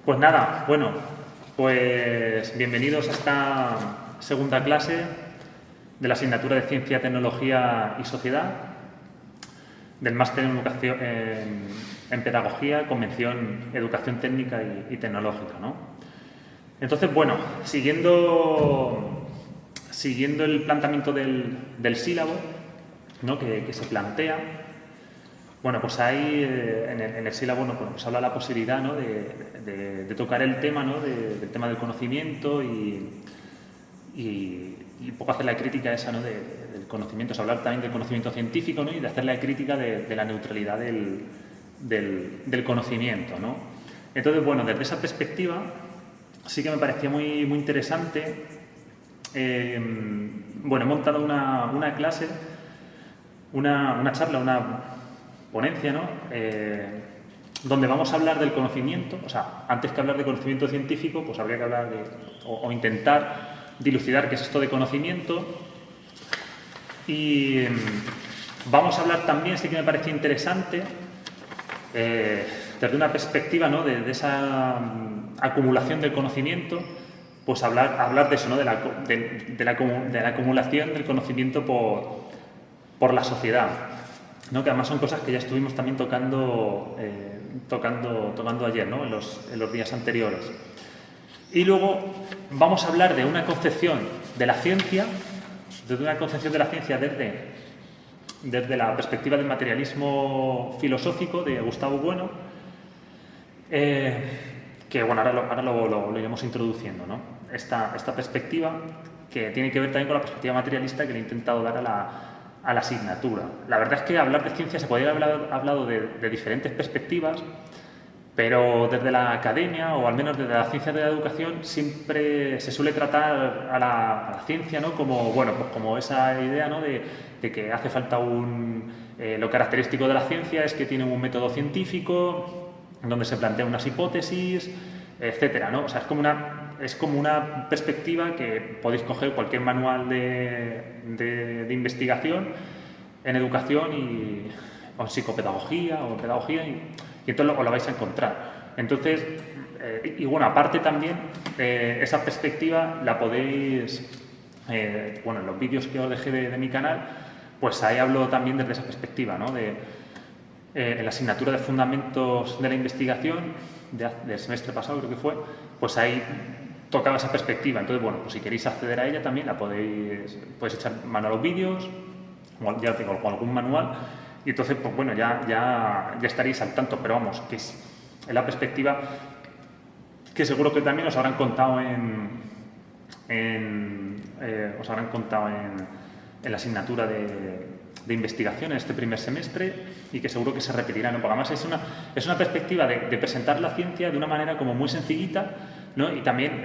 Pues nada, bueno, pues bienvenidos a esta segunda clase de la asignatura de Ciencia, Tecnología y Sociedad del Máster en Educación en Pedagogía con mención Educación Técnica y Tecnológica, ¿no? Entonces, bueno, siguiendo el planteamiento del sílabo, ¿no? que se plantea, bueno, pues ahí en el sílabo pues habla la posibilidad, ¿no? de tocar el tema, ¿no? del tema del conocimiento y un poco hacer la crítica esa, ¿no? del conocimiento, o sea, hablar también del conocimiento científico, ¿no? y de hacer la crítica de la neutralidad del conocimiento, ¿no? Entonces, bueno, desde esa perspectiva sí que me parecía muy interesante. Bueno, he montado una clase, una charla, una ponencia, ¿no? Donde vamos a hablar del conocimiento, o sea, antes que hablar de conocimiento científico, pues habría que hablar o intentar dilucidar qué es esto de conocimiento. Y vamos a hablar también, sí que me parecía interesante, desde una perspectiva, ¿no? de esa acumulación del conocimiento, pues hablar de eso, ¿no? de la acumulación del conocimiento por la sociedad, ¿no? Que además son cosas que ya estuvimos también tocando ayer, ¿no? en los días anteriores. Y luego vamos a hablar de una concepción de la ciencia, desde la perspectiva del materialismo filosófico de Gustavo Bueno, que bueno, ahora lo iremos introduciendo, ¿no? Esta perspectiva que tiene que ver también con la perspectiva materialista que le he intentado dar a la asignatura. La verdad es que hablar de ciencia se podría haber hablado de diferentes perspectivas, pero desde la academia, o al menos desde la ciencia de la educación, siempre se suele tratar a la ciencia, ¿no? como, bueno, pues como esa idea, ¿no? de que hace falta lo característico de la ciencia es que tiene un método científico donde se plantean unas hipótesis, etcétera, ¿no? O sea, es como una perspectiva que podéis coger cualquier manual de investigación en educación o en psicopedagogía o en pedagogía y entonces os la vais a encontrar. Entonces, y bueno, aparte también, esa perspectiva la podéis, bueno, en los vídeos que os dejé de mi canal, pues ahí hablo también desde esa perspectiva, ¿no? En la asignatura de Fundamentos de la Investigación del semestre pasado, creo que fue, pues ahí tocaba esa perspectiva. Entonces, bueno, pues si queréis acceder a ella también la podéis echar mano a los vídeos, o ya tengo algún manual, y entonces, pues bueno, ya estaréis al tanto, pero vamos, que es la perspectiva que seguro que también os habrán contado en la asignatura de investigación en este primer semestre y que seguro que se repetirá, ¿no? Porque además es una perspectiva de presentar la ciencia de una manera como muy sencillita, ¿no? Y también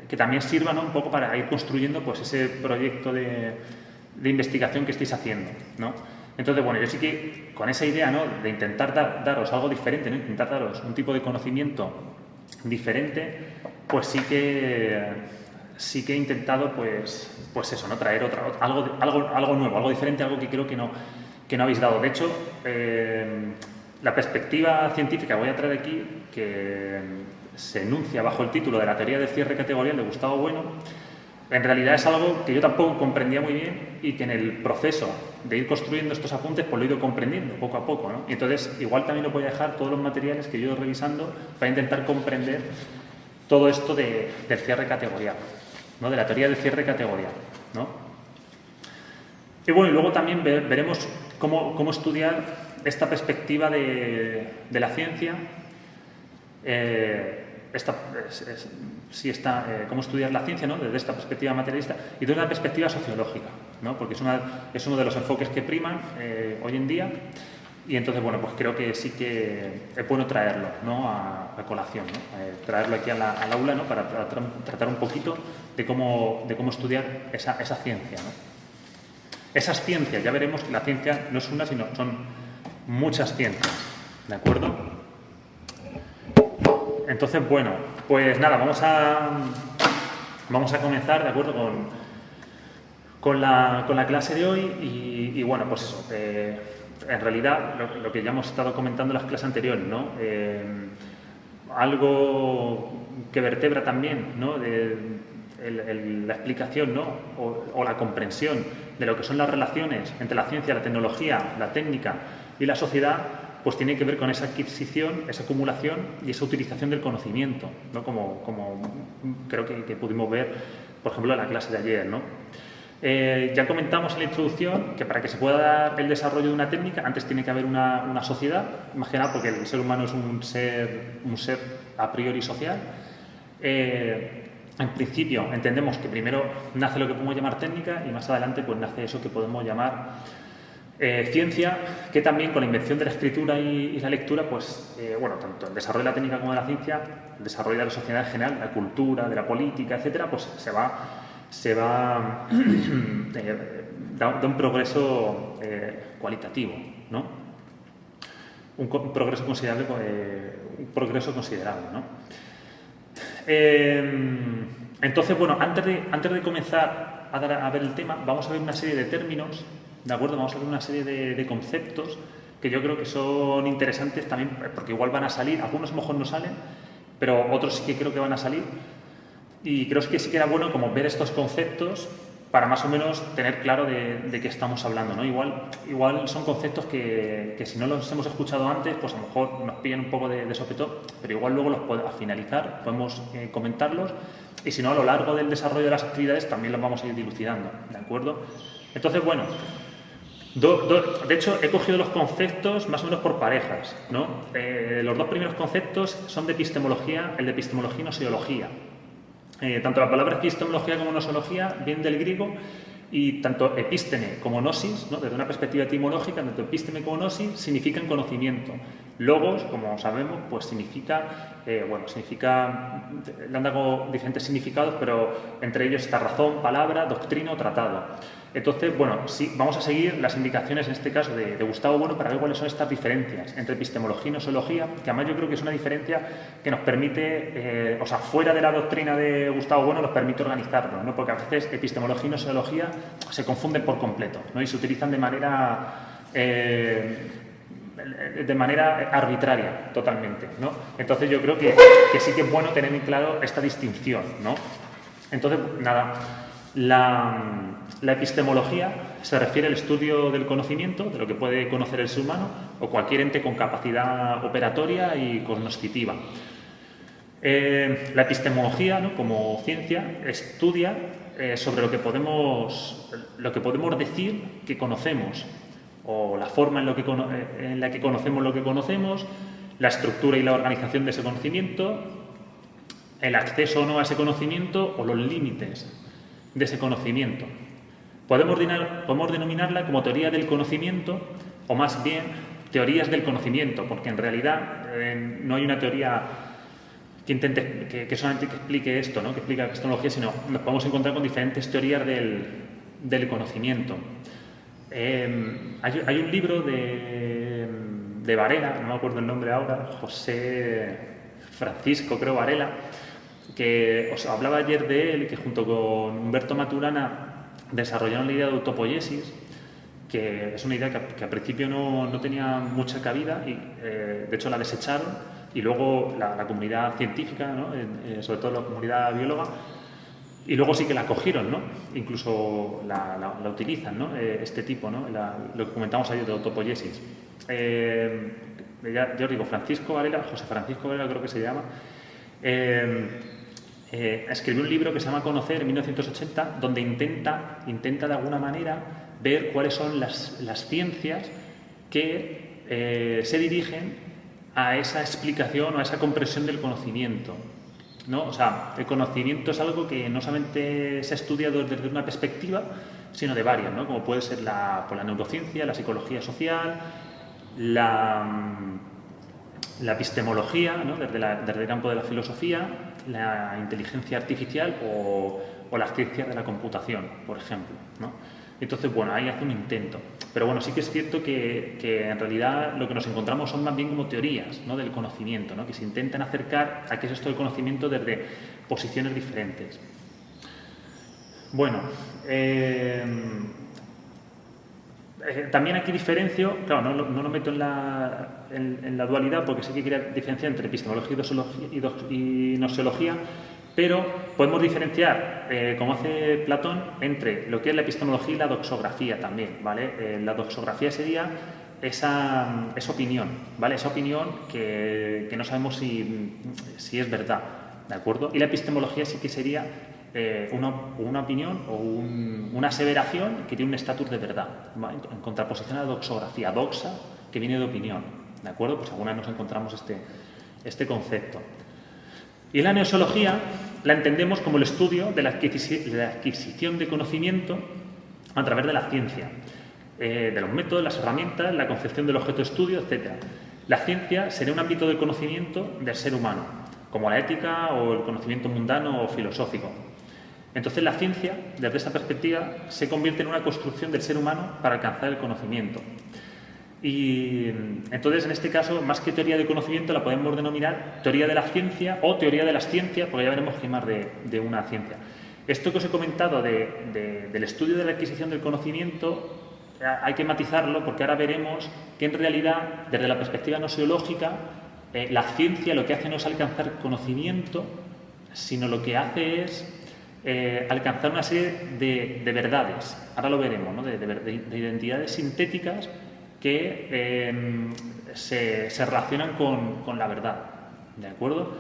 que también sirva, ¿no? Un poco para ir construyendo pues ese proyecto de investigación que estáis haciendo, ¿no? Entonces, bueno, yo sí que con esa idea, ¿no? de intentar daros algo diferente, ¿no? intentar daros un tipo de conocimiento diferente, pues sí que he intentado pues eso, ¿no? traer algo nuevo, algo diferente, algo que creo que no habéis dado. De hecho, la perspectiva científica que voy a traer aquí, que se enuncia bajo el título de la teoría del cierre categorial de Gustavo Bueno, en realidad es algo que yo tampoco comprendía muy bien y que en el proceso de ir construyendo estos apuntes pues lo he ido comprendiendo poco a poco, ¿no? Y entonces igual también os voy a dejar todos los materiales que yo he ido revisando para intentar comprender todo esto del cierre categorial, ¿no? De la teoría del cierre categorial, ¿no? Y bueno, y luego también veremos cómo estudiar esta perspectiva de la ciencia, cómo estudiar la ciencia, ¿no? desde esta perspectiva materialista y desde una perspectiva sociológica, ¿no? Porque es uno de los enfoques que priman hoy en día y entonces, bueno, pues creo que sí que es bueno traerlo, ¿no? a colación, ¿no? Traerlo aquí al aula, ¿no? Para tratar un poquito de cómo estudiar esa ciencia, ¿no? Esas ciencias, ya veremos que la ciencia no es una, sino son muchas ciencias, ¿de acuerdo? Entonces, bueno, pues nada, vamos a comenzar, ¿de acuerdo? Con la clase de hoy y bueno, pues eso, en realidad lo que ya hemos estado comentando en las clases anteriores, ¿no? algo que vertebra también, ¿no?, la explicación, ¿no?, o la comprensión de lo que son las relaciones entre la ciencia, la tecnología, la técnica y la sociedad, pues tiene que ver con esa adquisición, esa acumulación y esa utilización del conocimiento, ¿no?, como creo que pudimos ver, por ejemplo, en la clase de ayer, ¿no? Ya comentamos en la introducción que para que se pueda dar el desarrollo de una técnica, antes tiene que haber una sociedad, más que nada porque el ser humano es un ser a priori social. En principio entendemos que primero nace lo que podemos llamar técnica y más adelante pues nace eso que podemos llamar ciencia, que también con la invención de la escritura y la lectura, pues bueno, tanto el desarrollo de la técnica como de la ciencia, el desarrollo de la sociedad en general, la cultura, de la política, etcétera, pues se va da un progreso cualitativo, ¿no? Un progreso considerable, ¿no? Entonces, bueno, antes de comenzar a ver el tema, vamos a ver una serie de términos, ¿de acuerdo? Vamos a ver una serie de conceptos que yo creo que son interesantes también, porque igual van a salir, algunos a lo mejor no salen, pero otros sí que creo que van a salir. Y creo que sí que era bueno como ver estos conceptos para más o menos tener claro de qué estamos hablando, ¿no? Igual son conceptos que si no los hemos escuchado antes, pues a lo mejor nos pillan un poco de sopetón, pero igual luego al finalizar podemos comentarlos y si no, a lo largo del desarrollo de las actividades también los vamos a ir dilucidando, ¿de acuerdo? Entonces, bueno, de hecho, he cogido los conceptos más o menos por parejas, ¿no? Los dos primeros conceptos son de epistemología, el de epistemología y noseología. Tanto la palabra epistemología como nosología vienen del griego y tanto epísteme como gnosis, ¿no?, desde una perspectiva etimológica, tanto epísteme como gnosis significan conocimiento. Logos, como sabemos, pues significa, le han dado diferentes significados, pero entre ellos está razón, palabra, doctrina o tratado. Entonces, bueno, sí, vamos a seguir las indicaciones, en este caso, de Gustavo Bueno para ver cuáles son estas diferencias entre epistemología y nosología, que además yo creo que es una diferencia que nos permite, fuera de la doctrina de Gustavo Bueno, nos permite organizarlo, ¿no? Porque a veces epistemología y nosología se confunden por completo, ¿no?, y se utilizan de manera arbitraria totalmente, ¿no? Entonces yo creo que sí que es bueno tener en claro esta distinción, ¿no? Entonces, nada, la epistemología se refiere al estudio del conocimiento, de lo que puede conocer el ser humano o cualquier ente con capacidad operatoria y cognoscitiva. La epistemología, ¿no?, como ciencia, estudia sobre lo que podemos decir que conocemos, o la forma en la que conocemos lo que conocemos, la estructura y la organización de ese conocimiento, el acceso o no a ese conocimiento o los límites de ese conocimiento. Podemos denominarla como teoría del conocimiento o más bien teorías del conocimiento, porque en realidad no hay una teoría que solamente explique esto, ¿no?, que explique la epistemología, sino nos podemos encontrar con diferentes teorías del conocimiento. Hay un libro de Varela, no me acuerdo el nombre ahora, José Francisco, creo, Varela, que os hablaba ayer de él, que junto con Humberto Maturana desarrollaron la idea de autopoiesis, que es una idea que al principio no tenía mucha cabida y de hecho la desecharon, y luego la comunidad científica, ¿no?, sobre todo la comunidad bióloga, y luego sí que la cogieron, ¿no?, incluso la utilizan, ¿no?, este tipo, ¿no?, lo que comentamos ayer de autopoiesis. Yo digo, Francisco Varela, José Francisco Varela creo que se llama, escribió un libro que se llama Conocer en 1980, donde intenta de alguna manera ver cuáles son las ciencias que se dirigen a esa explicación o a esa comprensión del conocimiento, ¿no? O sea, el conocimiento es algo que no solamente se estudia desde una perspectiva, sino de varias, ¿no?, como puede ser la neurociencia, la psicología social, la epistemología, ¿no?, desde el campo de la filosofía, la inteligencia artificial o las ciencias de la computación, por ejemplo, ¿no? Entonces, bueno, ahí hace un intento. Pero bueno, sí que es cierto que en realidad lo que nos encontramos son más bien como teorías, ¿no?, del conocimiento, ¿no?, que se intentan acercar a qué es esto del conocimiento desde posiciones diferentes. Bueno, También aquí diferencio, claro, no lo meto en la dualidad porque sí que quería diferenciar entre epistemología y gnoseología, pero podemos diferenciar, como hace Platón, entre lo que es la epistemología y la doxografía también, ¿vale? La doxografía sería esa opinión, ¿vale? Esa opinión que no sabemos si es verdad, ¿de acuerdo? Y la epistemología sí que sería una opinión o una aseveración que tiene un estatus de verdad, ¿vale? En contraposición a la doxografía, doxa, que viene de opinión, ¿de acuerdo? Pues algunas nos encontramos este concepto. Y la gnoseología la entendemos como el estudio de la adquisición de conocimiento a través de la ciencia, de los métodos, las herramientas, la concepción del objeto de estudio, etc. La ciencia sería un ámbito de conocimiento del ser humano, como la ética o el conocimiento mundano o filosófico. Entonces la ciencia, desde esta perspectiva, se convierte en una construcción del ser humano para alcanzar el conocimiento. Y entonces, en este caso, más que teoría de conocimiento, la podemos denominar teoría de la ciencia o teoría de las ciencias, porque ya veremos que hay más de una ciencia. Esto que os he comentado del estudio de la adquisición del conocimiento, hay que matizarlo porque ahora veremos que en realidad, desde la perspectiva gnoseológica, la ciencia lo que hace no es alcanzar conocimiento, sino lo que hace es alcanzar una serie de verdades, ahora lo veremos, ¿no? de identidades sintéticas que se relacionan con la verdad, ¿de acuerdo?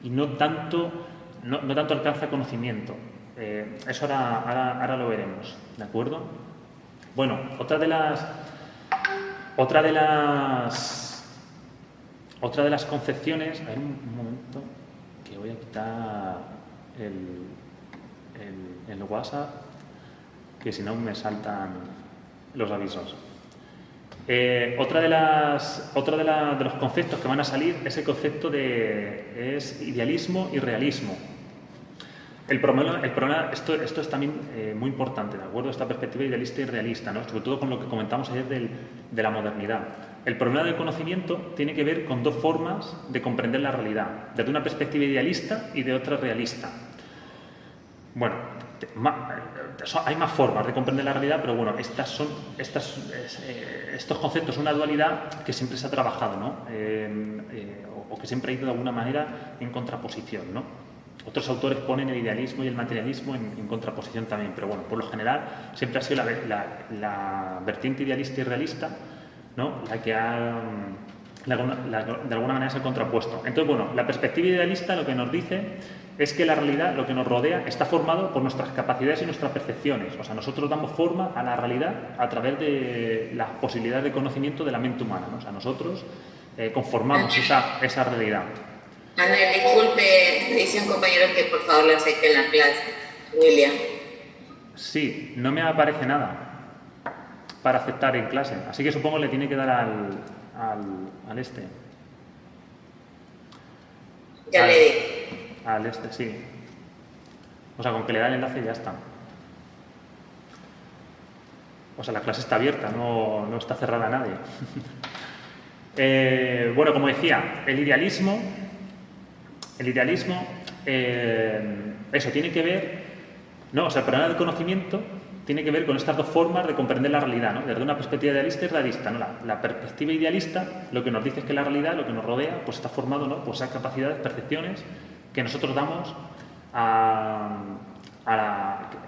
Y no tanto alcanza conocimiento. Eso ahora lo veremos, ¿de acuerdo? Bueno, otra de las concepciones. A ver, un momento, que voy a quitar el WhatsApp, que si no me saltan los avisos. Otro de los conceptos que van a salir es el concepto es idealismo y realismo. El problema, esto es también muy importante, ¿de acuerdo? Esta perspectiva idealista y realista, ¿no? Sobre todo con lo que comentamos ayer de la modernidad. El problema del conocimiento tiene que ver con dos formas de comprender la realidad, desde una perspectiva idealista y de otra realista. Bueno, hay más formas de comprender la realidad, pero bueno, estos conceptos son una dualidad que siempre se ha trabajado, ¿no? O que siempre ha ido de alguna manera en contraposición, ¿no? Otros autores ponen el idealismo y el materialismo en contraposición también, pero bueno, por lo general siempre ha sido la vertiente idealista y realista, ¿no? La que de alguna manera se ha contrapuesto. Entonces, bueno, la perspectiva idealista lo que nos dice es que la realidad, lo que nos rodea, está formado por nuestras capacidades y nuestras percepciones. O sea, nosotros damos forma a la realidad a través de las posibilidades de conocimiento de la mente humana, ¿no? O sea, nosotros conformamos esa realidad. Manuel, disculpe, dice un compañero que por favor le acepte la clase. William. Sí, no me aparece nada para aceptar en clase, así que supongo que le tiene que dar al este. Ya le di. Al este, sí. O sea, con que le da el enlace ya está. O sea, la clase está abierta, no está cerrada a nadie. Bueno, como decía, el idealismo, eso tiene que ver, ¿no? O sea, el problema del conocimiento tiene que ver con estas dos formas de comprender la realidad, ¿no? Desde una perspectiva idealista y realista, ¿no? La perspectiva idealista lo que nos dice es que la realidad, lo que nos rodea, pues está formado, ¿no? Pues esas capacidades, percepciones que nosotros damos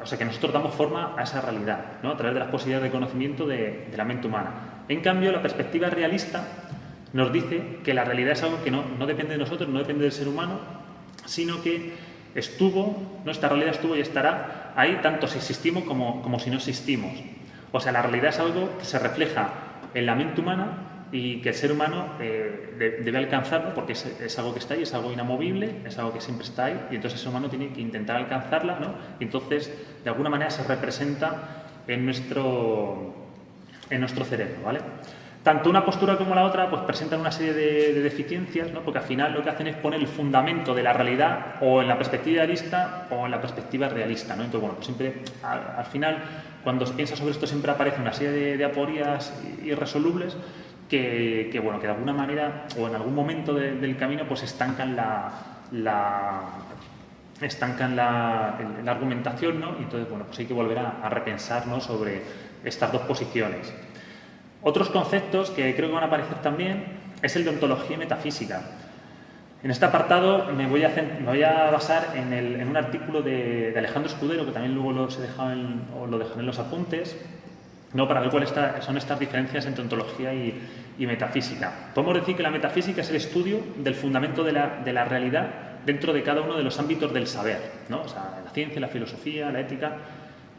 o sea, que nosotros damos forma a esa realidad, ¿no? A través de las posibilidades de conocimiento de la mente humana. En cambio, la perspectiva realista nos dice que la realidad es algo que no depende de nosotros, no depende del ser humano, sino que nuestra realidad estuvo y estará ahí tanto si existimos como si no existimos. O sea, la realidad es algo que se refleja en la mente humana y que el ser humano debe alcanzarlo porque es algo que está ahí, es algo inamovible, es algo que siempre está ahí y entonces el ser humano tiene que intentar alcanzarla, ¿no? Y entonces, de alguna manera, se representa en nuestro cerebro, ¿vale? Tanto una postura como la otra pues presentan una serie de deficiencias, ¿no? Porque al final lo que hacen es poner el fundamento de la realidad o en la perspectiva idealista o en la perspectiva realista, ¿no? Entonces, bueno, pues siempre, al final, cuando se piensa sobre esto, siempre aparece una serie de aporías irresolubles que de alguna manera o en algún momento del camino pues estancan la argumentación, ¿no? Y entonces, bueno, pues hay que volver a repensar, ¿no? Sobre estas dos posiciones. Otros conceptos que creo que van a aparecer también es el de ontología y metafísica. En este apartado me voy a basar en un artículo de Alejandro Escudero, que también luego lo dejaré en los apuntes, ¿no? Para ver cuáles son estas diferencias entre ontología y metafísica. Podemos decir que la metafísica es el estudio del fundamento de la realidad dentro de cada uno de los ámbitos del saber, ¿no? O sea, la ciencia, la filosofía, la ética.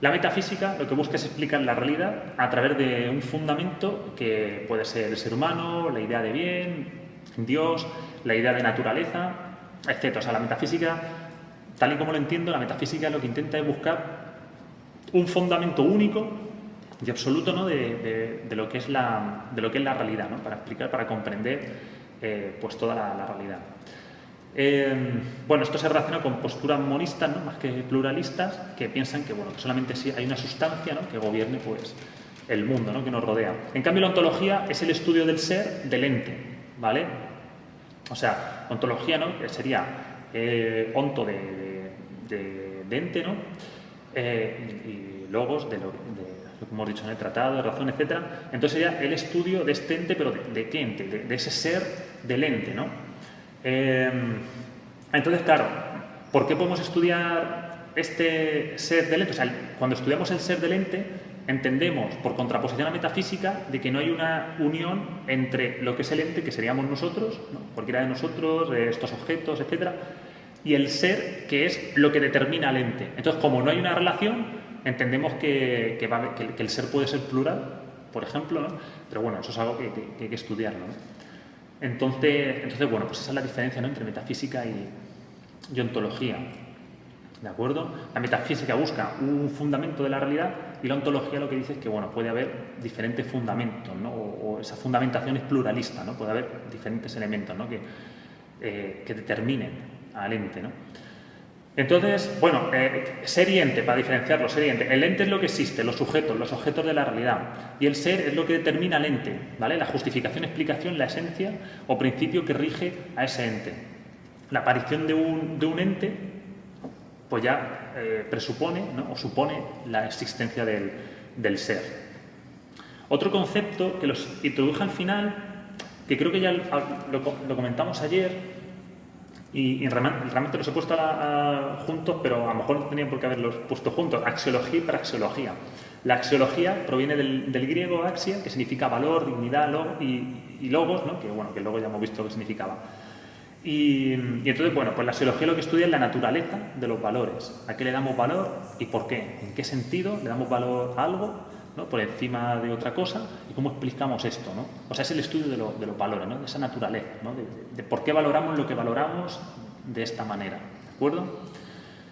La metafísica lo que busca es explicar la realidad a través de un fundamento que puede ser el ser humano, la idea de bien, Dios, la idea de naturaleza, etc. O sea, la metafísica, tal y como lo entiendo, la metafísica lo que intenta es buscar un fundamento único y absoluto, ¿no? de lo que es la realidad, ¿no? Para explicar, para comprender pues toda la realidad. Bueno, esto se relaciona con posturas monistas, ¿no? Más que pluralistas, que piensan que, bueno, que solamente si hay una sustancia, ¿no? que gobierne pues, el mundo, ¿no? que nos rodea. En cambio, la ontología es el estudio del ser, del ente, ¿vale? O sea, ontología, ¿no? sería onto de ente, ¿no? Y logos de lo que hemos dicho en el tratado, de razón, etc. Entonces sería el estudio de este ente, pero ¿de qué ente? De ese ser del ente, ¿no? Entonces, claro, ¿por qué podemos estudiar este ser del ente? O sea, cuando estudiamos el ser del ente, entendemos, por contraposición a la metafísica, de que no hay una unión entre lo que es el ente, que seríamos nosotros, ¿no? Cualquiera de nosotros, estos objetos, etcétera, y el ser, que es lo que determina al ente. Entonces, como no hay una relación, entendemos que el ser puede ser plural, por ejemplo, ¿no? Pero bueno, eso es algo que hay que estudiarlo, ¿no? Entonces, bueno, pues esa es la diferencia, ¿no? entre metafísica y ontología. ¿De acuerdo? La metafísica busca un fundamento de la realidad y la ontología lo que dice es que, bueno, puede haber diferentes fundamentos, ¿no? O esa fundamentación es pluralista, ¿no? Puede haber diferentes elementos, ¿no? que determinen al ente, ¿no? Entonces, bueno, ser y ente, para diferenciarlo, ser y ente. El ente es lo que existe, los objetos de la realidad. Y el ser es lo que determina al ente, ¿vale? La justificación, explicación, la esencia o principio que rige a ese ente. La aparición de un ente, pues ya presupone, ¿no? o supone la existencia del ser. Otro concepto que los introduje al final, que creo que ya lo comentamos ayer, y realmente los he puesto juntos, pero a lo mejor no tenían por qué haberlos puesto juntos. Axiología y praxeología. La axiología proviene del griego axia, que significa valor, dignidad, y logos, ¿no? que luego ya hemos visto lo que significaba. Y entonces, bueno, pues la axiología lo que estudia es la naturaleza de los valores. ¿A qué le damos valor y por qué? ¿En qué sentido le damos valor a algo, ¿no? por encima de otra cosa? ¿Y cómo explicamos esto, ¿no? O sea, es el estudio de los valores, ¿no? de esa naturaleza, ¿no? de por qué valoramos lo que valoramos de esta manera, ¿de acuerdo?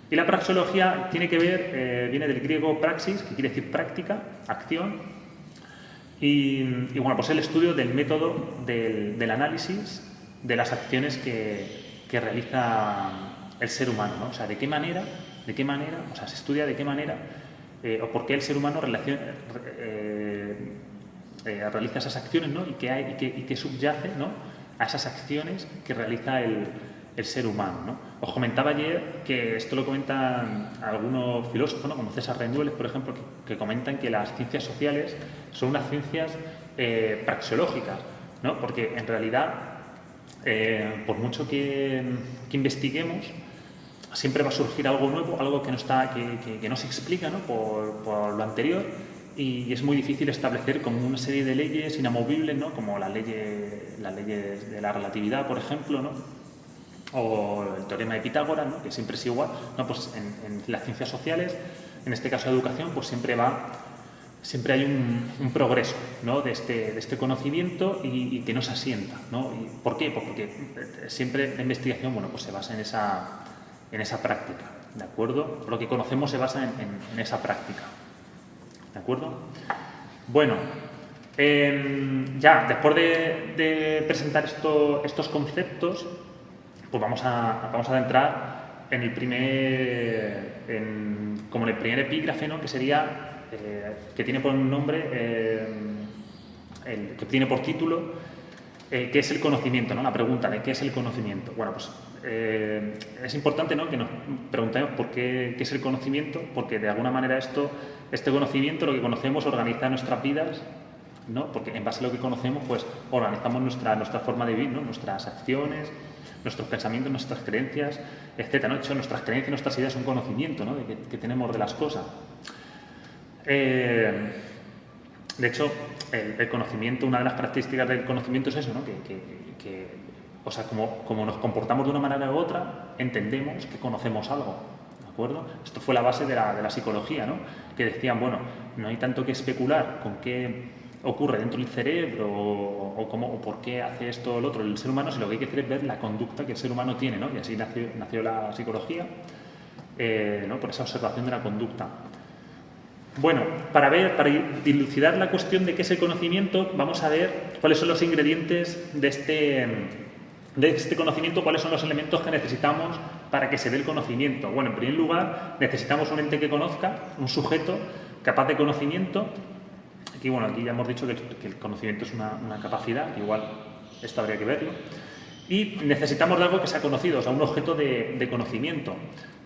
Y la praxeología tiene que ver, viene del griego praxis, que quiere decir práctica, acción, y bueno, pues el estudio del método del análisis de las acciones que realiza el ser humano, ¿no? O sea, de qué manera, o sea, se estudia de qué manera o por qué el ser humano realiza esas acciones, ¿no? y qué subyace, ¿no? a esas acciones que realiza el ser humano, ¿no? Os comentaba ayer que esto lo comentan algunos filósofos, ¿no? como César Rendueles, por ejemplo, que comentan que las ciencias sociales son unas ciencias praxeológicas, ¿no? porque en realidad por mucho que investiguemos, siempre va a surgir algo nuevo, algo que no se explica, ¿no? por lo anterior, y es muy difícil establecer como una serie de leyes inamovibles, ¿no? como las leyes de la relatividad, por ejemplo, ¿no? o el teorema de Pitágoras, ¿no? que siempre es igual. No, pues en las ciencias sociales, en este caso educación, pues siempre hay un progreso, ¿no? de este conocimiento y que no se asienta, ¿no? ¿Y por qué? Pues porque siempre la investigación, bueno, pues se basa en esa práctica, ¿de acuerdo? Lo que conocemos se basa en esa práctica, ¿de acuerdo? Bueno, ya después de presentar estos conceptos, pues vamos a adentrar en el primer epígrafe, ¿no? que sería que tiene por nombre, que tiene por título, ¿qué es el conocimiento? ¿no? La pregunta de ¿qué es el conocimiento? Bueno, pues es importante, ¿no? que nos preguntemos qué es el conocimiento, porque de alguna manera este conocimiento, lo que conocemos, organiza nuestras vidas ¿no? Porque en base a lo que conocemos, pues organizamos nuestra forma de vivir, ¿no? Nuestras acciones, nuestros pensamientos, nuestras creencias, etcétera, ¿no? De hecho, nuestras creencias y nuestras ideas son conocimiento, ¿no? que tenemos de las cosas. De hecho, el conocimiento, una de las características del conocimiento es eso, ¿no? O sea, como nos comportamos de una manera u otra, entendemos que conocemos algo, ¿de acuerdo? Esto fue la base de la psicología, ¿no? Que decían, bueno, no hay tanto que especular con qué ocurre dentro del cerebro o por qué hace esto o el otro el ser humano, sino lo que hay que hacer es ver la conducta que el ser humano tiene, ¿no? Y así nació la psicología, ¿no? Por esa observación de la conducta. Bueno, para dilucidar la cuestión de qué es el conocimiento, vamos a ver cuáles son los ingredientes de este conocimiento, cuáles son los elementos que necesitamos para que se dé el conocimiento. Bueno, en primer lugar, necesitamos un ente que conozca, un sujeto capaz de conocimiento. Aquí ya hemos dicho que el conocimiento es una capacidad, igual esto habría que verlo. Y necesitamos de algo que sea conocido, o sea, un objeto de conocimiento.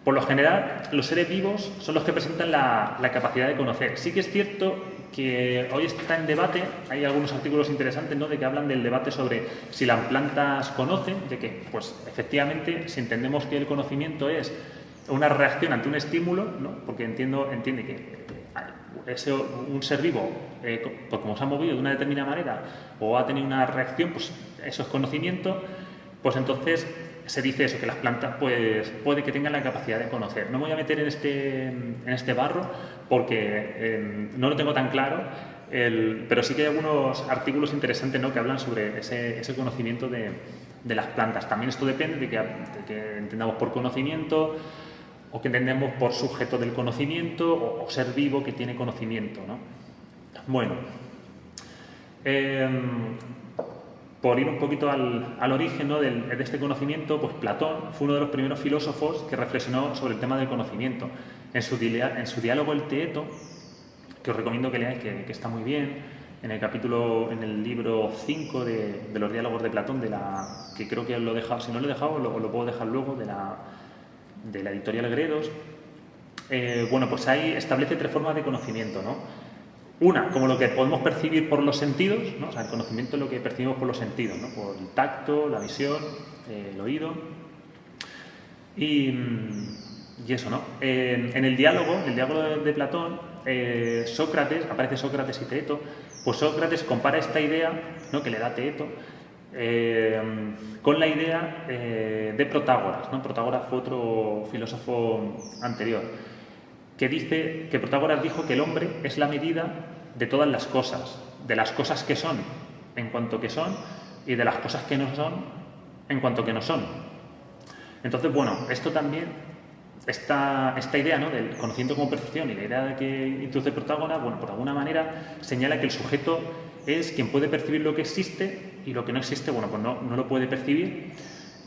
Por lo general, los seres vivos son los que presentan la capacidad de conocer. Sí que es cierto que hoy está en debate, hay algunos artículos interesantes, ¿no?, de que hablan del debate sobre si las plantas conocen, de que, pues, efectivamente, si entendemos que el conocimiento es una reacción ante un estímulo, ¿no?, porque entiende que un ser vivo, pues como se ha movido de una determinada manera o ha tenido una reacción, pues eso es conocimiento, pues entonces se dice eso, que las plantas pues puede que tengan la capacidad de conocer. No me voy a meter en este barro porque no lo tengo tan claro, pero sí que hay algunos artículos interesantes, ¿no?, que hablan sobre ese conocimiento de las plantas. También esto depende de que entendamos por conocimiento o que entendemos por sujeto del conocimiento o ser vivo que tiene conocimiento, ¿no? Bueno, por ir un poquito al origen, ¿no?, de este conocimiento, pues Platón fue uno de los primeros filósofos que reflexionó sobre el tema del conocimiento. En su diálogo El Teeto, que os recomiendo que leáis, que está muy bien, en el libro 5 de los diálogos de Platón, que creo que lo he dejado, si no lo he dejado, lo puedo dejar luego, de la editorial Gredos, bueno, pues ahí establece 3 formas de conocimiento, ¿no? Una, como lo que podemos percibir por los sentidos, ¿no? O sea, el conocimiento es lo que percibimos por los sentidos, ¿no? Por el tacto, la visión, el oído. Y eso, ¿no? En el diálogo de Platón, aparece Sócrates y Teeto, pues Sócrates compara esta idea, ¿no?, que le da Teeto, con la idea de Protágoras, ¿no? Protágoras fue otro filósofo anterior, que dice que Protágoras dijo que el hombre es la medida de todas las cosas, de las cosas que son en cuanto que son y de las cosas que no son en cuanto que no son. Entonces, bueno, esto también, esta idea, ¿no?, del conocimiento como percepción y la idea que introduce Protágoras, bueno, por alguna manera señala que el sujeto es quien puede percibir lo que existe y lo que no existe, bueno, pues no lo puede percibir,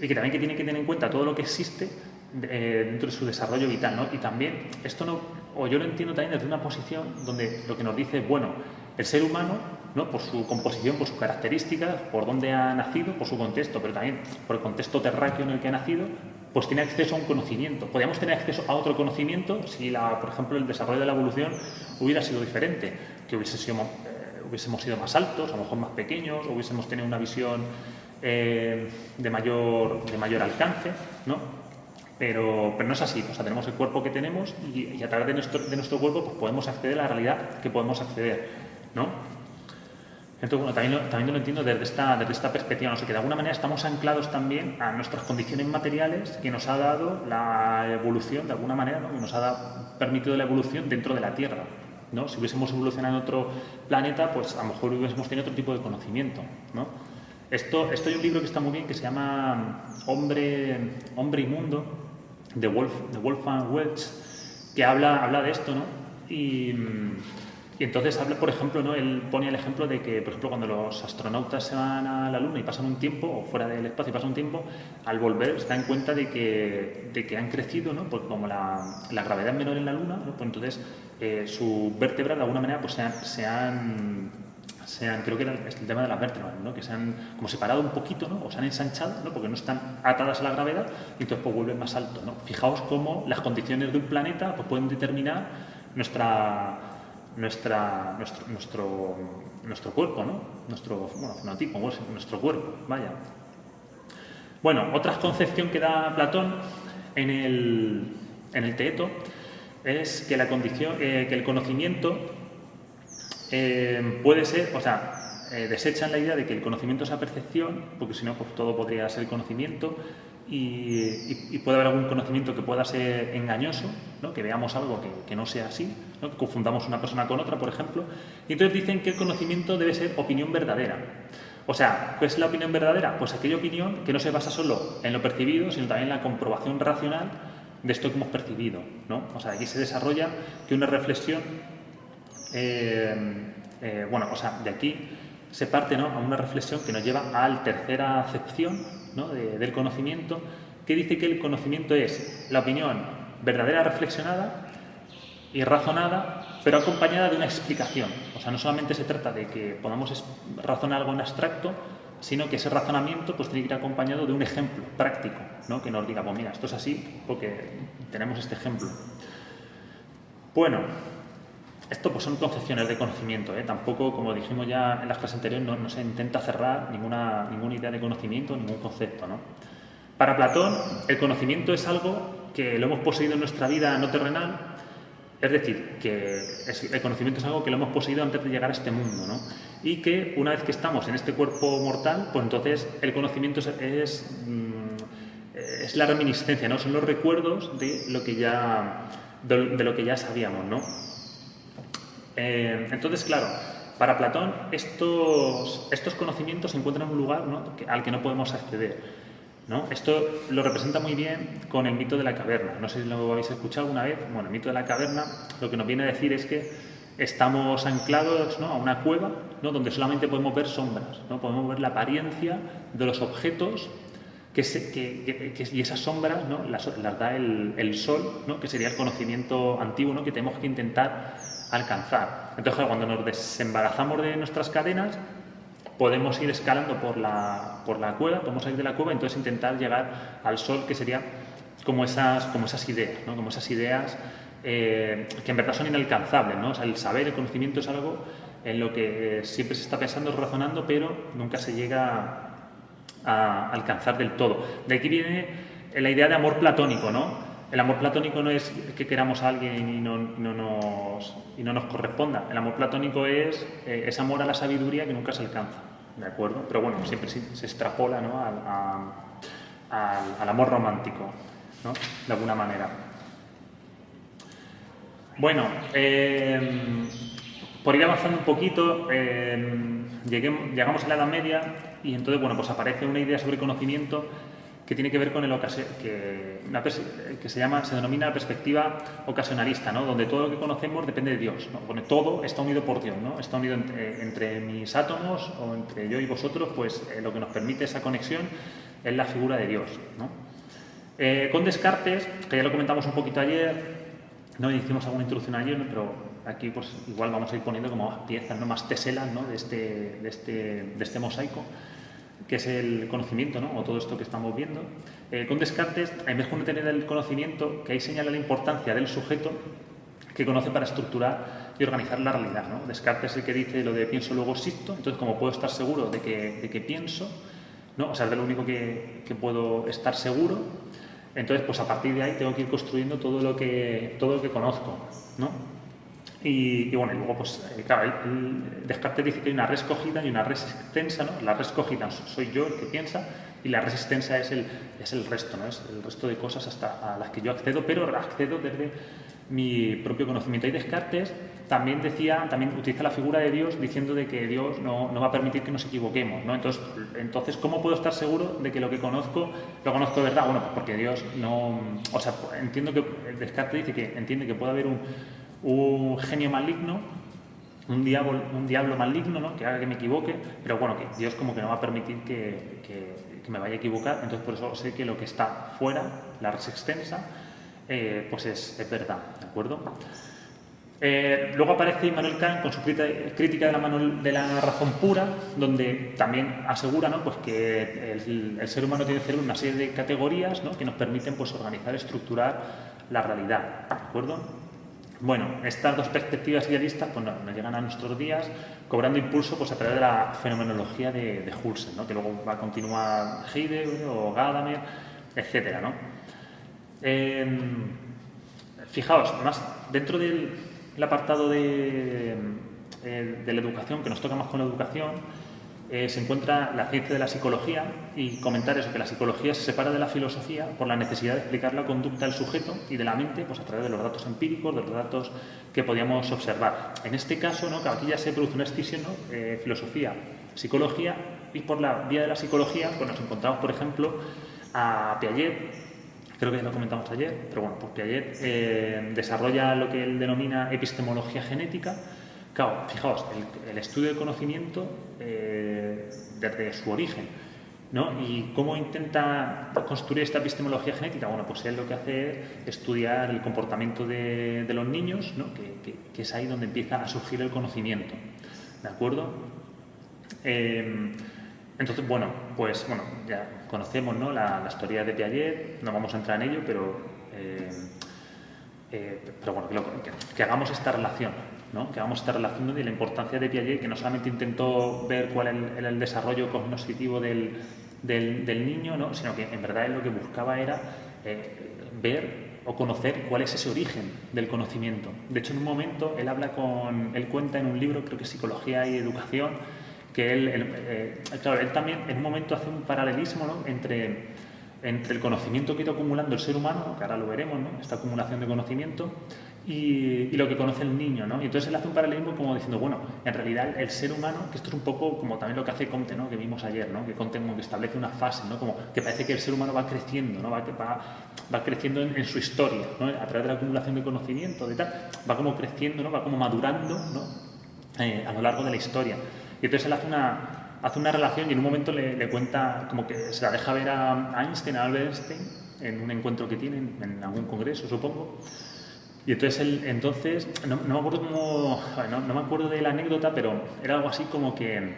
y que también tiene que tener en cuenta todo lo que existe dentro de su desarrollo vital, ¿no? Y también, yo lo entiendo también desde una posición donde lo que nos dice, bueno, el ser humano, ¿no?, por su composición, por sus características, por dónde ha nacido, por su contexto, pero también por el contexto terráqueo en el que ha nacido, pues tiene acceso a un conocimiento. Podríamos tener acceso a otro conocimiento si, por ejemplo, el desarrollo de la evolución hubiera sido diferente, que hubiésemos sido más altos, a lo mejor más pequeños, o hubiésemos tenido una visión de mayor alcance, ¿no? Pero no es así, o sea, tenemos el cuerpo que tenemos y a través de nuestro cuerpo pues podemos acceder a la realidad que podemos acceder, ¿no? Entonces, bueno, también lo entiendo desde esta perspectiva, no sé, que de alguna manera estamos anclados también a nuestras condiciones materiales que nos ha dado la evolución, de alguna manera, ¿no?, que nos ha permitido la evolución dentro de la Tierra, ¿no? Si hubiésemos evolucionado en otro planeta, pues a lo mejor hubiésemos tenido otro tipo de conocimiento, ¿no? Esto hay un libro que está muy bien que se llama Hombre y Mundo, de Wolfgang Welz, que habla de esto, ¿no? Y entonces habla, por ejemplo, ¿no?, él pone el ejemplo de que, por ejemplo, cuando los astronautas se van a la Luna y pasan un tiempo, o fuera del espacio y pasan un tiempo, al volver se dan cuenta de que han crecido, ¿no? Porque como la gravedad es menor en la Luna, ¿no?, pues entonces sus vértebras de alguna manera pues creo que era el tema de las vértebras, ¿no?, que se han como separado un poquito, ¿no?, o se han ensanchado, ¿no?, porque no están atadas a la gravedad y entonces pues vuelven más alto, ¿no? Fijaos cómo las condiciones de un planeta pues pueden determinar nuestra nuestro cuerpo, ¿no? Nuestro fenotipo, nuestro cuerpo, vaya. Bueno, otra concepción que da Platón en el Teeto es que que el conocimiento puede ser, desechan la idea de que el conocimiento es la percepción, porque si no, pues todo podría ser conocimiento, y puede haber algún conocimiento que pueda ser engañoso, ¿no? Que veamos algo que no sea así, ¿no? Que confundamos una persona con otra, por ejemplo, y entonces dicen que el conocimiento debe ser opinión verdadera. O sea, ¿qué es la opinión verdadera? Pues aquella opinión que no se basa solo en lo percibido, sino también en la comprobación racional de esto que hemos percibido, ¿no? O sea, aquí se desarrolla que una reflexión, de aquí se parte, ¿no?, a una reflexión que nos lleva a la tercera acepción, ¿no?, del conocimiento, que dice que el conocimiento es la opinión verdadera reflexionada y razonada, pero acompañada de una explicación. O sea, no solamente se trata de que podamos razonar algo en abstracto, sino que ese razonamiento pues tiene que ir acompañado de un ejemplo práctico, ¿no?, que nos diga, pues mira, esto es así porque tenemos este ejemplo. Bueno, esto pues son concepciones de conocimiento, ¿eh? Tampoco, como dijimos ya en las clases anteriores, no se intenta cerrar ninguna idea de conocimiento, ningún concepto, ¿no? Para Platón, el conocimiento es algo que lo hemos poseído en nuestra vida no terrenal, es decir, que el conocimiento es algo que lo hemos poseído antes de llegar a este mundo, ¿no? Y que una vez que estamos en este cuerpo mortal, pues entonces el conocimiento es la reminiscencia, ¿no? Son los recuerdos de lo que ya sabíamos, ¿no? Entonces, claro, para Platón estos conocimientos se encuentran en un lugar, ¿no?, al que no podemos acceder, ¿no? Esto lo representa muy bien con el mito de la caverna. No sé si lo habéis escuchado alguna vez. Bueno, el mito de la caverna lo que nos viene a decir es que estamos anclados, ¿no?, a una cueva, ¿no?, donde solamente podemos ver sombras, ¿no? Podemos ver la apariencia de los objetos y esas sombras, ¿no?, las da el sol, ¿no?, que sería el conocimiento antiguo, ¿no?, que tenemos que intentar alcanzar. Entonces, cuando nos desembarazamos de nuestras cadenas, podemos ir escalando por la cueva, podemos salir de la cueva y entonces intentar llegar al sol, que sería como esas ideas, ¿no?, como esas ideas que en verdad son inalcanzables, ¿no? O sea, el saber, el conocimiento es algo en lo que siempre se está pensando, razonando, pero nunca se llega a alcanzar del todo. De aquí viene la idea de amor platónico, ¿no? El amor platónico no es que queramos a alguien y no nos corresponda. El amor platónico es amor a la sabiduría que nunca se alcanza, ¿de acuerdo? Pero bueno, siempre se extrapola, ¿no?, al amor romántico, ¿no?, de alguna manera. Bueno, por ir avanzando un poquito, llegamos a la Edad Media y entonces, bueno, pues aparece una idea sobre conocimiento que tiene que ver con que se denomina la perspectiva ocasionalista, ¿no?, donde todo lo que conocemos depende de Dios, ¿no? Bueno, todo está unido por Dios, ¿no? Está unido entre mis átomos o entre yo y vosotros, pues lo que nos permite esa conexión es la figura de Dios, ¿no? Con Descartes, que ya lo comentamos un poquito ayer, no hicimos alguna introducción ayer, ¿no?, pero aquí pues igual vamos a ir poniendo como más piezas, ¿no?, más teselas, ¿no?, de este mosaico, que es el conocimiento, ¿no?, o todo esto que estamos viendo. Con Descartes, en vez de tener el conocimiento, que ahí señala la importancia del sujeto que conoce para estructurar y organizar la realidad, ¿no? Descartes es el que dice lo de pienso, luego existo. Entonces, como puedo estar seguro de que pienso, ¿no?, o sea, es de lo único que puedo estar seguro, entonces, pues a partir de ahí tengo que ir construyendo todo lo que conozco, ¿no? Y bueno, y luego, pues, claro, Descartes dice que hay una res cogita y una res extensa, ¿no? La res cogita soy yo el que piensa y la res extensa es el resto, ¿no? Es el resto de cosas a las que yo accedo, pero accedo desde mi propio conocimiento. Y Descartes también utiliza la figura de Dios diciendo de que Dios no va a permitir que nos equivoquemos, ¿no? Entonces, ¿cómo puedo estar seguro de que lo que conozco, lo conozco de verdad? Bueno, pues porque Dios no... O sea, entiendo que Descartes dice que entiende que puede haber un genio maligno, un diablo maligno, ¿no?, que haga que me equivoque, pero bueno, que Dios como que no va a permitir que me vaya a equivocar, entonces por eso sé que lo que está fuera, la res extensa, pues es verdad, ¿de acuerdo? Luego aparece Immanuel Kant con su crítica de la razón pura, donde también asegura, ¿no?, pues que el ser humano tiene una serie de categorías, ¿no?, que nos permiten, pues, organizar, estructurar la realidad, ¿de acuerdo? Bueno, estas dos perspectivas idealistas pues, nos llegan a nuestros días cobrando impulso pues, a través de la fenomenología de Husserl, ¿no? Que luego va a continuar Heidegger o Gadamer, etcétera, ¿no? Fijaos, más dentro del apartado de la educación, que nos toca más con la educación, se encuentra la ciencia de la psicología y comentar eso, que la psicología se separa de la filosofía por la necesidad de explicar la conducta del sujeto y de la mente pues a través de los datos empíricos, de los datos que podíamos observar. En este caso, ¿no? Que aquí ya se produce una escisión, ¿no? Filosofía, psicología, y por la vía de la psicología pues nos encontramos, por ejemplo, a Piaget. Creo que ya lo comentamos ayer, pero bueno, pues Piaget desarrolla lo que él denomina epistemología genética. Claro, fijaos, el estudio del conocimiento desde su origen, ¿no? Y cómo intenta construir esta epistemología genética. Bueno, pues él lo que hace es estudiar el comportamiento de los niños, ¿no? Que es ahí donde empieza a surgir el conocimiento, ¿de acuerdo? Entonces, bueno, pues bueno, ya conocemos, ¿no? las teorías de Piaget, no vamos a entrar en ello, pero bueno, que hagamos esta relación, ¿no? Que hagamos esta relación de la importancia de Piaget, que no solamente intentó ver cuál era el desarrollo cognoscitivo del niño, ¿no? Sino que en verdad él lo que buscaba era ver o conocer cuál es ese origen del conocimiento. De hecho, en un momento él cuenta en un libro, creo que Psicología y Educación, que él también en un momento hace un paralelismo, ¿no? entre el conocimiento que ha ido acumulando el ser humano, que ahora lo veremos, ¿no? Esta acumulación de conocimiento, y lo que conoce el niño, ¿no? Y entonces él hace un paralelismo como diciendo, bueno, en realidad el ser humano, que esto es un poco como también lo que hace Comte, ¿no? Que vimos ayer, ¿no? Que Comte como que establece una fase, ¿no? Como que parece que el ser humano va creciendo, ¿no? Va creciendo en su historia, ¿no? A través de la acumulación de conocimiento, de tal, va como creciendo, ¿no? Va como madurando, ¿no? A lo largo de la historia. Y entonces él hace una relación y en un momento le cuenta, como que se la deja ver a Einstein, a Albert Einstein, en un encuentro que tienen, en algún congreso, supongo. Y entonces no me acuerdo no me acuerdo de la anécdota, pero era algo así como que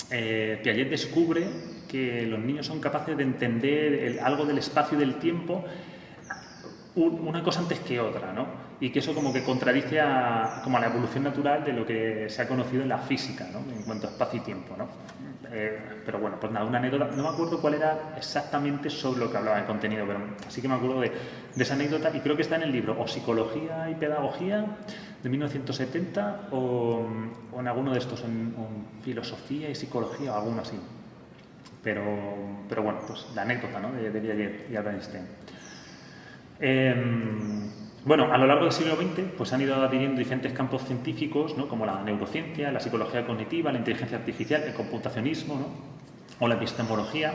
Piaget descubre que los niños son capaces de entender algo del espacio y del tiempo, una cosa antes que otra, ¿no? Y que eso como que contradice como a la evolución natural de lo que se ha conocido en la física, ¿no? En cuanto a espacio y tiempo, ¿no? Pero bueno, pues nada, una anécdota, no me acuerdo cuál era exactamente sobre lo que hablaba el contenido, pero sí que me acuerdo de esa anécdota y creo que está en el libro o Psicología y Pedagogía de 1970 o en alguno de estos, en Filosofía y Psicología o alguno así. Pero bueno, pues la anécdota, ¿no? de Piaget y Albert Einstein. Bueno, a lo largo del siglo XX pues han ido adhiriendo diferentes campos científicos, ¿no? Como la neurociencia, la psicología cognitiva, la inteligencia artificial, el computacionismo, ¿no? O la epistemología,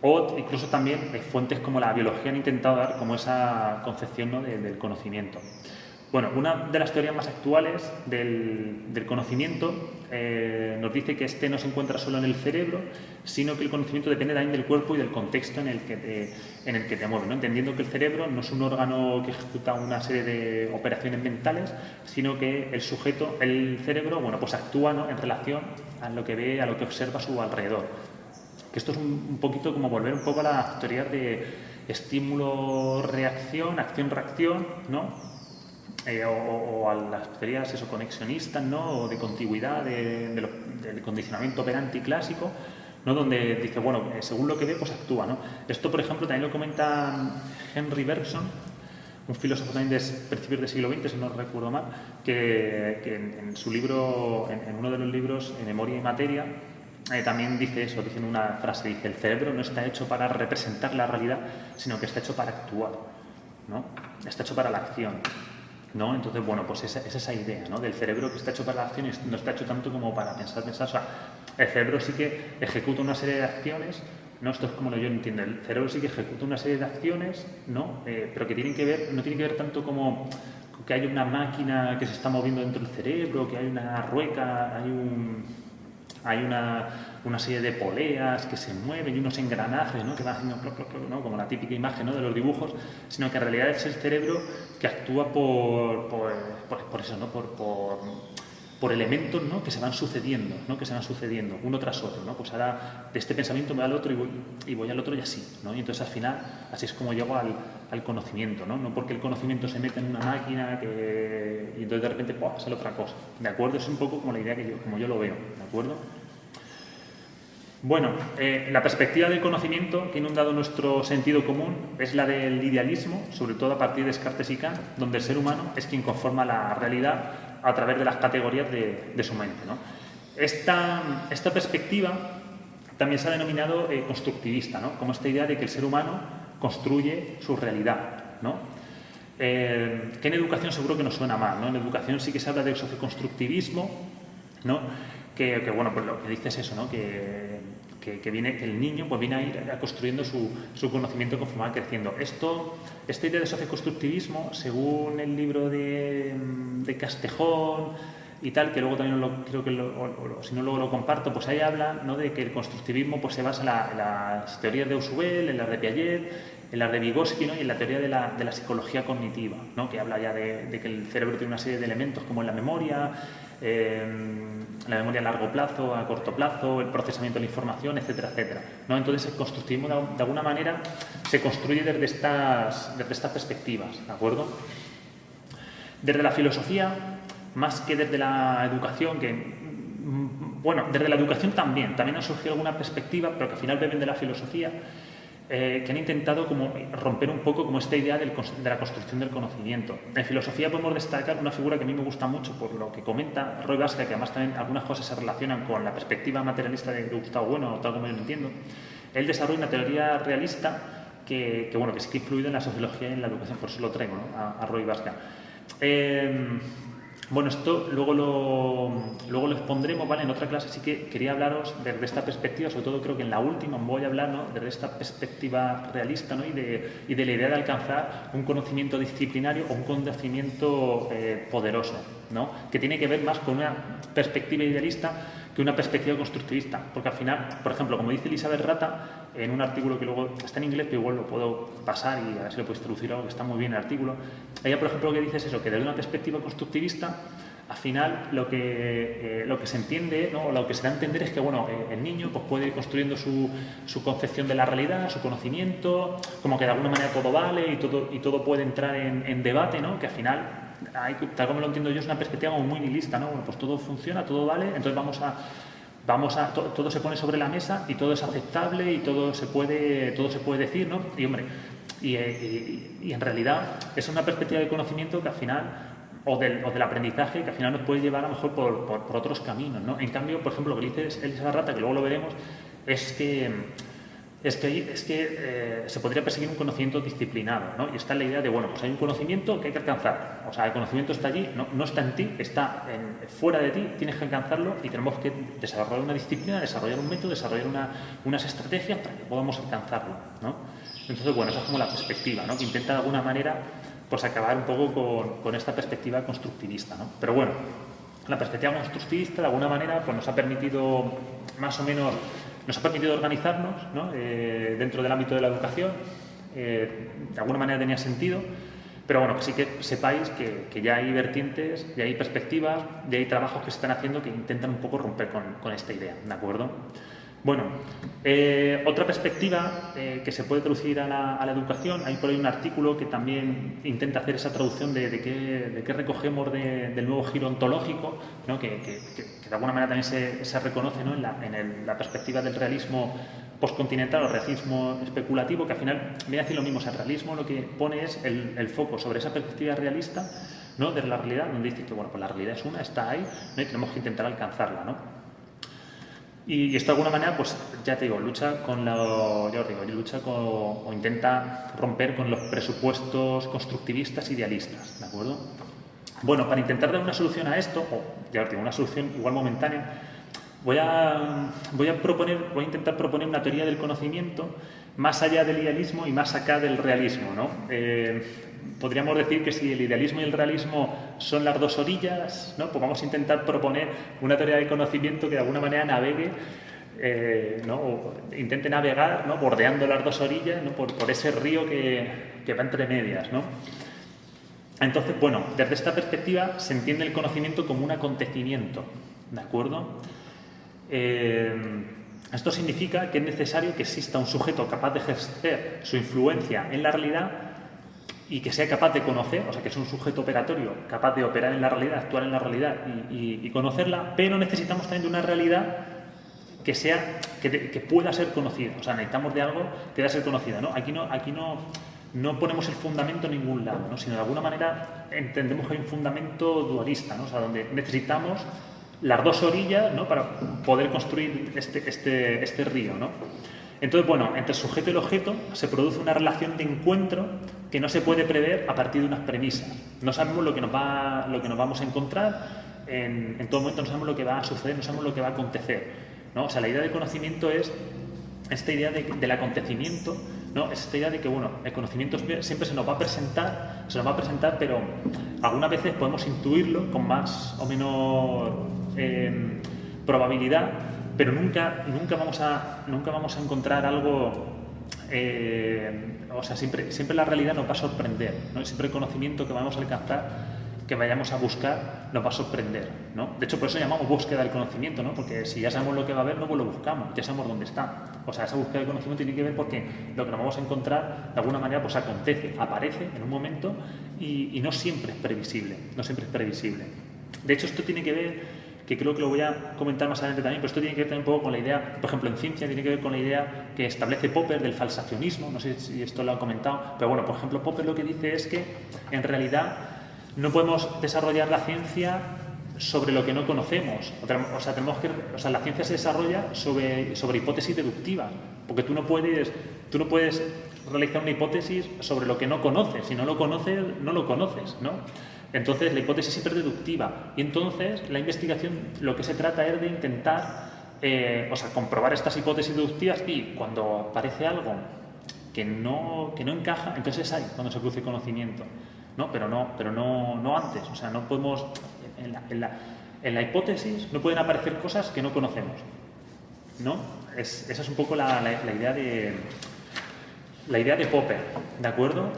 o incluso también fuentes como la biología han intentado dar como esa concepción, ¿no? del conocimiento. Bueno, una de las teorías más actuales del conocimiento nos dice que este no se encuentra solo en el cerebro, sino que el conocimiento depende también del cuerpo y del contexto en el que te mueves, ¿no? Entendiendo que el cerebro no es un órgano que ejecuta una serie de operaciones mentales, sino que el cerebro, bueno, pues actúa, ¿no? En relación a lo que ve, a lo que observa a su alrededor. Que esto es un poquito como volver un poco a las teorías de estímulo-reacción, acción-reacción, ¿no? O a las teorías conexionistas, ¿no? O de contigüidad, del condicionamiento operante clásico, ¿no? Donde dice, bueno, según lo que ve, pues actúa, ¿no? Esto, por ejemplo, también lo comenta Henry Bergson, un filósofo también de principios del siglo XX, si no recuerdo mal, que en su libro, en uno de los libros, Memoria y Materia, también dice eso, dice una frase, dice, el cerebro no está hecho para representar la realidad, sino que está hecho para actuar, ¿no? Está hecho para la acción, ¿no? Entonces, bueno, pues es esa idea, ¿no? Del cerebro que está hecho para la acción y no está hecho tanto como para pensar. O sea, el cerebro sí que ejecuta una serie de acciones, ¿no? Esto es como yo entiendo. El cerebro sí que ejecuta una serie de acciones, ¿no? Pero que no tiene que ver tanto como que hay una máquina que se está moviendo dentro del cerebro, que hay una rueca, hay una serie de poleas que se mueven y unos engranajes, ¿no? Que van haciendo ¿no? Como la típica imagen, ¿no? De los dibujos, sino que en realidad es el cerebro que actúa por eso, ¿no? por elementos, ¿no?, que se van sucediendo, ¿no?, que se van sucediendo uno tras otro, ¿no? Pues ahora de este pensamiento me voy al otro y voy al otro y así, ¿no? Y entonces al final así es como llego al conocimiento, ¿no? No porque el conocimiento se mete en una máquina y entonces de repente ¡pua!, sale otra cosa, ¿de acuerdo? Es un poco como la idea como yo lo veo, ¿de acuerdo? Bueno, la perspectiva del conocimiento que ha inundado nuestro sentido común es la del idealismo, sobre todo a partir de Descartes y Kant, donde el ser humano es quien conforma la realidad a través de las categorías de su mente, ¿no? Esta perspectiva también se ha denominado constructivista, ¿no?, como esta idea de que el ser humano construye su realidad, ¿no? Que en educación seguro que nos suena mal, ¿no? En educación sí que se habla de socioconstructivismo, ¿no? Que bueno, pues lo que dice es eso, ¿no? Que el niño pues viene a ir construyendo su conocimiento conforme va creciendo. Esta idea de socioconstructivismo, según el libro de Castejón y tal, que luego también creo que si no luego lo comparto, pues ahí habla, ¿no?, de que el constructivismo pues se basa en las teorías de Ausubel, en las de Piaget, en las de Vygotsky, ¿no?, y en la teoría de la psicología cognitiva, ¿no?, que habla ya de que el cerebro tiene una serie de elementos como en la memoria a largo plazo, a corto plazo, el procesamiento de la información, etcétera, etcétera, ¿no? Entonces el constructivismo de alguna manera se construye desde estas perspectivas, ¿de acuerdo? Desde la filosofía, más que desde la educación, bueno, desde la educación también ha surgido alguna perspectiva, pero que al final beben de la filosofía, que han intentado como romper un poco como esta idea de la construcción del conocimiento. En filosofía podemos destacar una figura que a mí me gusta mucho por lo que comenta Roy Basca, que además también algunas cosas se relacionan con la perspectiva materialista de Gustavo Bueno, tal como yo lo entiendo. Él desarrolla una teoría realista que sí que ha influido en la sociología y en la educación, por eso lo traigo, ¿no?, a Roy Basca. Bueno, esto luego lo expondremos, ¿vale? En otra clase sí que quería hablaros desde esta perspectiva, sobre todo creo que en la última voy a hablar, ¿no?, desde esta perspectiva realista, ¿no?, y de la idea de alcanzar un conocimiento disciplinario o un conocimiento poderoso, ¿no?, que tiene que ver más con una perspectiva idealista que una perspectiva constructivista, porque al final, por ejemplo, como dice Elizabeth Rata, en un artículo que luego está en inglés, pero igual lo puedo pasar y a ver si lo puedes traducir algo, que está muy bien el artículo. Ella, por ejemplo, lo que dice es eso, que desde una perspectiva constructivista, al final lo que se entiende, ¿no?, o lo que se da a entender es que el niño pues, puede ir construyendo su concepción de la realidad, su conocimiento, como que de alguna manera todo vale y todo puede entrar en debate, ¿no?, que al final, tal como lo entiendo yo, es una perspectiva muy nihilista, ¿no? Bueno, pues todo funciona, todo vale, entonces todo se pone sobre la mesa y todo es aceptable y todo se puede decir, ¿no? Y hombre, y en realidad es una perspectiva de conocimiento que al final, o del aprendizaje, que al final nos puede llevar a lo mejor por otros caminos, ¿no? En cambio, por ejemplo, lo que dice Elisa Rata, que luego lo veremos, es que se podría perseguir un conocimiento disciplinado, ¿no? Y está la idea de, pues hay un conocimiento que hay que alcanzar. O sea, el conocimiento está allí, no está en ti, está fuera de ti, tienes que alcanzarlo y tenemos que desarrollar una disciplina, desarrollar un método, desarrollar unas estrategias para que podamos alcanzarlo, ¿no? Entonces, esa es como la perspectiva, ¿no?, que intenta de alguna manera pues acabar un poco con esta perspectiva constructivista, ¿no? Pero bueno, la perspectiva constructivista de alguna manera pues nos ha permitido más o menos organizarnos, ¿no?, dentro del ámbito de la educación, de alguna manera tenía sentido, pero que sí que sepáis que ya hay vertientes, ya hay perspectivas, ya hay trabajos que se están haciendo que intentan un poco romper con esta idea, ¿de acuerdo? Bueno, otra perspectiva que se puede traducir a la educación, hay por ahí un artículo que también intenta hacer esa traducción de qué recogemos del nuevo giro ontológico, ¿no?, que de alguna manera también se reconoce, ¿no?, en la perspectiva del realismo postcontinental o realismo especulativo, que al final viene a decir lo mismo. O sea, el realismo lo que pone es el foco sobre esa perspectiva realista, ¿no?, de la realidad, donde dice que pues la realidad es una, está ahí, ¿no?, y tenemos que intentar alcanzarla, ¿no? Y esto de alguna manera, pues ya te digo, lucha o intenta romper con los presupuestos constructivistas idealistas, ¿de acuerdo? Bueno, para intentar dar una solución a esto, o ya os digo, una solución igual momentánea, voy a intentar proponer una teoría del conocimiento más allá del idealismo y más acá del realismo, ¿no? Podríamos decir que si el idealismo y el realismo son las dos orillas, ¿no?, pues vamos a intentar proponer una teoría del conocimiento que de alguna manera navegue, ¿no?, o intente navegar, ¿no?, bordeando las dos orillas, ¿no?, por ese río que va entre medias, ¿no? Entonces, bueno, desde esta perspectiva se entiende el conocimiento como un acontecimiento, ¿de acuerdo? Esto significa que es necesario que exista un sujeto capaz de ejercer su influencia en la realidad y que sea capaz de conocer, o sea, que es un sujeto operatorio capaz de operar en la realidad, actuar en la realidad y conocerla, pero necesitamos también de una realidad que sea, que pueda ser conocida, o sea, necesitamos de algo que pueda ser conocida, ¿no? Aquí no ponemos el fundamento en ningún lado, ¿no? Sino de alguna manera entendemos que hay un fundamento dualista, ¿no? O sea, donde necesitamos las dos orillas, ¿no? Para poder construir este río, ¿no? Entonces, bueno, entre el sujeto y el objeto se produce una relación de encuentro que no se puede prever a partir de unas premisas. No sabemos lo que nos vamos a encontrar, en todo momento no sabemos lo que va a suceder, no sabemos lo que va a acontecer, ¿no? O sea, la idea de conocimiento es esta idea del acontecimiento, ¿no? Es esta idea de que, bueno, el conocimiento siempre se nos va a presentar, pero algunas veces podemos intuirlo con más o menos probabilidad, pero nunca vamos a encontrar algo, o sea, siempre la realidad nos va a sorprender, ¿no? Siempre el conocimiento que vamos a alcanzar, que vayamos a buscar, nos va a sorprender, ¿no? De hecho, por eso llamamos búsqueda del conocimiento, ¿no? Porque si ya sabemos lo que va a haber, luego lo buscamos, ya sabemos dónde está. O sea, esa búsqueda del conocimiento tiene que ver porque lo que nos vamos a encontrar, de alguna manera, pues acontece, aparece en un momento y no siempre es previsible, De hecho, esto tiene que ver, que creo que lo voy a comentar más adelante también, pero esto tiene que ver también un poco con la idea, por ejemplo, en ciencia tiene que ver con la idea que establece Popper del falsacionismo, no sé si esto lo han comentado, pero bueno, por ejemplo, Popper lo que dice es que en realidad no podemos desarrollar la ciencia sobre lo que no conocemos. O sea, la ciencia se desarrolla sobre hipótesis deductivas, porque tú no puedes realizar una hipótesis sobre lo que no conoces. Si no lo conoces, no lo conoces, ¿no? Entonces, la hipótesis siempre es deductiva. Y entonces, la investigación lo que se trata es de intentar comprobar estas hipótesis deductivas y cuando aparece algo que no encaja, entonces es ahí cuando se produce conocimiento. ¿No? Pero no antes. O sea, no podemos. En la hipótesis no pueden aparecer cosas que no conocemos, ¿no? Esa es un poco la idea de Popper, ¿de acuerdo?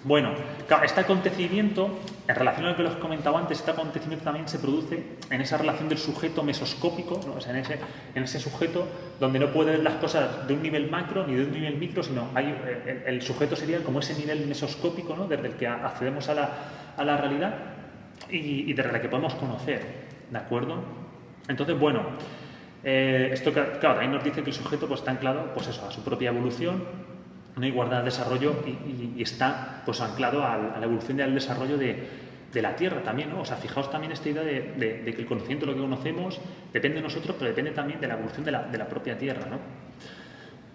Bueno, claro, este acontecimiento, en relación a lo que os comentaba antes, este acontecimiento también se produce en esa relación del sujeto mesoscópico, ¿no? O sea, en ese sujeto donde no puede ver las cosas de un nivel macro ni de un nivel micro, sino el sujeto sería como ese nivel mesoscópico, ¿no? Desde el que accedemos a la realidad y desde la que podemos conocer, ¿de acuerdo? Entonces, bueno, esto claro, también nos dice que el sujeto pues, está anclado pues eso, a su propia evolución, una igualdad de desarrollo y está pues anclado a la evolución y al desarrollo de la Tierra también, ¿no? O sea, fijaos también esta idea de que el conocimiento, lo que conocemos, depende de nosotros, pero depende también de la evolución de la propia Tierra, ¿no?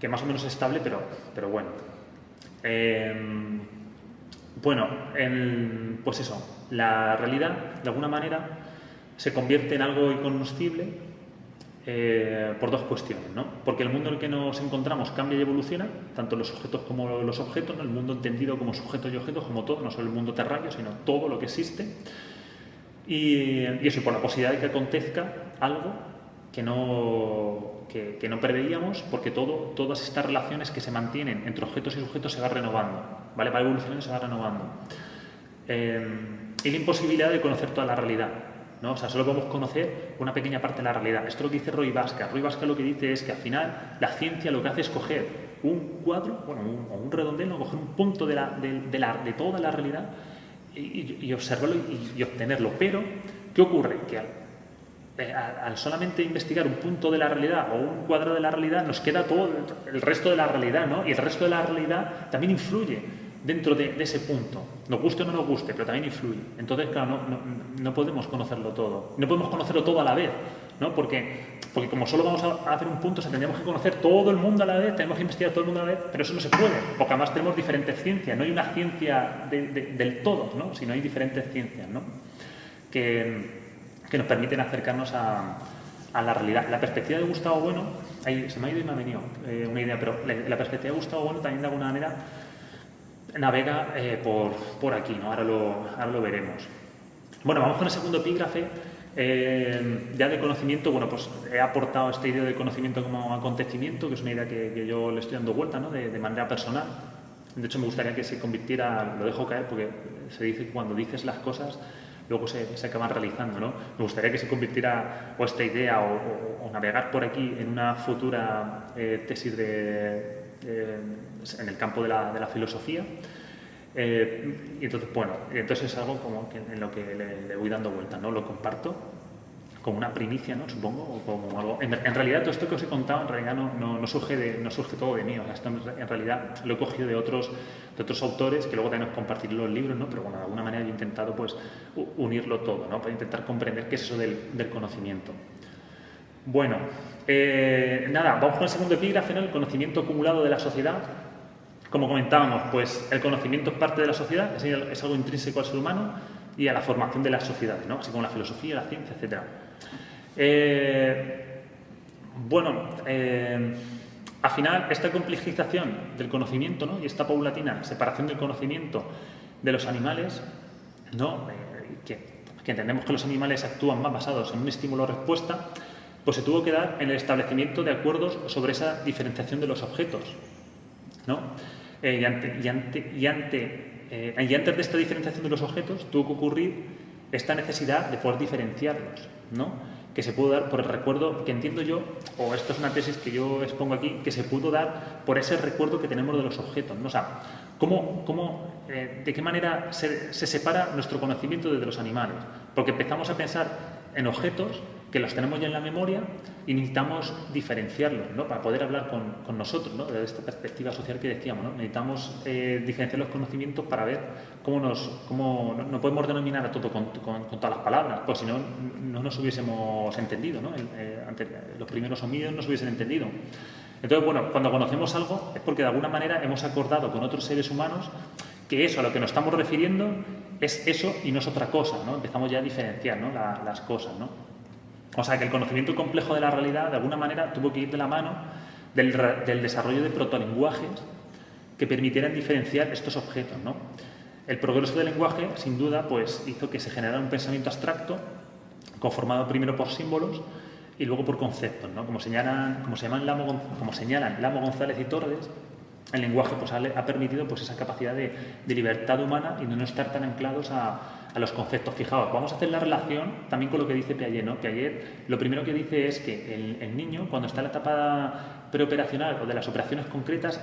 Que más o menos es estable, pero bueno. Pues eso, la realidad, de alguna manera, se convierte en algo incognoscible por dos cuestiones, ¿no? Porque el mundo en el que nos encontramos cambia y evoluciona, tanto los sujetos como los objetos, ¿no? El mundo entendido como sujetos y objetos, como todo, no solo el mundo terráqueo, sino todo lo que existe. Y eso, y por la posibilidad de que acontezca algo que no preveíamos, porque todas estas relaciones que se mantienen entre objetos y sujetos se van renovando, ¿vale? Va evolucionando y se va renovando. Y la imposibilidad de conocer toda la realidad, ¿no? O sea, solo podemos conocer una pequeña parte de la realidad. Esto es lo que dice Roy Bhaskar. Roy Bhaskar lo que dice es que al final la ciencia lo que hace es coger un cuadro, o un redondel, ¿no? Coger un punto de toda la realidad y observarlo y obtenerlo. Pero, ¿qué ocurre? Que al solamente investigar un punto de la realidad o un cuadro de la realidad, nos queda todo el resto de la realidad, ¿no? Y el resto de la realidad también influye dentro de ese punto. Nos guste o no nos guste, pero también influye. Entonces, claro, no podemos conocerlo todo. No podemos conocerlo todo a la vez, ¿no? Porque como solo vamos a hacer un punto, o sea, tendríamos que conocer todo el mundo a la vez, tenemos que investigar todo el mundo a la vez, pero eso no se puede, porque además tenemos diferentes ciencias. No hay una ciencia del todo, ¿no? Sino hay diferentes ciencias, ¿no? Que nos permiten acercarnos a la realidad. La perspectiva de Gustavo Bueno, se me ha ido y me ha venido una idea, pero la perspectiva de Gustavo Bueno también de alguna manera navega por aquí, ¿no? Ahora lo veremos. Bueno, vamos con el segundo epígrafe. Ya de conocimiento, bueno, pues he aportado esta idea de conocimiento como acontecimiento, que es una idea que yo le estoy dando vuelta, ¿no? De manera personal. De hecho, me gustaría que se convirtiera, lo dejo caer porque se dice que cuando dices las cosas luego se acaban realizando, ¿no? Me gustaría que se convirtiera o esta idea o navegar por aquí en una futura tesis en el campo de la filosofía. Y entonces, bueno, entonces es algo como que en lo que le voy dando vueltas, ¿no? Lo comparto como una primicia, ¿no? Supongo, o como algo. En realidad, todo esto que os he contado en realidad no surge todo de mí. O sea, esto en realidad lo he cogido de otros autores que luego también os compartiré los libros, ¿no? Pero bueno, de alguna manera he intentado pues unirlo todo, ¿no? Para intentar comprender qué es eso del conocimiento. Bueno, nada, vamos con el segundo epígrafe, ¿no? El conocimiento acumulado de la sociedad. Como comentábamos, pues el conocimiento es parte de la sociedad, es algo intrínseco al ser humano y a la formación de las sociedades, ¿no? Así como la filosofía, la ciencia, etc. Al final, esta complejización del conocimiento, ¿no? Y esta paulatina separación del conocimiento de los animales, ¿no? Que entendemos que los animales actúan más basados en un estímulo-respuesta, pues se tuvo que dar en el establecimiento de acuerdos sobre esa diferenciación de los objetos, ¿no? Y antes de esta diferenciación de los objetos tuvo que ocurrir esta necesidad de poder diferenciarlos, ¿no? Que se pudo dar por el recuerdo que entiendo yo, o esto es una tesis que yo expongo aquí, que se pudo dar por ese recuerdo que tenemos de los objetos, ¿no? O sea, ¿de qué manera se separa nuestro conocimiento de los animales? Porque empezamos a pensar en objetos que los tenemos ya en la memoria y necesitamos diferenciarlos, ¿no? Para poder hablar con nosotros, ¿no? Desde esta perspectiva social que decíamos, ¿no? Necesitamos diferenciar los conocimientos para ver no podemos denominar a todo con todas las palabras, pues si no, no nos hubiésemos entendido, ¿no? Ante los primeros homínidos no se hubiesen entendido. Entonces, bueno, cuando conocemos algo es porque de alguna manera hemos acordado con otros seres humanos que eso a lo que nos estamos refiriendo es eso y no es otra cosa, ¿no? Empezamos ya a diferenciar, ¿no? Las cosas, ¿no? O sea, que el conocimiento complejo de la realidad, de alguna manera, tuvo que ir de la mano del desarrollo de protolenguajes que permitieran diferenciar estos objetos, ¿no? El progreso del lenguaje, sin duda, pues hizo que se generara un pensamiento abstracto, conformado primero por símbolos y luego por conceptos, ¿no? Como señalan Lamo, González y Torres, el lenguaje pues, ha permitido pues, esa capacidad de libertad humana y de no estar tan anclados a los conceptos. Fijaos, vamos a hacer la relación también con lo que dice Piaget, ¿no? Piaget lo primero que dice es que el niño, cuando está en la etapa preoperacional o de las operaciones concretas,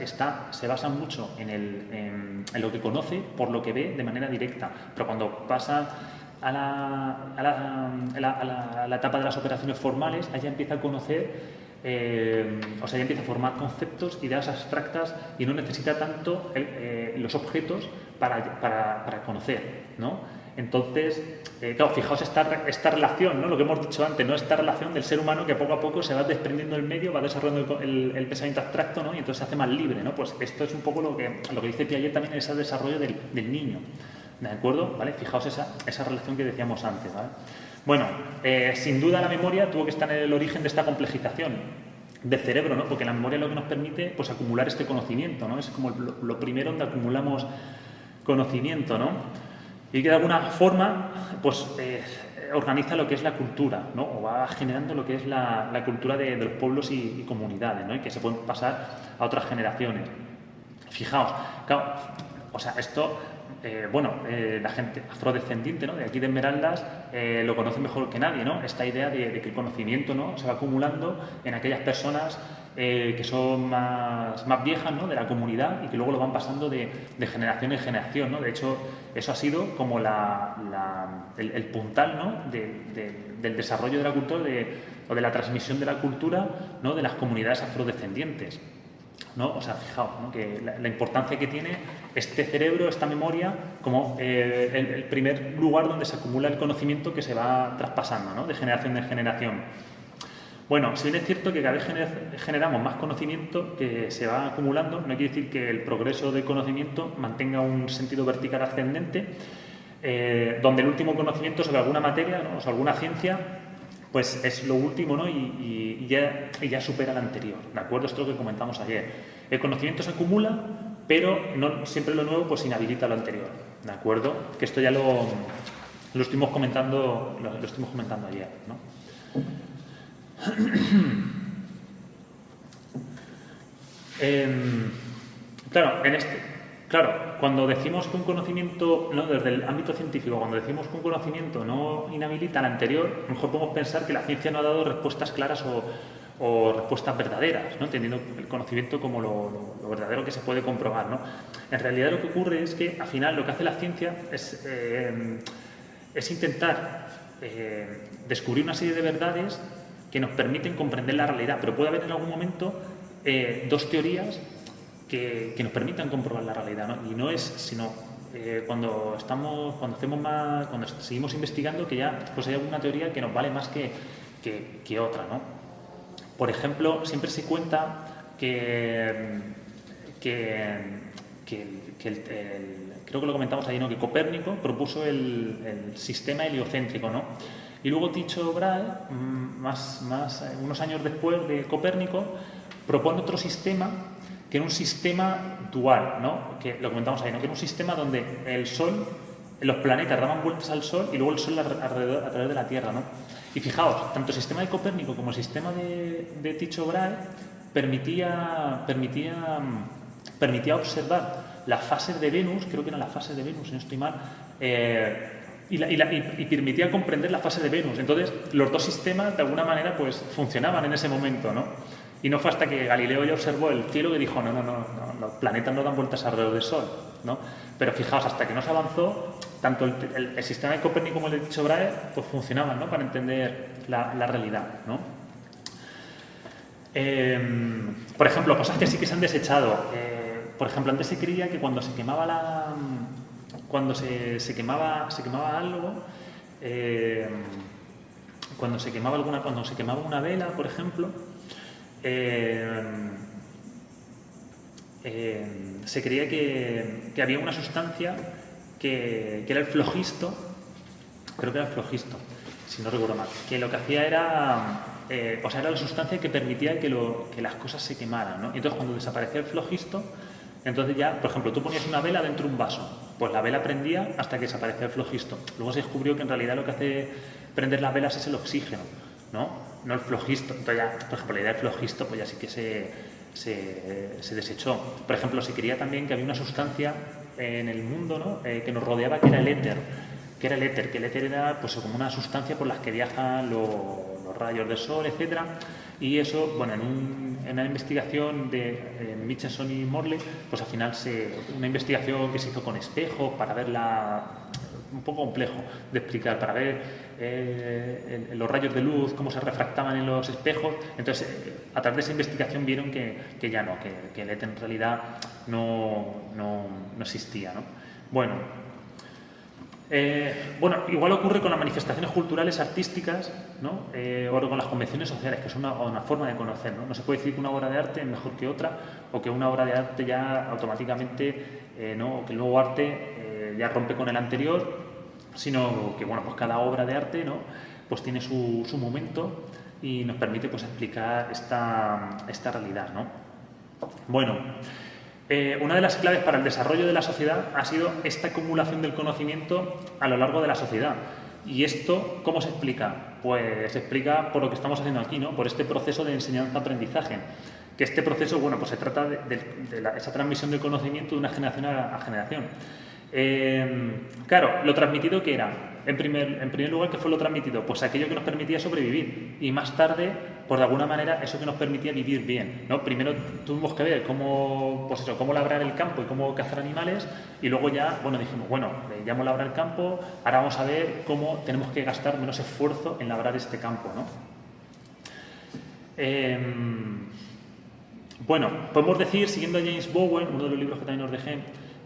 se basa mucho en lo que conoce por lo que ve de manera directa, pero cuando pasa a la etapa de las operaciones formales, allá empieza a conocer, ya empieza a formar conceptos, ideas abstractas y no necesita tanto los objetos para conocer, ¿no? Entonces, claro, fijaos esta relación, ¿no? Lo que hemos dicho antes, ¿no? Esta relación del ser humano que poco a poco se va desprendiendo del medio, va desarrollando el pensamiento abstracto, ¿no? Y entonces se hace más libre, ¿no? Pues esto es un poco lo que dice Piaget también, ese desarrollo del niño, ¿de acuerdo? ¿Vale? Fijaos esa relación que decíamos antes, ¿vale? Bueno, sin duda la memoria tuvo que estar en el origen de esta complejización del cerebro, ¿no? Porque la memoria es lo que nos permite pues, acumular este conocimiento, ¿no? Es como lo primero donde acumulamos conocimiento, ¿no? Y que de alguna forma pues, organiza lo que es la cultura, ¿no? O va generando lo que es la cultura de los pueblos y comunidades, ¿no? Y que se pueden pasar a otras generaciones. Fijaos, claro, o sea, esto, la gente afrodescendiente, ¿no? De aquí de Esmeraldas lo conoce mejor que nadie, ¿no? Esta idea de que el conocimiento, ¿no? Se va acumulando en aquellas personas que son más viejas, ¿no? De la comunidad y que luego lo van pasando de generación en generación, ¿no? De hecho, eso ha sido como el puntal, ¿no? del desarrollo de la cultura o de la transmisión de la cultura, ¿no? De las comunidades afrodescendientes, ¿no? O sea, fijaos, ¿no? Que la importancia que tiene este cerebro, esta memoria, como el primer lugar donde se acumula el conocimiento que se va traspasando, ¿no? De generación en generación. Bueno, si bien es cierto que cada vez generamos más conocimiento que se va acumulando, no quiere decir que el progreso del conocimiento mantenga un sentido vertical ascendente, donde el último conocimiento sobre alguna materia, ¿no? O sea, alguna ciencia, pues es lo último, ¿no? Y ya supera el anterior, ¿de acuerdo? Esto es lo que comentamos ayer. El conocimiento se acumula, pero no siempre lo nuevo pues inhabilita lo anterior, ¿de acuerdo? Que esto ya lo estuvimos comentando ayer, ¿no? Claro, Claro, cuando decimos que un conocimiento, ¿no? Desde el ámbito científico, cuando decimos que un conocimiento no inhabilita al anterior, a lo mejor podemos pensar que la ciencia no ha dado respuestas claras o respuestas verdaderas, ¿no? Entendiendo el conocimiento como lo verdadero que se puede comprobar, ¿no? En realidad lo que ocurre es que al final lo que hace la ciencia es intentar descubrir una serie de verdades que nos permiten comprender la realidad, pero puede haber en algún momento dos teorías que nos permitan comprobar la realidad, ¿no? Y no es sino cuando seguimos investigando que ya pues hay alguna teoría que nos vale más que otra, ¿no? Por ejemplo, siempre se cuenta creo que lo comentamos ahí, ¿no? Que Copérnico propuso el sistema heliocéntrico, ¿no? Y luego Tycho Brahe, unos años después de Copérnico, propone otro sistema que era un sistema dual, ¿no? Que lo comentamos ahí, ¿no? Que era un sistema donde el Sol, los planetas daban vueltas al Sol y luego el Sol alrededor, a través de la Tierra, ¿no? Y fijaos, tanto el sistema de Copérnico como el sistema de Tycho Brahe permitía observar las fases de Venus, creo que eran las fases de Venus, si no estoy mal, y permitía comprender las fases de Venus. Entonces, los dos sistemas, de alguna manera, pues funcionaban en ese momento, ¿no? Y no fue hasta que Galileo ya observó el cielo que dijo, no, los planetas no dan vueltas alrededor del Sol, ¿no? Pero fijaos, hasta que no se avanzó, tanto el sistema de Copérnico como el de Tycho Brahe, pues funcionaban, ¿no? Para entender la realidad, ¿no? Por ejemplo, cosas que sí que se han desechado. Por ejemplo, antes se creía que cuando se quemaba cuando se quemaba algo, cuando se quemaba una vela, por ejemplo, se creía que había una sustancia que era el flogisto, creo que era el flogisto, si no recuerdo mal, que lo que hacía era la sustancia que permitía que las cosas se quemaran, ¿no? Y entonces cuando desaparecía el flogisto, entonces ya, por ejemplo, tú ponías una vela dentro de un vaso, pues la vela prendía hasta que desaparecía el flogisto. Luego se descubrió que en realidad lo que hace prender las velas es el oxígeno, ¿no? No el flogisto. Entonces ya, por ejemplo, la idea del flogisto pues ya sí que se desechó. Por ejemplo, se creía también que había una sustancia en el mundo, ¿no? Que nos rodeaba, que era el éter. Que el éter era pues como una sustancia por la que viajan los rayos del sol, etcétera. Y eso, bueno, en una investigación de Michelson y Morley, pues al final una investigación que se hizo con espejos para verla, un poco complejo de explicar, para ver los rayos de luz, cómo se refractaban en los espejos. Entonces, a través de esa investigación vieron que ya no, que el éter en realidad no existía, ¿no? Bueno, igual ocurre con las manifestaciones culturales artísticas, ¿no? O con las convenciones sociales, que es una forma de conocer, ¿no? No se puede decir que una obra de arte es mejor que otra, o que una obra de arte ya automáticamente, ¿no? O que el nuevo arte ya rompe con el anterior, sino que, bueno, pues cada obra de arte, ¿no? Pues tiene su momento y nos permite pues explicar esta realidad, ¿no? Bueno, una de las claves para el desarrollo de la sociedad ha sido esta acumulación del conocimiento a lo largo de la sociedad. ¿Y esto cómo se explica? Pues se explica por lo que estamos haciendo aquí, ¿no? Por este proceso de enseñanza-aprendizaje. Que este proceso, bueno, pues se trata de esa transmisión del conocimiento de una generación a generación. Claro, lo transmitido, ¿qué era? En primer lugar, ¿qué fue lo transmitido? Pues aquello que nos permitía sobrevivir, y más tarde, pues de alguna manera, eso que nos permitía vivir bien, ¿no? Primero tuvimos que ver cómo labrar el campo y cómo cazar animales, y luego ya, bueno, dijimos, bueno, ya hemos labrado el campo, ahora vamos a ver cómo tenemos que gastar menos esfuerzo en labrar este campo, ¿no? Bueno, podemos decir, siguiendo a James Bowen, uno de los libros que también os dejé,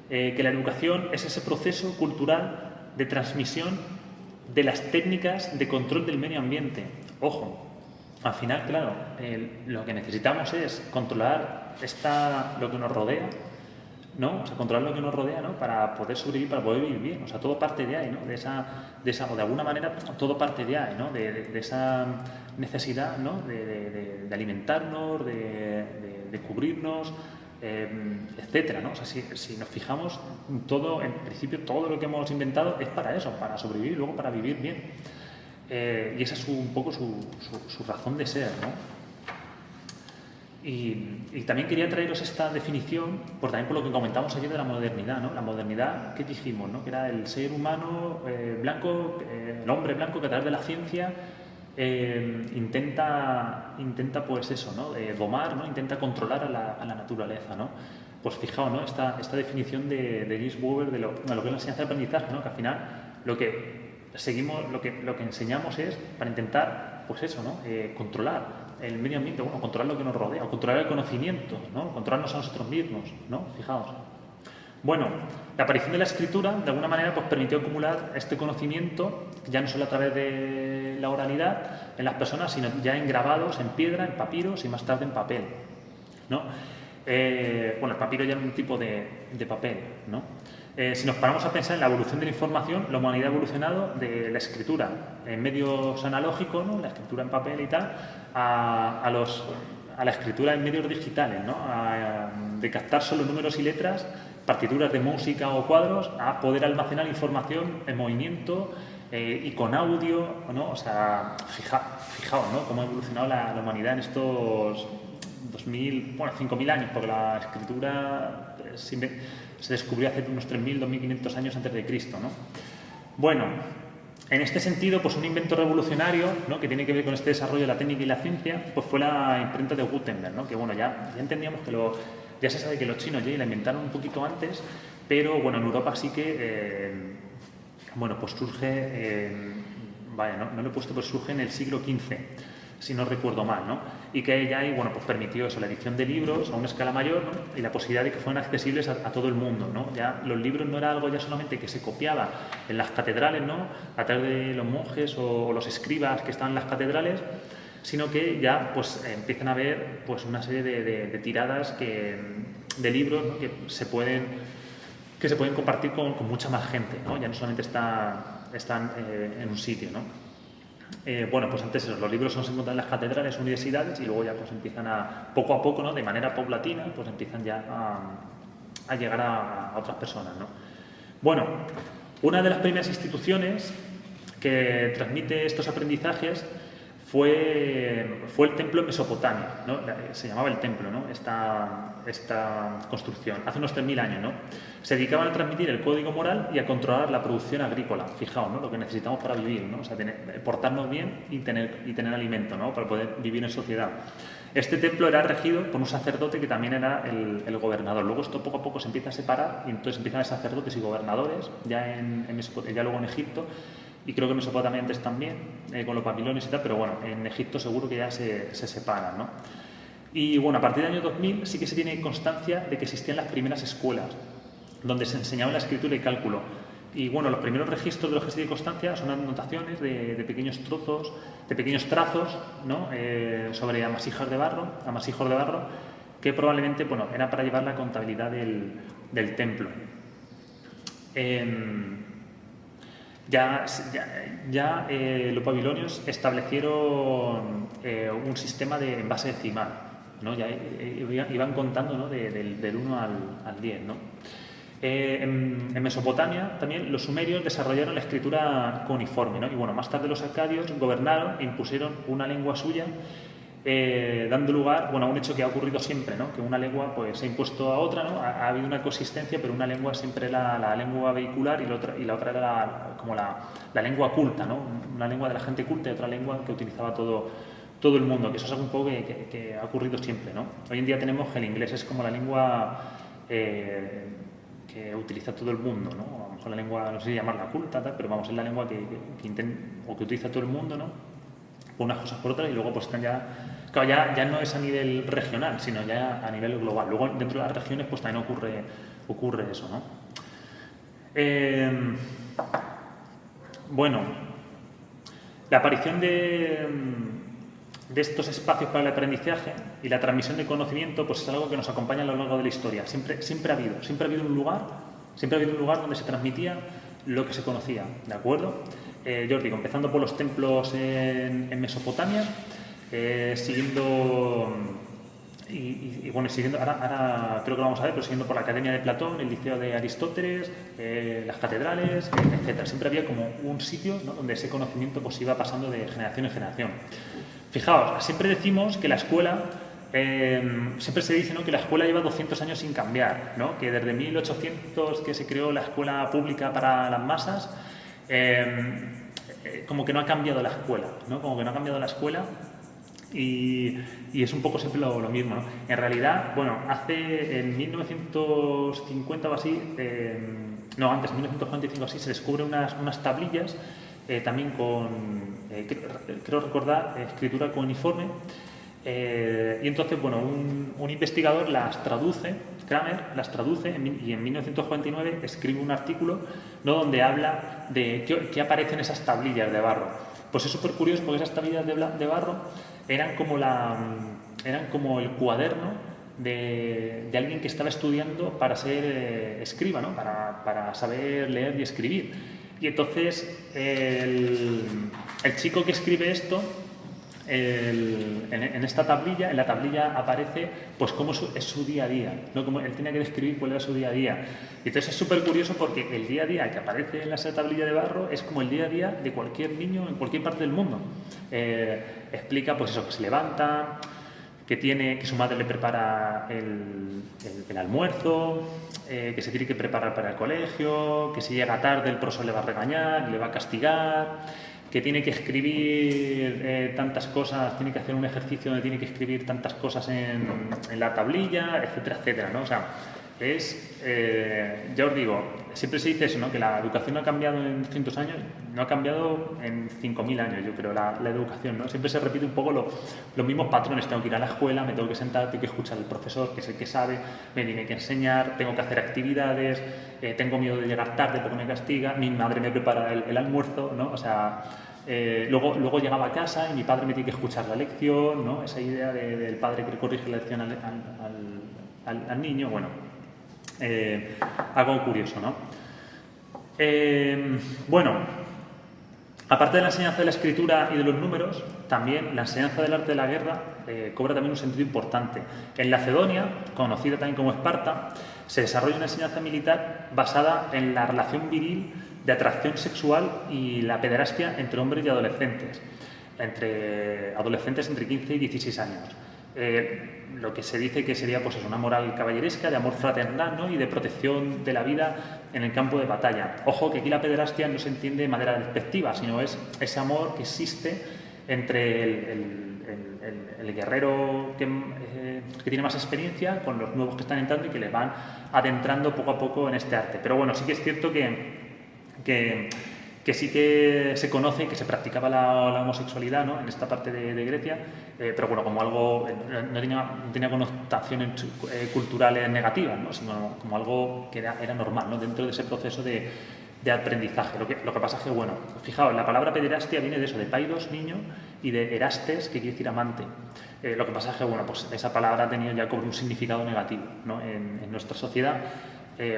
que la educación es ese proceso cultural de transmisión de las técnicas de control del medio ambiente. Ojo, al final, claro, lo que necesitamos es controlar lo que nos rodea, ¿no? O sea, controlar lo que nos rodea, ¿no? Para poder sobrevivir, para poder vivir bien. O sea, todo parte de ahí, ¿no? O de alguna manera, todo parte de ahí, ¿no? De esa necesidad, ¿no? De alimentarnos, de cubrirnos, etcétera, ¿no? O sea, si nos fijamos, en principio todo lo que hemos inventado es para eso, para sobrevivir y luego para vivir bien. Y esa es un poco su razón de ser, ¿no? Y también quería traeros esta definición, también por lo que comentamos ayer de la modernidad, ¿no? La modernidad, ¿qué dijimos, no? Que era el ser humano blanco, el hombre blanco que a través de la ciencia intenta pues eso, ¿no? Domar, ¿no? Intenta controlar a la naturaleza, ¿no? Pues fijaos, ¿no? Esta definición de Gilles Weber de lo que es la enseñanza de aprendizaje, ¿no? Que al final lo que seguimos, lo que enseñamos es para intentar, pues eso, ¿no? Controlar el medio ambiente, bueno, controlar lo que nos rodea, o controlar el conocimiento, ¿no? Controlarnos a nosotros mismos, ¿no? Fijaos. Bueno, la aparición de la escritura, de alguna manera, pues permitió acumular este conocimiento, ya no solo a través de la oralidad en las personas, sino ya en grabados, en piedra, en papiros y más tarde en papel, ¿no? Bueno, el papiro ya era un tipo de papel, ¿no? Si nos paramos a pensar en la evolución de la información, la humanidad ha evolucionado de la escritura en medios analógicos, ¿no? La escritura en papel y tal, a la escritura en medios digitales, ¿no? De captar solo números y letras, partituras de música o cuadros, a poder almacenar información en movimiento y con audio, ¿no? O sea, fijaos, ¿no? Cómo ha evolucionado la humanidad en estos 5.000 años, porque la escritura se descubrió hace unos 3.000, 2.500 años antes de Cristo, ¿no? Bueno, en este sentido, pues un invento revolucionario, ¿no? Que tiene que ver con este desarrollo de la técnica y la ciencia, pues fue la imprenta de Gutenberg, ¿no? Que bueno, ya entendíamos que ya se sabe que los chinos ya la inventaron un poquito antes, pero bueno, en Europa sí que, bueno, pues surge, no lo he puesto, pero surge en el siglo XV, si no recuerdo mal, ¿no? Y que ya ahí, bueno, pues permitió eso, la edición de libros a una escala mayor, ¿no? Y la posibilidad de que fueran accesibles a todo el mundo, ¿no? Ya los libros no era algo ya solamente que se copiaba en las catedrales, ¿no? A través de los monjes o los escribas que estaban en las catedrales, sino que ya pues empiezan a haber pues una serie de tiradas de libros, ¿no? que se pueden compartir con mucha más gente, ¿no? Ya no solamente están en un sitio, ¿no? Bueno, pues antes los libros se encuentran en las catedrales, universidades, y luego ya pues empiezan poco a poco, ¿no? De manera paulatina, pues empiezan ya a llegar a otras personas, ¿no? Bueno, una de las primeras instituciones que transmite estos aprendizajes fue el templo en Mesopotamia, ¿no? Se llamaba el templo, ¿no? Esta construcción, hace unos 3.000 años, ¿no? Se dedicaban a transmitir el código moral y a controlar la producción agrícola. Fijaos, ¿no? Lo que necesitamos para vivir, ¿no? O sea, portarnos bien y tener alimento, ¿no? Para poder vivir en sociedad. Este templo era regido por un sacerdote que también era el gobernador. Luego esto poco a poco se empieza a separar y entonces empiezan a ser sacerdotes y gobernadores ya ya luego en Egipto. Y creo que en Mesopotamia antes también, con los babilonios y tal, pero bueno, en Egipto seguro que ya se separan, ¿no? Y bueno, a partir del año 2000 sí que se tiene constancia de que existían las primeras escuelas donde se enseñaba la escritura y cálculo. Y bueno, los primeros registros de los que se tiene constancia son anotaciones de pequeños trozos, de pequeños trazos, ¿no? Sobre amasijos de barro, que probablemente, bueno, era para llevar la contabilidad del templo. Los babilonios establecieron un sistema en base decimal, ¿no? Ya iban contando, ¿no? del 1 al 10, ¿no? En Mesopotamia también los sumerios desarrollaron la escritura cuneiforme, ¿no? Y bueno, más tarde los acadios gobernaron e impusieron una lengua suya, dando lugar, bueno, a un hecho que ha ocurrido siempre, ¿no? Que una lengua pues se ha impuesto a otra, ¿no? Ha habido una coexistencia, pero una lengua siempre era la lengua vehicular y la otra era como la lengua culta, ¿no? Una lengua de la gente culta y otra lengua que utilizaba todo el mundo, que eso es algo un poco que ha ocurrido siempre, ¿no? Hoy en día tenemos que el inglés es como la lengua que utiliza todo el mundo, ¿no? A lo mejor la lengua, no sé si llamarla culta, tal, pero vamos, es la lengua que utiliza todo el mundo, ¿no? Por unas cosas por otras, y luego pues están claro, ya no es a nivel regional, sino ya a nivel global. Luego dentro de las regiones pues también ocurre eso, ¿no? Bueno, la aparición de estos espacios para el aprendizaje y la transmisión de conocimiento pues es algo que nos acompaña a lo largo de la historia. Siempre ha habido un lugar donde se transmitía lo que se conocía, ¿de acuerdo? Yo os digo, empezando por los templos en Mesopotamia, siguiendo, ahora creo que lo vamos a ver, pero siguiendo por la Academia de Platón, el Liceo de Aristóteles, las catedrales, etc. Siempre había como un sitio, ¿no? Donde ese conocimiento pues iba pasando de generación en generación. Fijaos, siempre decimos que la escuela siempre se dice, ¿no?, que la escuela lleva 200 años sin cambiar, ¿no?, que desde 1800 que se creó la escuela pública para las masas, como que no ha cambiado la escuela, ¿no?, como que no ha cambiado la escuela. Y es un poco siempre lo mismo, ¿no? En realidad, bueno, en 1950 o así, no, antes, en 1945 así, se descubren unas tablillas, también con, creo recordar, escritura cuneiforme, y entonces, bueno, un investigador las traduce, Kramer las traduce, y en 1949 escribe un artículo, ¿no?, donde habla de qué aparecen esas tablillas de barro. Pues es súper curioso porque esas tablillas de barro eran como el cuaderno de alguien que estaba estudiando para ser escriba, ¿no?, para saber leer y escribir. Y entonces el chico que escribe esto, en esta tablilla, en la tablilla aparece pues cómo es su día a día, ¿no?, como él tenía que describir cuál era su día a día. Y entonces es súper curioso porque el día a día que aparece en esa tablilla de barro es como el día a día de cualquier niño en cualquier parte del mundo. Explica pues eso, que se levanta, que su madre le prepara el almuerzo, que se tiene que preparar para el colegio, que si llega tarde el profesor le va a regañar, le va a castigar, que tiene que escribir tantas cosas, tiene que hacer un ejercicio donde tiene que escribir tantas cosas en la tablilla, etcétera, etcétera, ¿no? O sea, ya os digo, siempre se dice eso, ¿no?, que la educación no ha cambiado en 200 años, no ha cambiado en 5.000 años, yo creo, la educación, ¿no? Siempre se repite un poco los mismos patrones. Tengo que ir a la escuela, me tengo que sentar, tengo que escuchar al profesor, que es el que sabe, me tiene que enseñar, tengo que hacer actividades, tengo miedo de llegar tarde porque me castiga, mi madre me prepara el almuerzo, ¿no? O sea, luego llegaba a casa y mi padre me tiene que escuchar la lección, ¿no? Esa idea del padre que corrige la lección al niño, bueno, algo curioso, ¿no? Bueno, aparte de la enseñanza de la escritura y de los números, también la enseñanza del arte de la guerra cobra también un sentido importante. En Lacedonia, conocida también como Esparta, se desarrolla una enseñanza militar basada en la relación viril de atracción sexual y la pederastia entre hombres y adolescentes, entre 15 y 16 años. Lo que se dice que sería pues, una moral caballeresca, de amor fraternal, ¿no?, y de protección de la vida en el campo de batalla. Ojo, que aquí la pederastia no se entiende de manera despectiva, sino es ese amor que existe entre el guerrero que tiene más experiencia con los nuevos que están entrando y que les van adentrando poco a poco en este arte. Pero bueno, sí que es cierto que sí que se conoce que se practicaba la homosexualidad, ¿no?, en esta parte de Grecia, pero bueno, como algo, no tenía connotaciones culturales negativas, ¿no?, sino como algo que era normal, ¿no?, dentro de ese proceso de aprendizaje. Lo que pasa es que, bueno, fijaos, la palabra pederastia viene de eso, de paidos, niño, y de erastes, que quiere decir amante. Lo que pasa es que, bueno, pues esa palabra ha tenido ya como un significado negativo, ¿no?, en nuestra sociedad.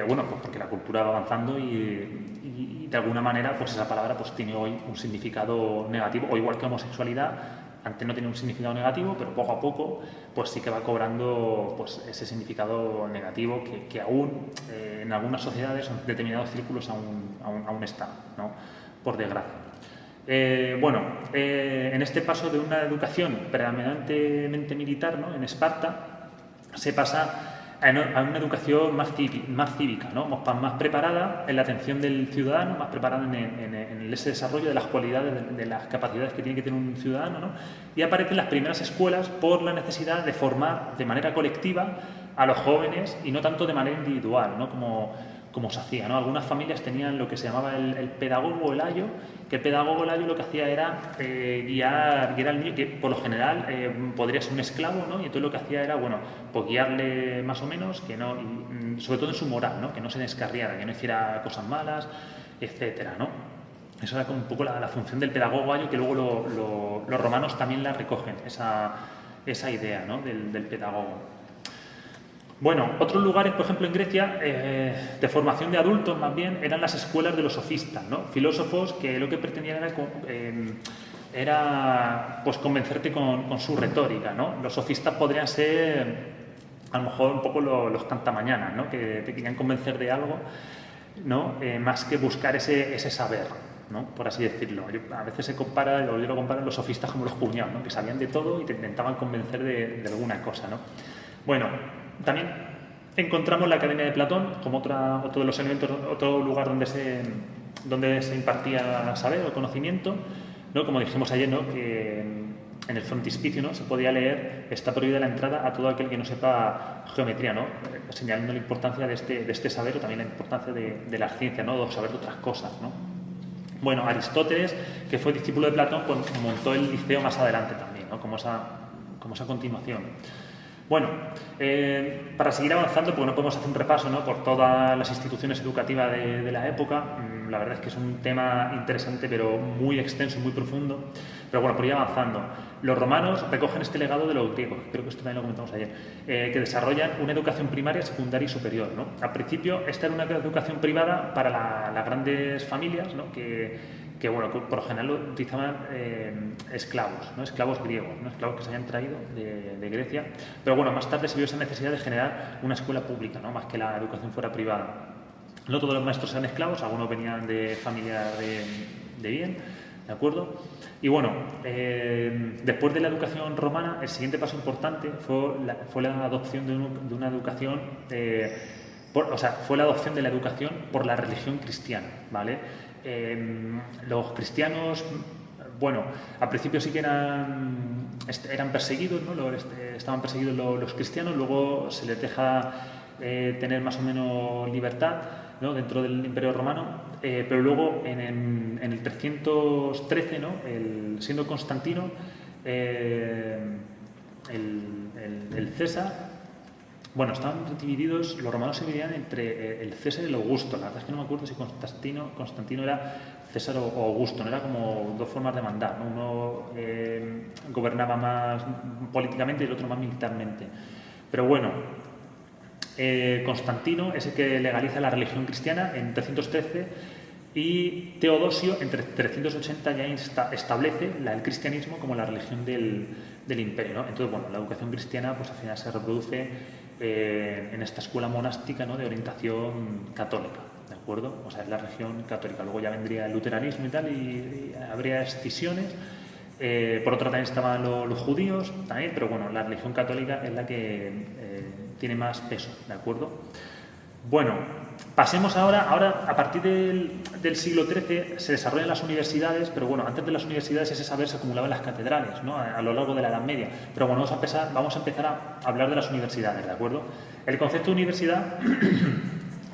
Bueno, pues porque la cultura va avanzando y de alguna manera pues esa palabra pues tiene hoy un significado negativo, o igual que homosexualidad, antes no tenía un significado negativo, pero poco a poco pues sí que va cobrando pues ese significado negativo que aún en algunas sociedades, en determinados círculos aún está, ¿no?, por desgracia. Bueno, en este paso de una educación predominantemente militar, ¿no?, en Esparta, se pasa a una educación más cívica, ¿no?, más preparada en la atención del ciudadano, más preparada en ese desarrollo de las cualidades, de las capacidades que tiene que tener un ciudadano, ¿no? Y aparecen las primeras escuelas por la necesidad de formar de manera colectiva a los jóvenes y no tanto de manera individual, ¿no?, como se hacía, ¿no? Algunas familias tenían lo que se llamaba el pedagogo, el ayo, que el pedagogo, el ayo, lo que hacía era guiar al niño, que por lo general podría ser un esclavo, ¿no? Y entonces lo que hacía era, bueno, pues guiarle más o menos, que no, sobre todo en su moral, ¿no?, que no se descarriara, que no hiciera cosas malas, etcétera, ¿no? Eso era como un poco la función del pedagogo ayo, que luego los romanos también la recogen, esa idea, ¿no?, del pedagogo. Bueno, otros lugares, por ejemplo en Grecia, de formación de adultos más bien, eran las escuelas de los sofistas, ¿no?, filósofos que lo que pretendían era pues convencerte con su retórica, ¿no? Los sofistas podrían ser a lo mejor un poco los cantamañanas, ¿no?, que te querían convencer de algo, ¿no?, más que buscar ese saber, ¿no? Por así decirlo. A veces se compara, yo lo comparo los sofistas como los cuñados, ¿no? Que sabían de todo y te intentaban convencer de alguna cosa, ¿no? Bueno, también encontramos la Academia de Platón como otro de los elementos, otro lugar donde se impartía saber o conocimiento, ¿no? Como dijimos ayer, ¿no? Que en el frontispicio, ¿no? Se podía leer: está prohibida la entrada a todo aquel que no sepa geometría, ¿no? Señalando la importancia de este saber, o también la importancia de las ciencias, ¿no? De saber de otras cosas, ¿no? Bueno, Aristóteles, que fue discípulo de Platón, pues montó el Liceo más adelante también, ¿no? Como esa continuación. Bueno, para seguir avanzando, porque no podemos hacer un repaso, ¿no? Por todas las instituciones educativas de la época. La verdad es que es un tema interesante, pero muy extenso, muy profundo. Pero bueno, por ir avanzando. Los romanos recogen este legado de los griegos, creo que esto también lo comentamos ayer, que desarrollan una educación primaria, secundaria y superior, ¿no? Al principio, esta era una educación privada para las grandes familias, ¿no? Que bueno, por lo general lo utilizaban esclavos, ¿no? Esclavos griegos, ¿no? Esclavos que se habían traído de Grecia. Pero bueno, más tarde se vio esa necesidad de generar una escuela pública, ¿no? Más que la educación fuera privada. No todos los maestros eran esclavos, algunos venían de familias de bien, ¿de acuerdo? Y bueno, después de la educación romana, el siguiente paso importante fue la adopción de una educación, fue la adopción de la educación por la religión cristiana, ¿vale? Los cristianos, bueno, al principio sí que eran perseguidos, ¿no? Estaban perseguidos los cristianos, luego se les deja tener más o menos libertad, ¿no? Dentro del Imperio Romano, pero luego en el 313, ¿no? Siendo Constantino el César. Bueno, estaban divididos, los romanos se dividían entre el César y el Augusto. La verdad es que no me acuerdo si Constantino era César o Augusto, no era como dos formas de mandar, ¿no? Uno gobernaba más políticamente y el otro más militarmente. Pero bueno, Constantino es el que legaliza la religión cristiana en 313 y Teodosio en 380 ya establece el cristianismo como la religión del imperio, ¿no? Entonces, bueno, la educación cristiana pues al final se reproduce en esta escuela monástica, ¿no? De orientación católica, ¿de acuerdo? O sea, es la religión católica. Luego ya vendría el luteranismo y tal, y habría escisiones. Por otro también estaban los judíos, también, pero bueno, la religión católica es la que tiene más peso, ¿de acuerdo? Bueno, pasemos ahora a partir del siglo XIII se desarrollan las universidades, pero bueno, antes de las universidades ese saber se acumulaba en las catedrales, ¿no? A lo largo de la Edad Media. Pero bueno, vamos a empezar a hablar de las universidades, ¿de acuerdo? El concepto de universidad,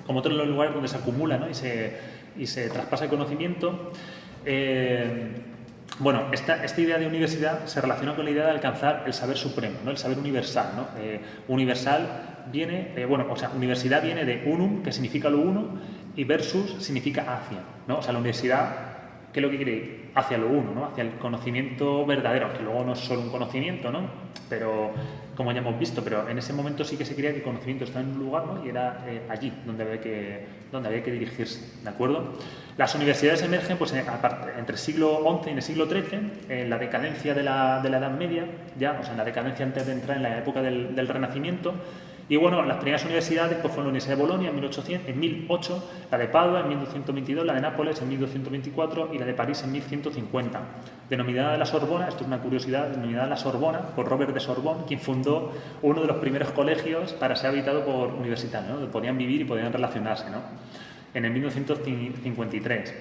como otros los lugares donde se acumula, ¿no? y se traspasa el conocimiento, bueno, esta idea de universidad se relaciona con la idea de alcanzar el saber supremo, ¿no? El saber universal, ¿no? Universal viene, universidad viene de unum, que significa lo uno, y versus significa hacia, ¿no? O sea, la universidad, ¿qué es lo que quiere ir? Hacia lo uno, ¿no? Hacia el conocimiento verdadero, que luego no es solo un conocimiento, ¿no? Pero, como ya hemos visto, pero en ese momento sí que se creía que el conocimiento estaba en un lugar, ¿no? Y era allí donde había que dirigirse, ¿de acuerdo? Las universidades emergen pues, entre el siglo XI y el siglo XIII, en la decadencia de la Edad Media, ya, o sea, en la decadencia antes de entrar en la época del Renacimiento. Y bueno, las primeras universidades pues, fueron la Universidad de Bolonia en 1008, la de Padua en 1222, la de Nápoles en 1224 y la de París en 1150. Denominada la Sorbona, esto es una curiosidad, denominada la Sorbona por Robert de Sorbonne, quien fundó uno de los primeros colegios para ser habitado por universitarios, ¿no? Donde podían vivir y podían relacionarse, ¿no? En el 1953.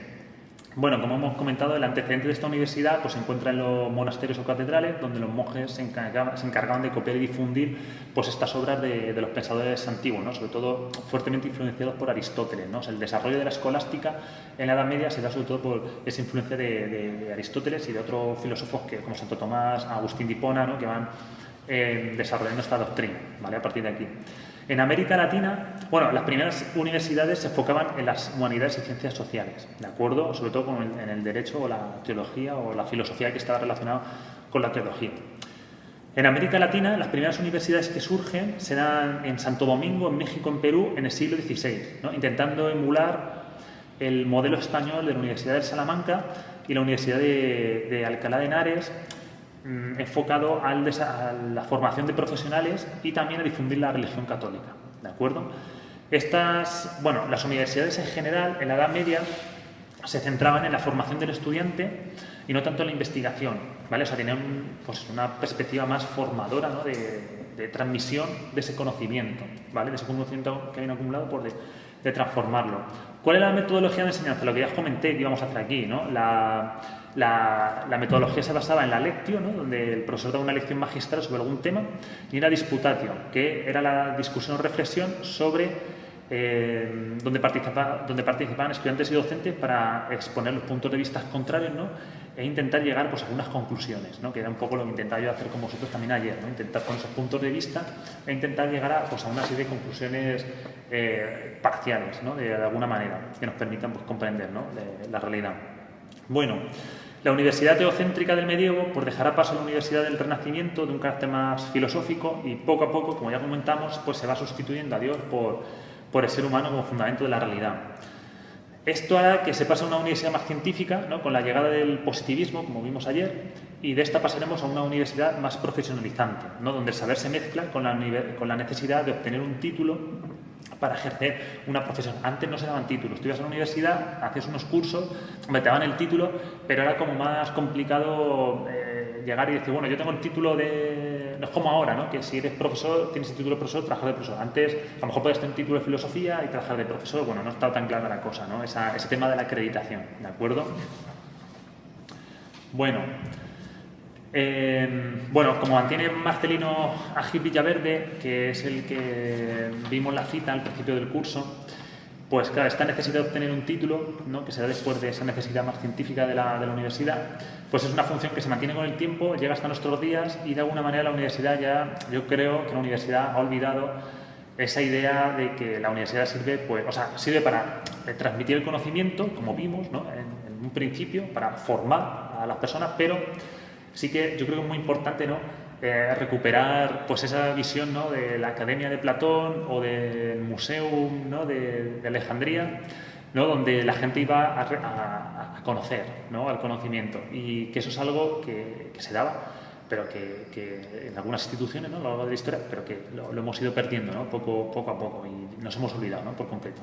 Bueno, como hemos comentado, el antecedente de esta universidad pues, se encuentra en los monasterios o catedrales, donde los monjes se encargaban de copiar y difundir pues, estas obras de los pensadores antiguos, ¿no? Sobre todo fuertemente influenciados por Aristóteles, ¿no? O sea, el desarrollo de la escolástica en la Edad Media se da sobre todo por esa influencia de Aristóteles y de otros filósofos como Santo Tomás, Agustín de Hipona, ¿no? Que van desarrollando esta doctrina, ¿vale? A partir de aquí. En América Latina, bueno, las primeras universidades se enfocaban en las humanidades y ciencias sociales, ¿de acuerdo? Sobre todo en el derecho o la teología o la filosofía que estaba relacionada con la teología. En América Latina, las primeras universidades que surgen serán en Santo Domingo, en México, en Perú, en el siglo XVI, ¿no? Intentando emular el modelo español de la Universidad de Salamanca y la Universidad de Alcalá de Henares, enfocado a la formación de profesionales y también a difundir la religión católica, ¿de acuerdo? Las universidades en general, en la Edad Media, se centraban en la formación del estudiante y no tanto en la investigación, ¿vale? O sea, tenían pues, una perspectiva más formadora, ¿no? de transmisión de ese conocimiento, ¿vale? De ese conocimiento que habían acumulado, pues de transformarlo. ¿Cuál es la metodología de enseñanza? Lo que ya os comenté que íbamos a hacer aquí, ¿no? La metodología se basaba en la lectio, ¿no? Donde el profesor daba una lección magistral sobre algún tema, y en la disputatio, que era la discusión o reflexión sobre donde participaban estudiantes y docentes para exponer los puntos de vista contrarios, ¿no? E intentar llegar pues, a algunas conclusiones, ¿no? Que era un poco lo que intentaba yo hacer con vosotros también ayer, ¿no? Intentar con esos puntos de vista e intentar llegar a, pues, a una serie de conclusiones parciales, ¿no? De alguna manera, que nos permitan pues, comprender, ¿no? la realidad. Bueno, la universidad teocéntrica del medievo pues dejará paso a la universidad del Renacimiento de un carácter más filosófico y poco a poco, como ya comentamos, pues se va sustituyendo a Dios por el ser humano como fundamento de la realidad. Esto hará que se pase a una universidad más científica, ¿no? Con la llegada del positivismo, como vimos ayer, y de esta pasaremos a una universidad más profesionalizante, ¿no? Donde el saber se mezcla con la necesidad de obtener un título para ejercer una profesión. Antes no se daban títulos, tú ibas a la universidad, hacías unos cursos, te daban el título, pero era como más complicado llegar y decir, bueno, yo tengo el título de... No es como ahora, ¿no? Que si eres profesor, tienes el título de profesor, trabajar de profesor. Antes, a lo mejor puedes tener un título de filosofía y trabajar de profesor. Bueno, no estaba tan clara la cosa, ¿no? Ese tema de la acreditación, ¿de acuerdo? Bueno, como mantiene Marcelino Agil Villaverde, que es el que vimos la cita al principio del curso, pues claro, esta necesidad de obtener un título, ¿no? Que se da después de esa necesidad más científica de la universidad, pues es una función que se mantiene con el tiempo, llega hasta nuestros días y de alguna manera la universidad ya, yo creo que la universidad ha olvidado esa idea de que la universidad sirve, pues, o sea, sirve para transmitir el conocimiento, como vimos, ¿no? en un principio, para formar a las personas, pero sí que yo creo que es muy importante, ¿no? Recuperar pues esa visión, ¿no? De la Academia de Platón o del Museum, ¿no? de Alejandría, ¿no? Donde la gente iba a conocer, ¿no? Al conocimiento, y que eso es algo que se daba, pero que en algunas instituciones, ¿no? A lo largo de la historia, pero que lo hemos ido perdiendo, ¿no? Poco a poco, y nos hemos olvidado, ¿no? Por completo.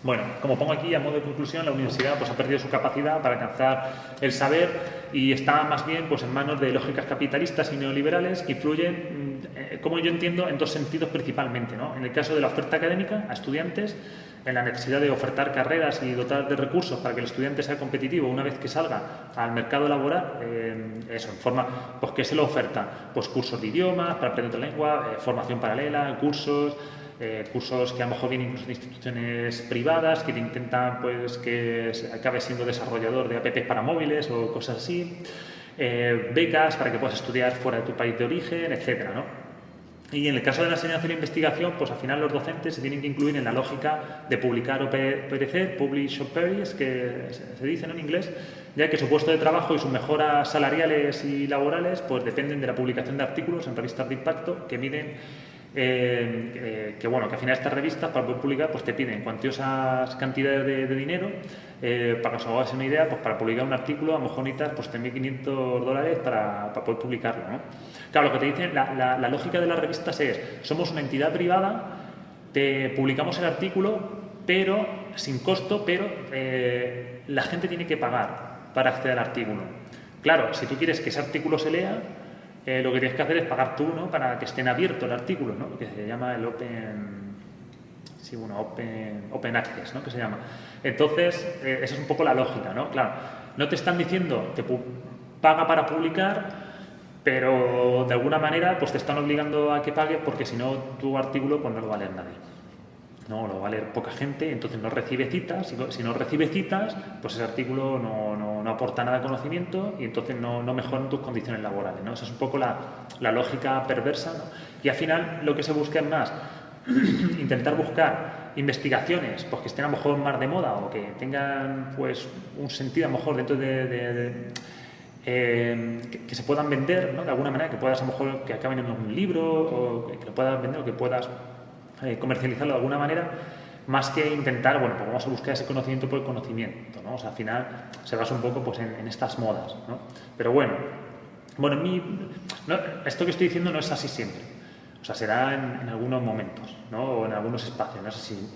Bueno, como pongo aquí a modo de conclusión, la universidad pues, ha perdido su capacidad para alcanzar el saber y está más bien pues, en manos de lógicas capitalistas y neoliberales que influyen, como yo entiendo, en dos sentidos principalmente, ¿no? En el caso de la oferta académica a estudiantes, en la necesidad de ofertar carreras y dotar de recursos para que el estudiante sea competitivo una vez que salga al mercado laboral, eso, en forma, pues ¿qué se le oferta? Pues cursos de idiomas, para aprender otra lengua, formación paralela, cursos que a lo mejor vienen incluso de instituciones privadas que te intentan pues que acabe siendo desarrollador de apps para móviles o cosas así, becas para que puedas estudiar fuera de tu país de origen, etcétera, ¿no? Y en el caso de la enseñanza y la investigación, pues al final los docentes se tienen que incluir en la lógica de publicar o perecer, publish or perish, que se dice, ¿no? En inglés, ya que su puesto de trabajo y sus mejoras salariales y laborales pues dependen de la publicación de artículos en revistas de impacto que miden que al final estas revistas para poder publicar pues te piden cuantiosas cantidades de dinero, para que os hagáis una idea, pues para publicar un artículo a lo mejor necesitas pues, $3.500 para poder publicarlo, ¿no? Claro, lo que te dicen, la lógica de las revistas es, somos una entidad privada, te publicamos el artículo, pero sin costo, pero la gente tiene que pagar para acceder al artículo. Claro, si tú quieres que ese artículo se lea, lo que tienes que hacer es pagar tú, ¿no? Para que esté en abierto el artículo, ¿no? Lo que se llama el open access, ¿no? Que se llama. Entonces, esa es un poco la lógica, ¿no? Claro, no te están diciendo que paga para publicar, pero de alguna manera pues te están obligando a que pagues porque si no tu artículo pues no lo va a leer nadie. No, lo va a leer poca gente, entonces no recibe citas. Si no recibe citas, pues ese artículo no aporta nada de conocimiento y entonces no mejoran tus condiciones laborales, ¿no? Esa es un poco la lógica perversa, ¿no? Y al final lo que se busca es más intentar buscar investigaciones pues, que estén a lo mejor más de moda o que tengan pues un sentido a lo mejor dentro que se puedan vender, ¿no? De alguna manera, que puedas a lo mejor que acaben en un libro o que lo puedas vender o que puedas comercializarlo de alguna manera, más que intentar, pues vamos a buscar ese conocimiento por el conocimiento, ¿no? O sea, al final se basa un poco pues, en estas modas, ¿no? Pero bueno, esto que estoy diciendo no es así siempre. O sea, se da en algunos momentos, ¿no? O en algunos espacios,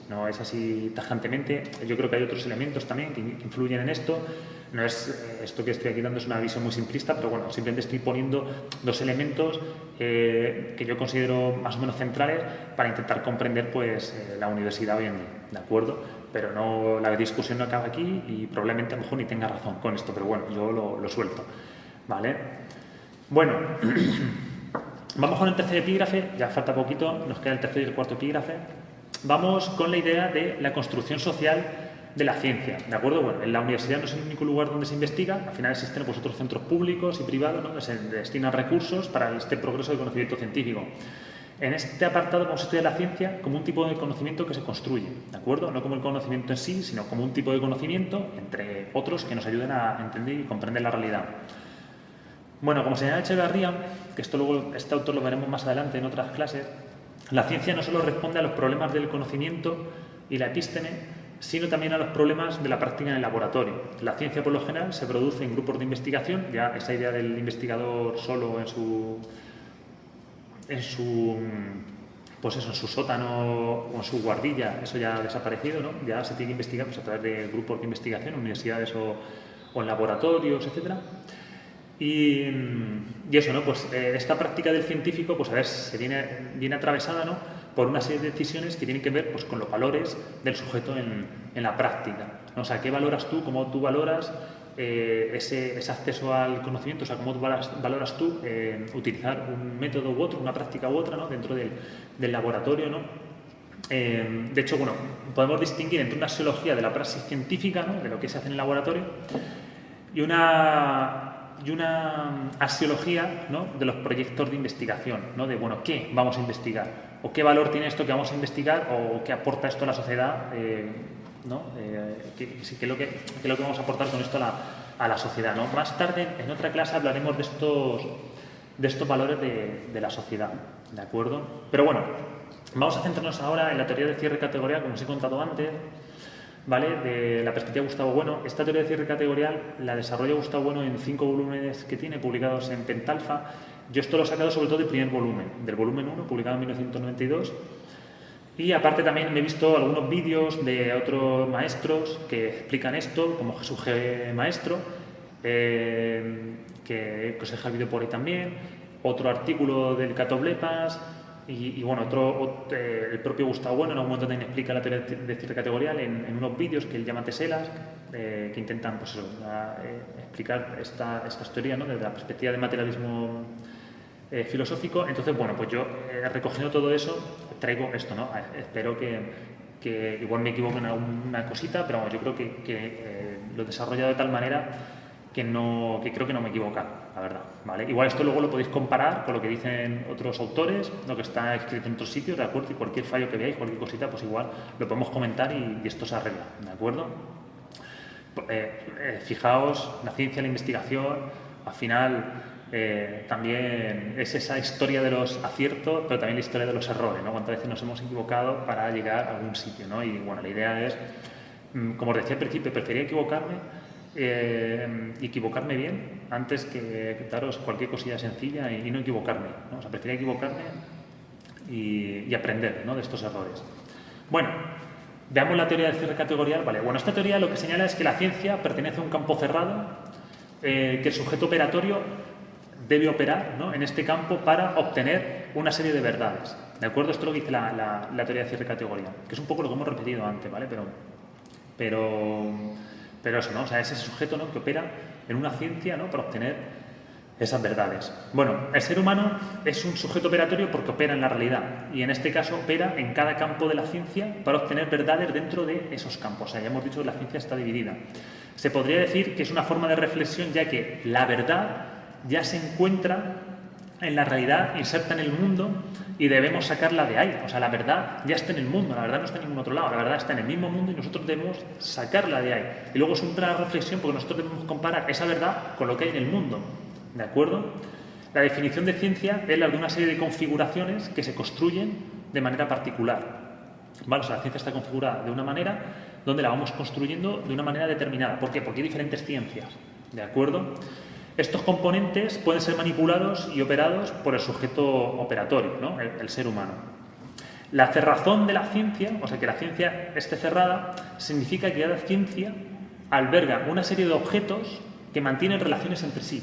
no es así tajantemente. Yo creo que hay otros elementos también que influyen en esto. No es esto que estoy aquí dando es una visión muy simplista, pero bueno, simplemente estoy poniendo dos elementos que yo considero más o menos centrales para intentar comprender pues la universidad hoy en día, ¿de acuerdo? Pero no, la discusión no acaba aquí y probablemente a lo mejor ni tenga razón con esto, pero bueno, yo lo suelto, ¿vale? Bueno, vamos con el tercer epígrafe, ya falta poquito, nos queda el tercer y el cuarto epígrafe. Vamos con la idea de la construcción social de la ciencia, ¿de acuerdo? Bueno, en la universidad no es el único lugar donde se investiga, al final existen pues, otros centros públicos y privados, ¿no? Donde se destinan recursos para este progreso de conocimiento científico. En este apartado vamos a estudiar la ciencia como un tipo de conocimiento que se construye, ¿de acuerdo? No como el conocimiento en sí, sino como un tipo de conocimiento, entre otros, que nos ayuden a entender y comprender la realidad. Bueno, como señala Echeverría, que esto luego este autor lo veremos más adelante en otras clases, la ciencia no solo responde a los problemas del conocimiento y la epísteme, sino también a los problemas de la práctica en el laboratorio. La ciencia, por lo general, se produce en grupos de investigación, ya esa idea del investigador solo en su sótano o en su guardilla, eso ya ha desaparecido, ¿no? Ya se tiene que investigar pues, a través de grupos de investigación, universidades o en laboratorios, etcétera. Y eso, ¿no? Pues esta práctica del científico, pues a ver, se viene atravesada, ¿no? Por una serie de decisiones que tienen que ver pues, con los valores del sujeto en la práctica, ¿no? O sea, ¿qué valoras tú? ¿Cómo tú valoras ese acceso al conocimiento? O sea, ¿cómo valoras tú utilizar un método u otro, una práctica u otra, ¿no? Dentro del laboratorio, ¿no? De hecho, bueno, podemos distinguir entre una axiología de la praxis científica, ¿no? De lo que se hace en el laboratorio, y una axiología, ¿no? De los proyectos de investigación, ¿no? De, bueno, ¿qué vamos a investigar? ¿O qué valor tiene esto que vamos a investigar? ¿O qué aporta esto a la sociedad? ¿No? ¿Qué es lo que vamos a aportar con esto a la sociedad, ¿no? Más tarde, en otra clase, hablaremos de estos valores de la sociedad, ¿de acuerdo? Pero bueno, vamos a centrarnos ahora en la teoría de cierre categorial, como os he contado antes, ¿vale? De la perspectiva de Gustavo Bueno. Esta teoría de cierre categorial la desarrolla Gustavo Bueno en 5 volúmenes que tiene, publicados en Pentalfa. Yo esto lo he sacado sobre todo del primer volumen, del volumen 1, publicado en 1992. Y aparte también me he visto algunos vídeos de otros maestros que explican esto, como Jesús G. Maestro, que os deja el vídeo por ahí también, otro artículo del Cato Blepas, y bueno, el propio Gustavo Bueno en algún momento también explica la teoría de cierre categorial en unos vídeos que él llama teselas, que intentan pues eso, explicar estas teorías, ¿no? Desde la perspectiva del materialismo filosófico. Entonces, bueno, pues yo recogiendo todo eso traigo esto, ¿no? Espero que igual me equivoco en alguna cosita, pero bueno, yo creo que lo he desarrollado de tal manera que creo que no me equivoca, la verdad, ¿vale? Igual esto luego lo podéis comparar con lo que dicen otros autores, lo que está escrito en otros sitios, ¿de acuerdo? Y cualquier fallo que veáis, cualquier cosita, pues igual lo podemos comentar y esto se arregla, ¿de acuerdo? Fijaos, la ciencia, la investigación, al final también es esa historia de los aciertos, pero también la historia de los errores, ¿no? Cuántas veces nos hemos equivocado para llegar a algún sitio, ¿no? Y bueno, la idea es, como os decía al principio, prefería equivocarme bien antes que daros cualquier cosilla sencilla y no equivocarme, ¿no? O sea, prefería equivocarme y aprender, ¿no? De estos errores. Bueno, veamos la teoría del cierre categorial. Vale, bueno, esta teoría lo que señala es que la ciencia pertenece a un campo cerrado, que el sujeto operatorio debe operar, ¿no? En este campo para obtener una serie de verdades, ¿de acuerdo? Esto es lo que dice la teoría de cierre categorial, que es un poco lo que hemos repetido antes, ¿vale? Pero eso, ¿no? O sea, es ese sujeto, ¿no? Que opera en una ciencia, ¿no? Para obtener esas verdades. Bueno, el ser humano es un sujeto operatorio porque opera en la realidad y en este caso opera en cada campo de la ciencia para obtener verdades dentro de esos campos. O sea, ya hemos dicho que la ciencia está dividida. Se podría decir que es una forma de reflexión ya que la verdad ya se encuentra en la realidad, inserta en el mundo y debemos sacarla de ahí. O sea, la verdad ya está en el mundo, la verdad no está en ningún otro lado, la verdad está en el mismo mundo y nosotros debemos sacarla de ahí. Y luego es una reflexión porque nosotros debemos comparar esa verdad con lo que hay en el mundo, ¿de acuerdo? La definición de ciencia es la de una serie de configuraciones que se construyen de manera particular, ¿vale? O sea, la ciencia está configurada de una manera donde la vamos construyendo de una manera determinada. ¿Por qué? Porque hay diferentes ciencias, ¿de acuerdo? Estos componentes pueden ser manipulados y operados por el sujeto operatorio, ¿no? El ser humano. La cerrazón de la ciencia, o sea, que la ciencia esté cerrada, significa que cada ciencia alberga una serie de objetos que mantienen relaciones entre sí.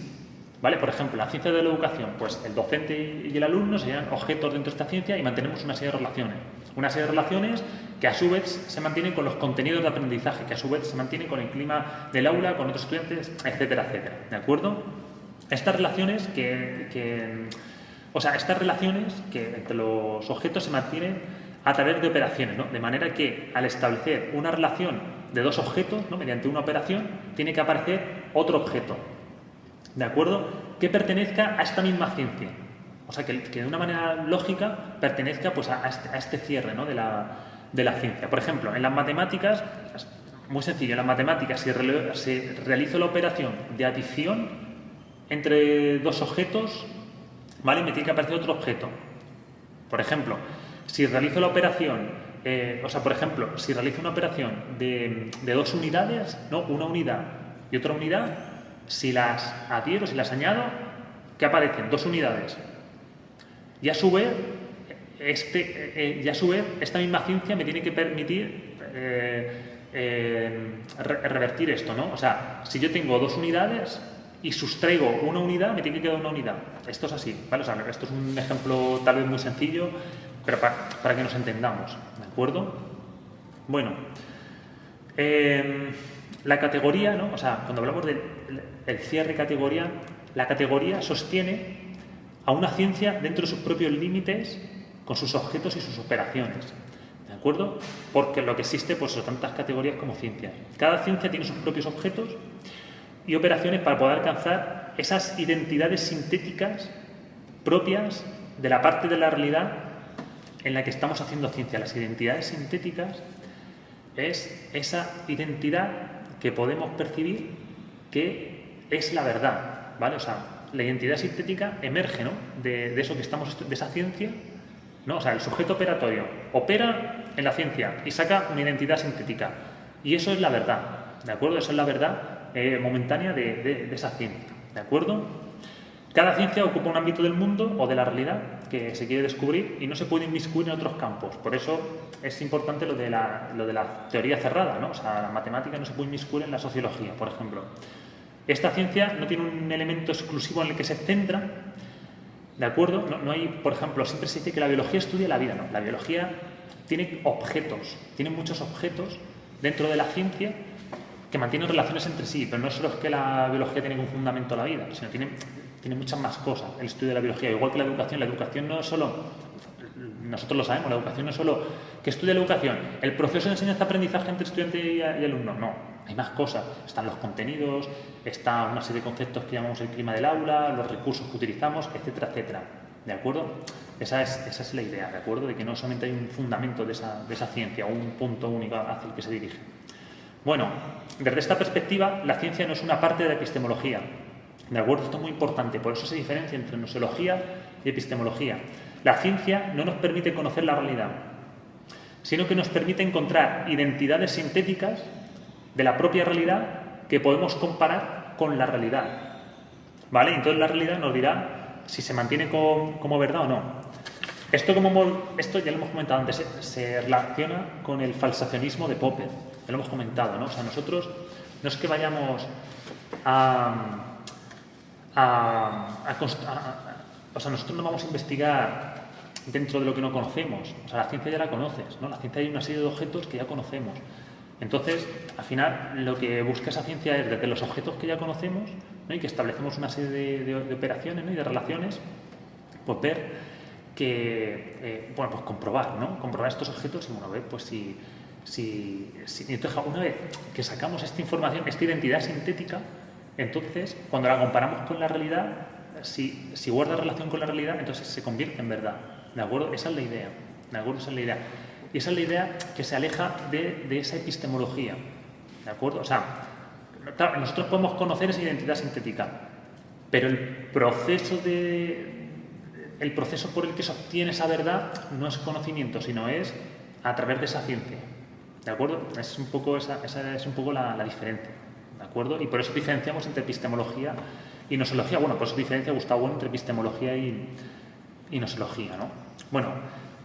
¿Vale? Por ejemplo, la ciencia de la educación, pues el docente y el alumno serían objetos dentro de esta ciencia y mantenemos una serie de relaciones. Una serie de relaciones que a su vez se mantienen con los contenidos de aprendizaje, que a su vez se mantienen con el clima del aula, con otros estudiantes, etcétera, etcétera. ¿De acuerdo? Estas relaciones estas relaciones que entre los objetos se mantienen a través de operaciones, ¿no? De manera que al establecer una relación de dos objetos, ¿no? Mediante una operación, tiene que aparecer otro objeto, ¿de acuerdo?, que pertenezca a esta misma ciencia. O sea, que de una manera lógica pertenezca pues, a este cierre, ¿no? de la ciencia. Por ejemplo, en las matemáticas, muy sencillo, en las matemáticas si realizo la operación de adición entre dos objetos, ¿vale?, me tiene que aparecer otro objeto. Por ejemplo, si realizo la operación, si realizo una operación de dos unidades, ¿no? Una unidad y otra unidad, si las adhiero, si las añado, ¿qué aparecen? Dos unidades. Y a su vez, esta misma ciencia me tiene que permitir revertir esto, ¿no? O sea, si yo tengo dos unidades y sustraigo una unidad, me tiene que quedar una unidad. Esto es así, ¿vale? O sea, esto es un ejemplo tal vez muy sencillo, pero para que nos entendamos, ¿de acuerdo? Bueno, la categoría, ¿no? O sea, cuando hablamos del cierre categorial, la categoría sostiene a una ciencia dentro de sus propios límites, con sus objetos y sus operaciones, ¿de acuerdo? Porque lo que existe, pues, son tantas categorías como ciencias. Cada ciencia tiene sus propios objetos y operaciones para poder alcanzar esas identidades sintéticas propias de la parte de la realidad en la que estamos haciendo ciencia. Las identidades sintéticas es esa identidad que podemos percibir que es la verdad, ¿vale? O sea, la identidad sintética emerge, ¿no?, de eso que estamos, de esa ciencia, ¿no? O sea, el sujeto operatorio opera en la ciencia y saca una identidad sintética. Y eso es la verdad, ¿de acuerdo? Eso es la verdad momentánea de esa ciencia, ¿de acuerdo? Cada ciencia ocupa un ámbito del mundo o de la realidad que se quiere descubrir y no se puede inmiscuir en otros campos. Por eso es importante lo de la teoría cerrada, ¿no? O sea, la matemática no se puede inmiscuir en la sociología, por ejemplo. Esta ciencia no tiene un elemento exclusivo en el que se centra, ¿de acuerdo? No hay, por ejemplo, siempre se dice que la biología estudia la vida, ¿no? La biología tiene objetos, tiene muchos objetos dentro de la ciencia que mantienen relaciones entre sí, pero no solo es que la biología tiene un fundamento a la vida, sino tiene muchas más cosas el estudio de la biología, igual que la educación no es solo, nosotros lo sabemos, la educación no es solo que estudia la educación, el proceso de enseñanza-aprendizaje entre estudiante y alumno, no, hay más cosas, están los contenidos, está una serie de conceptos que llamamos el clima del aula, los recursos que utilizamos, etcétera, etcétera, ¿de acuerdo? Esa es la idea, ¿de acuerdo? De que no solamente hay un fundamento de esa ciencia, un punto único hacia el que se dirige. Bueno, desde esta perspectiva, la ciencia no es una parte de la epistemología, ¿de acuerdo? Esto es muy importante, por eso se diferencia entre gnoseología y epistemología. La ciencia no nos permite conocer la realidad, sino que nos permite encontrar identidades sintéticas de la propia realidad que podemos comparar con la realidad, ¿vale? Entonces la realidad nos dirá si se mantiene como verdad o no. Esto ya lo hemos comentado antes, se relaciona con el falsacionismo de Popper, ya lo hemos comentado, ¿no? O sea, nosotros no es que vayamos nosotros no vamos a investigar dentro de lo que no conocemos. O sea, la ciencia ya la conoces, ¿no? La ciencia hay una serie de objetos que ya conocemos. Entonces, al final, lo que busca esa ciencia es desde los objetos que ya conocemos, ¿no?, y que establecemos una serie de operaciones, ¿no?, y de relaciones, pues ver que, pues comprobar, ¿no? Comprobar estos objetos y, bueno, ver pues si entonces, una vez que sacamos esta información, esta identidad sintética, entonces, cuando la comparamos con la realidad, si guarda relación con la realidad, entonces se convierte en verdad, ¿de acuerdo? Esa es la idea, ¿de acuerdo? Esa es la idea. Y esa es la idea que se aleja de esa epistemología, ¿de acuerdo? O sea, nosotros podemos conocer esa identidad sintética, pero el proceso por el que se obtiene esa verdad no es conocimiento, sino es a través de esa ciencia, ¿de acuerdo? Esa es un poco la diferencia, ¿de acuerdo? Y por eso diferenciamos entre epistemología Y nosología, bueno, pues diferencia Gustavo Bueno entre epistemología y nosología, ¿no? Bueno,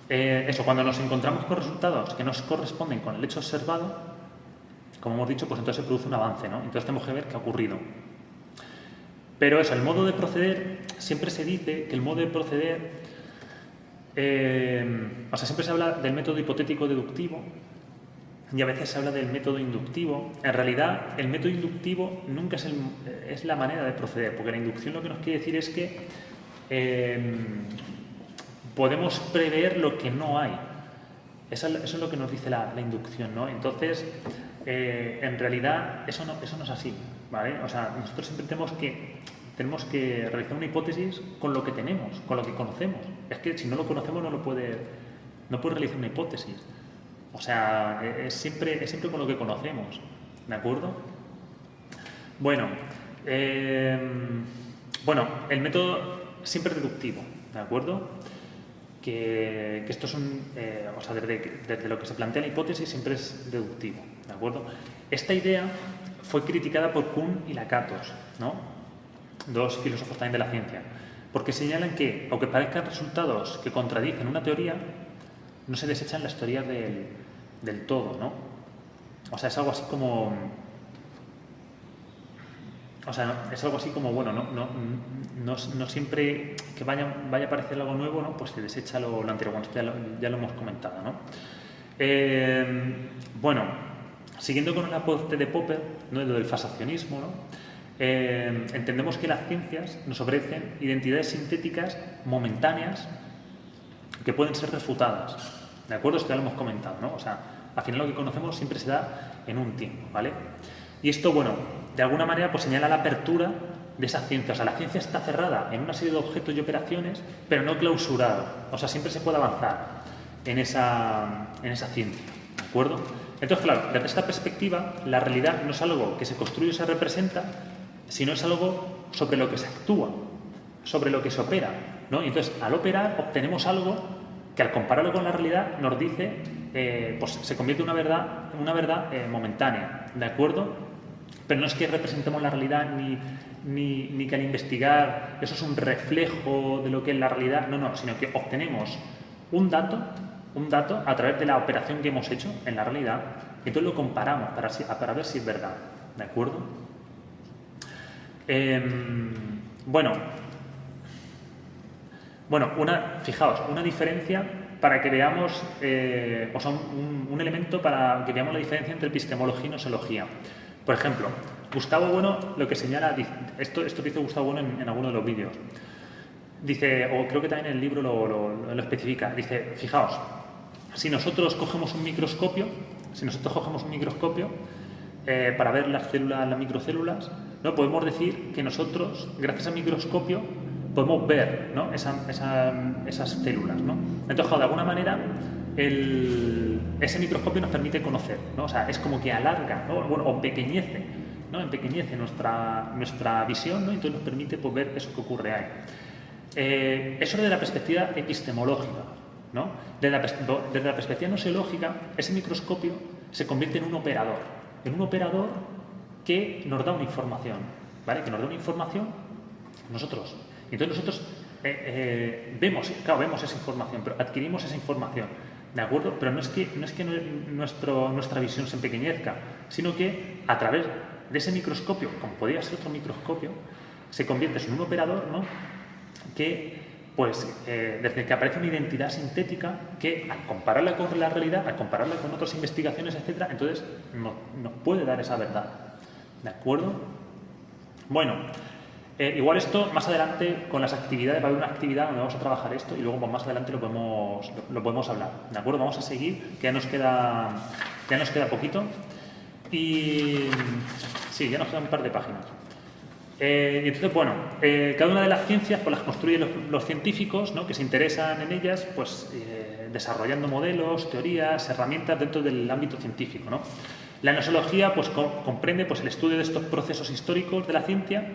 eso, cuando nos encontramos con resultados que no se corresponden con el hecho observado, como hemos dicho, pues entonces se produce un avance, ¿no? Entonces tenemos que ver qué ha ocurrido. Pero eso, el modo de proceder, siempre se dice que el modo de proceder, o sea, siempre se habla del método hipotético deductivo y a veces se habla del método inductivo. En realidad, el método inductivo nunca es la manera de proceder, porque la inducción lo que nos quiere decir es que podemos prever lo que no hay. Eso es lo que nos dice la inducción, ¿no? Entonces, en realidad, eso no es así, ¿vale? O sea, nosotros siempre tenemos que realizar una hipótesis con lo que tenemos, con lo que conocemos. Es que si no lo conocemos no puede realizar una hipótesis. O sea, es siempre con lo que conocemos, ¿de acuerdo? Bueno, el método siempre deductivo, ¿de acuerdo? Que esto es o sea, desde lo que se plantea la hipótesis siempre es deductivo, ¿de acuerdo? Esta idea fue criticada por Kuhn y Lakatos, ¿no? Dos filósofos también de la ciencia, porque señalan que, aunque parezcan resultados que contradicen una teoría, no se desechan las teorías del todo, ¿no? O sea, es algo así como... O sea, es algo así como, bueno, no siempre que vaya a aparecer algo nuevo, ¿no? Pues se desecha lo anterior. Bueno, esto ya lo hemos comentado, ¿no? Bueno, siguiendo con el aporte de Popper, ¿no? Lo del fasacionismo, ¿no? Entendemos que las ciencias nos ofrecen identidades sintéticas momentáneas que pueden ser refutadas, ¿de acuerdo? Esto ya lo hemos comentado, ¿no? O sea, al final lo que conocemos siempre se da en un tiempo, ¿vale? Y esto, bueno, de alguna manera pues señala la apertura de esa ciencia. O sea, la ciencia está cerrada en una serie de objetos y operaciones, pero no clausurada. O sea, siempre se puede avanzar en esa ciencia, ¿de acuerdo? Entonces, claro, desde esta perspectiva, la realidad no es algo que se construye o se representa, sino es algo sobre lo que se actúa, sobre lo que se opera, ¿no? Y entonces, al operar, obtenemos algo que al compararlo con la realidad nos dice, pues se convierte en una verdad momentánea, ¿de acuerdo? Pero no es que representemos la realidad ni que al investigar eso es un reflejo de lo que es la realidad, no, sino que obtenemos un dato a través de la operación que hemos hecho en la realidad y entonces lo comparamos para ver si es verdad, ¿de acuerdo? Fijaos, una diferencia para que veamos, o sea, un elemento para que veamos la diferencia entre epistemología y nosología. Por ejemplo, Gustavo Bueno lo que señala, esto dice Gustavo Bueno en alguno de los vídeos, dice, o creo que también en el libro lo especifica, dice, fijaos, si nosotros cogemos un microscopio para ver las microcélulas, ¿no? Podemos decir que nosotros, gracias al microscopio, podemos ver, ¿no? esas células, ¿no? Entonces, de alguna manera, ese microscopio nos permite conocer, ¿no? O sea, es como que alarga, ¿no? Bueno, o empequeñece, ¿no? Empequeñece nuestra visión, ¿no? Y entonces nos permite pues, ver eso que ocurre ahí. Eso desde la perspectiva epistemológica, ¿no? Desde la perspectiva nosológica, ese microscopio se convierte en un operador que nos da una información, ¿vale? Que nos da una información nosotros. Y entonces nosotros vemos esa información, pero adquirimos esa información, ¿de acuerdo? Pero no es que nuestra visión se empequeñezca, sino que a través de ese microscopio, como podría ser otro microscopio, se convierte en un operador, ¿no? Que, pues, desde que aparece una identidad sintética que, al compararla con la realidad, al compararla con otras investigaciones, etcétera, entonces nos puede dar esa verdad, ¿de acuerdo? Bueno, igual esto más adelante con las actividades, va a haber una actividad donde vamos a trabajar esto y luego pues, más adelante lo podemos hablar, ¿de acuerdo? Vamos a seguir, que ya nos queda poquito y sí, ya nos quedan un par de páginas. Y entonces, bueno, cada una de las ciencias pues las construyen los científicos, ¿no? Que se interesan en ellas, pues desarrollando modelos, teorías, herramientas dentro del ámbito científico, ¿no? La nosología pues comprende pues el estudio de estos procesos históricos de la ciencia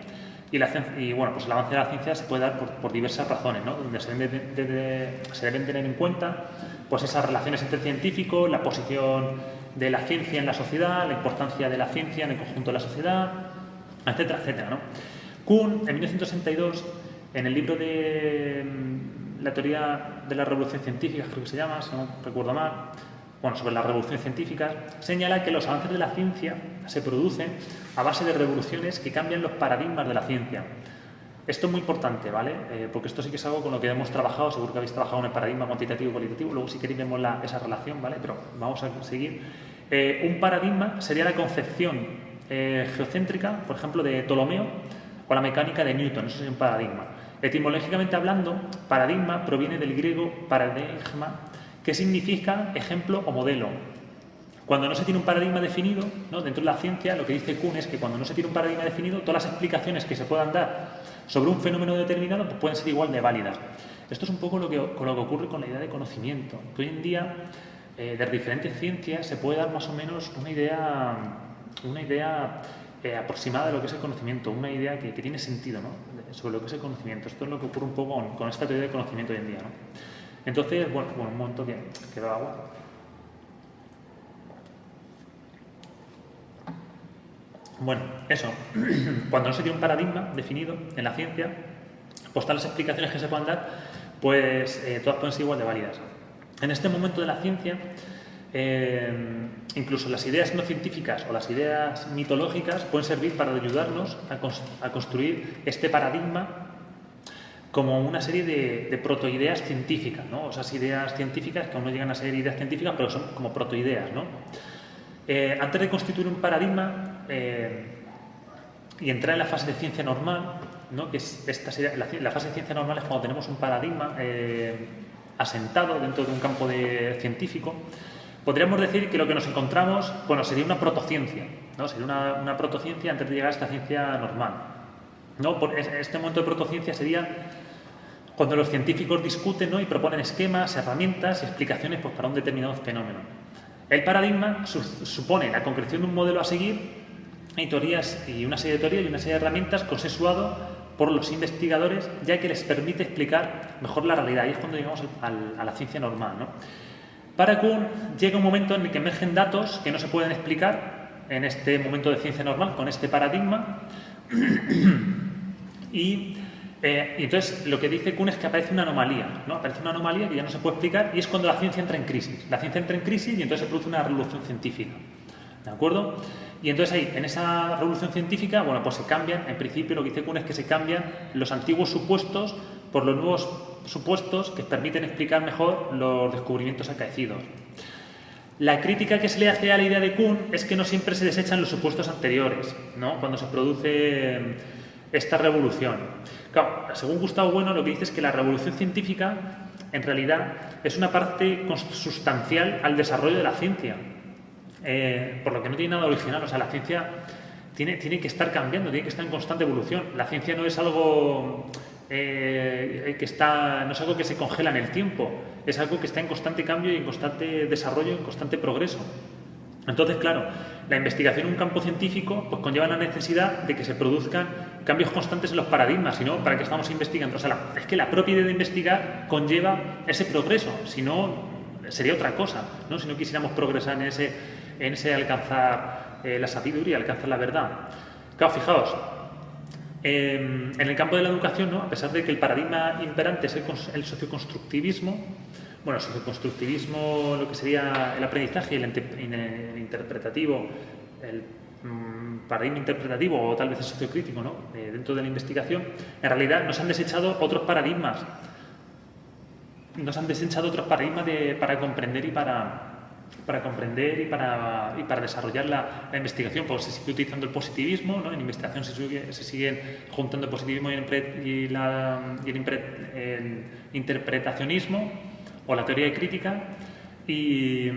y bueno, pues el avance de la ciencia se puede dar por diversas razones, ¿no? Donde se deben tener en cuenta pues esas relaciones entre científicos, la posición de la ciencia en la sociedad, la importancia de la ciencia en el conjunto de la sociedad, etcétera, etcétera, ¿no? Kuhn, en 1962, en el libro de la teoría de la revolución científica, creo que se llama, si no recuerdo mal, bueno, sobre las revoluciones científicas, señala que los avances de la ciencia se producen a base de revoluciones que cambian los paradigmas de la ciencia. Esto es muy importante, ¿vale? Porque esto sí que es algo con lo que hemos trabajado, seguro que habéis trabajado en el paradigma cuantitativo y cualitativo, luego si queréis vemos esa relación, ¿vale? Pero vamos a seguir. Un paradigma sería la concepción geocéntrica, por ejemplo, de Ptolomeo o la mecánica de Newton, eso es un paradigma. Etimológicamente hablando, paradigma proviene del griego paradigma, que significa ejemplo o modelo. Cuando no se tiene un paradigma definido, ¿no? Dentro de la ciencia, lo que dice Kuhn es que cuando no se tiene un paradigma definido, todas las explicaciones que se puedan dar sobre un fenómeno determinado pues pueden ser igual de válidas. Esto es un poco lo que ocurre con la idea de conocimiento. Que hoy en día, de diferentes ciencias, se puede dar más o menos una idea aproximada de lo que es el conocimiento, una idea que tiene sentido, ¿no? Sobre lo que es el conocimiento. Esto es lo que ocurre un poco con esta teoría de conocimiento hoy en día, ¿no? Entonces, bueno, un momento que veo agua. Bueno, eso, cuando no se tiene un paradigma definido en la ciencia, pues todas las explicaciones que se puedan dar, pues todas pueden ser igual de válidas. En este momento de la ciencia, incluso las ideas no científicas o las ideas mitológicas pueden servir para ayudarnos a construir este paradigma como una serie de protoideas científicas, ¿no? Esas ideas científicas que aún no llegan a ser ideas científicas, pero son como protoideas, ¿no? Antes de constituir un paradigma y entrar en la fase de ciencia normal, ¿no? Que es la fase de ciencia normal es cuando tenemos un paradigma asentado dentro de un campo científico, podríamos decir que lo que nos encontramos, bueno, sería una protociencia, ¿no? Sería una protociencia antes de llegar a esta ciencia normal, ¿no? Este momento de protociencia sería cuando los científicos discuten, ¿no? Y proponen esquemas, herramientas y explicaciones pues, para un determinado fenómeno. El paradigma supone la concreción de un modelo a seguir y una serie de teorías y una serie de herramientas consensuado por los investigadores, ya que les permite explicar mejor la realidad. Y es cuando llegamos a la ciencia normal, ¿no? Para Kuhn llega un momento en el que emergen datos que no se pueden explicar en este momento de ciencia normal con este paradigma y entonces lo que dice Kuhn es que aparece una anomalía, ¿no? Aparece una anomalía que ya no se puede explicar y es cuando la ciencia entra en crisis. La ciencia entra en crisis y entonces se produce una revolución científica, ¿de acuerdo? Y entonces ahí, en esa revolución científica, bueno, pues se cambian, en principio lo que dice Kuhn es que se cambian los antiguos supuestos por los nuevos supuestos que permiten explicar mejor los descubrimientos acaecidos. La crítica que se le hace a la idea de Kuhn es que no siempre se desechan los supuestos anteriores, ¿no? Cuando se produce esta revolución. Claro, según Gustavo Bueno, lo que dice es que la revolución científica, en realidad, es una parte consustancial al desarrollo de la ciencia, por lo que no tiene nada original. O sea, la ciencia tiene que estar cambiando, tiene que estar en constante evolución. La ciencia no es algo no es algo que se congela en el tiempo, es algo que está en constante cambio y en constante desarrollo, en constante progreso. Entonces, claro, la investigación en un campo científico pues conlleva la necesidad de que se produzcan cambios constantes en los paradigmas, si no, ¿para qué estamos investigando? O sea, es que la propia idea de investigar conlleva ese progreso, si no, sería otra cosa, ¿no? Si no quisiéramos progresar en ese alcanzar la sabiduría, alcanzar la verdad. Claro, fijaos, en el campo de la educación, ¿no? A pesar de que el paradigma imperante es el socioconstructivismo, bueno, el socioconstructivismo, lo que sería el aprendizaje y el interpretativo, el paradigma interpretativo o tal vez el sociocrítico, ¿no? Dentro de la investigación, en realidad nos han desechado otros paradigmas. Nos han desechado otros paradigmas para comprender y para desarrollar la investigación, pues se sigue utilizando el positivismo, ¿no? En investigación se siguen juntando el positivismo y el interpretacionismo o la teoría de crítica y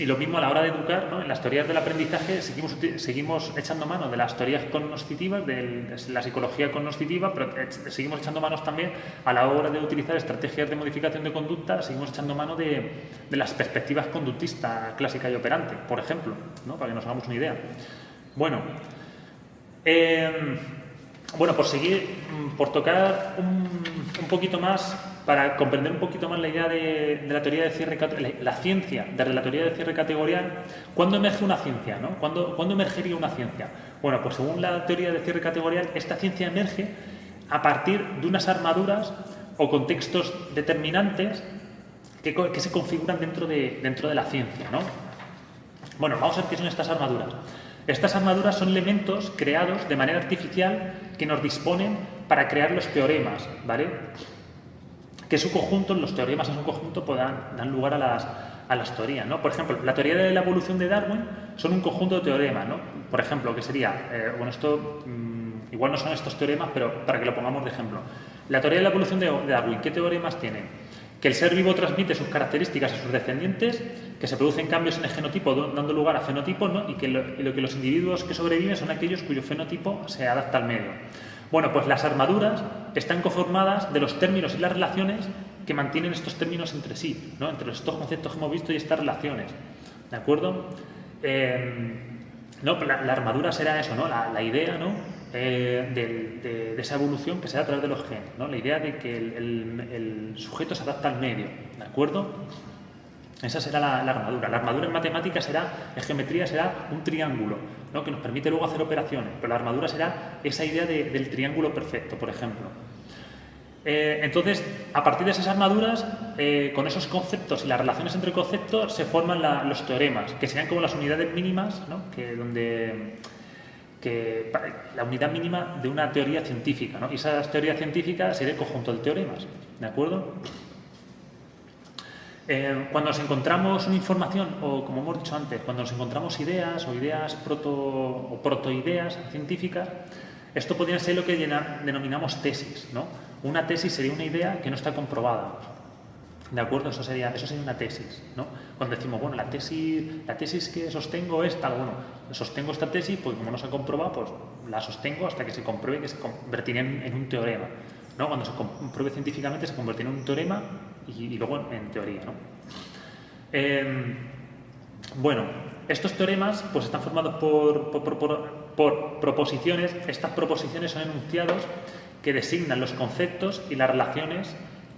lo mismo a la hora de educar, ¿no? En las teorías del aprendizaje seguimos echando mano de las teorías cognoscitivas, de la psicología cognoscitiva, pero seguimos echando manos también a la hora de utilizar estrategias de modificación de conducta, seguimos echando mano de las perspectivas conductistas clásica y operante, por ejemplo, ¿no? Para que nos hagamos una idea. Bueno, por tocar un poquito más para comprender un poquito más la idea de la teoría de cierre, la ciencia de la teoría de cierre categorial, ¿cuándo emerge una ciencia, ¿no? ¿Cuándo emergería una ciencia? Bueno, pues según la teoría de cierre categorial, esta ciencia emerge a partir de unas armaduras o contextos determinantes que se configuran dentro de la ciencia, ¿no? Bueno, vamos a ver qué son estas armaduras. Estas armaduras son elementos creados de manera artificial que nos disponen para crear los teoremas, ¿vale? Que su conjunto, los teoremas en su conjunto, pues dan lugar a las teorías, ¿no? Por ejemplo, la teoría de la evolución de Darwin son un conjunto de teoremas, ¿no? Por ejemplo, que sería, bueno, esto igual no son estos teoremas, pero para que lo pongamos de ejemplo. La teoría de la evolución de Darwin, ¿qué teoremas tiene? Que el ser vivo transmite sus características a sus descendientes, que se producen cambios en el genotipo dando lugar a fenotipos, ¿no? y que los individuos que sobreviven son aquellos cuyo fenotipo se adapta al medio. Bueno, pues las armaduras están conformadas de los términos y las relaciones que mantienen estos términos entre sí, ¿no? Entre estos conceptos que hemos visto y estas relaciones, ¿de acuerdo? No, la armadura será eso, ¿no? La idea, ¿no? De esa evolución que se da a través de los genes, ¿no? La idea de que el sujeto se adapta al medio, ¿de acuerdo? Esa será la armadura. La armadura en matemáticas en geometría será un triángulo, ¿no? Que nos permite luego hacer operaciones, pero la armadura será esa idea del triángulo perfecto, por ejemplo. Entonces, a partir de esas armaduras, con esos conceptos y las relaciones entre conceptos, se forman los teoremas, que serían como las unidades mínimas, ¿no? La unidad mínima de una teoría científica, ¿no? Y esa teoría científica sería el conjunto de teoremas, ¿de acuerdo? Cuando nos encontramos una información, o como hemos dicho antes, cuando nos encontramos ideas o ideas protoideas científicas, esto podría ser lo que denominamos tesis, ¿no? Una tesis sería una idea que no está comprobada, ¿de acuerdo? Eso sería una tesis, ¿no? Cuando decimos, bueno, la tesis que sostengo es tal, bueno, sostengo esta tesis, pues como no se ha comprobado, pues la sostengo hasta que se compruebe que se convertirá en un teorema, ¿no? Cuando se compruebe científicamente se convertirá en un teorema y luego en teoría, ¿no? Bueno, estos teoremas pues están formados por proposiciones. Estas proposiciones son enunciados que designan los conceptos y las relaciones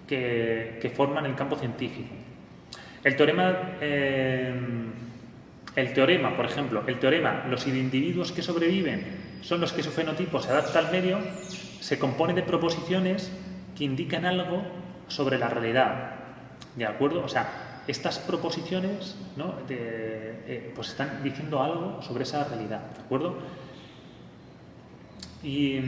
que forman el campo científico. El teorema, por ejemplo, los individuos que sobreviven son los que su fenotipo se adapta al medio, se compone de proposiciones que indican algo sobre la realidad, ¿de acuerdo? O sea, estas proposiciones, ¿no? Pues están diciendo algo sobre esa realidad, ¿de acuerdo? Y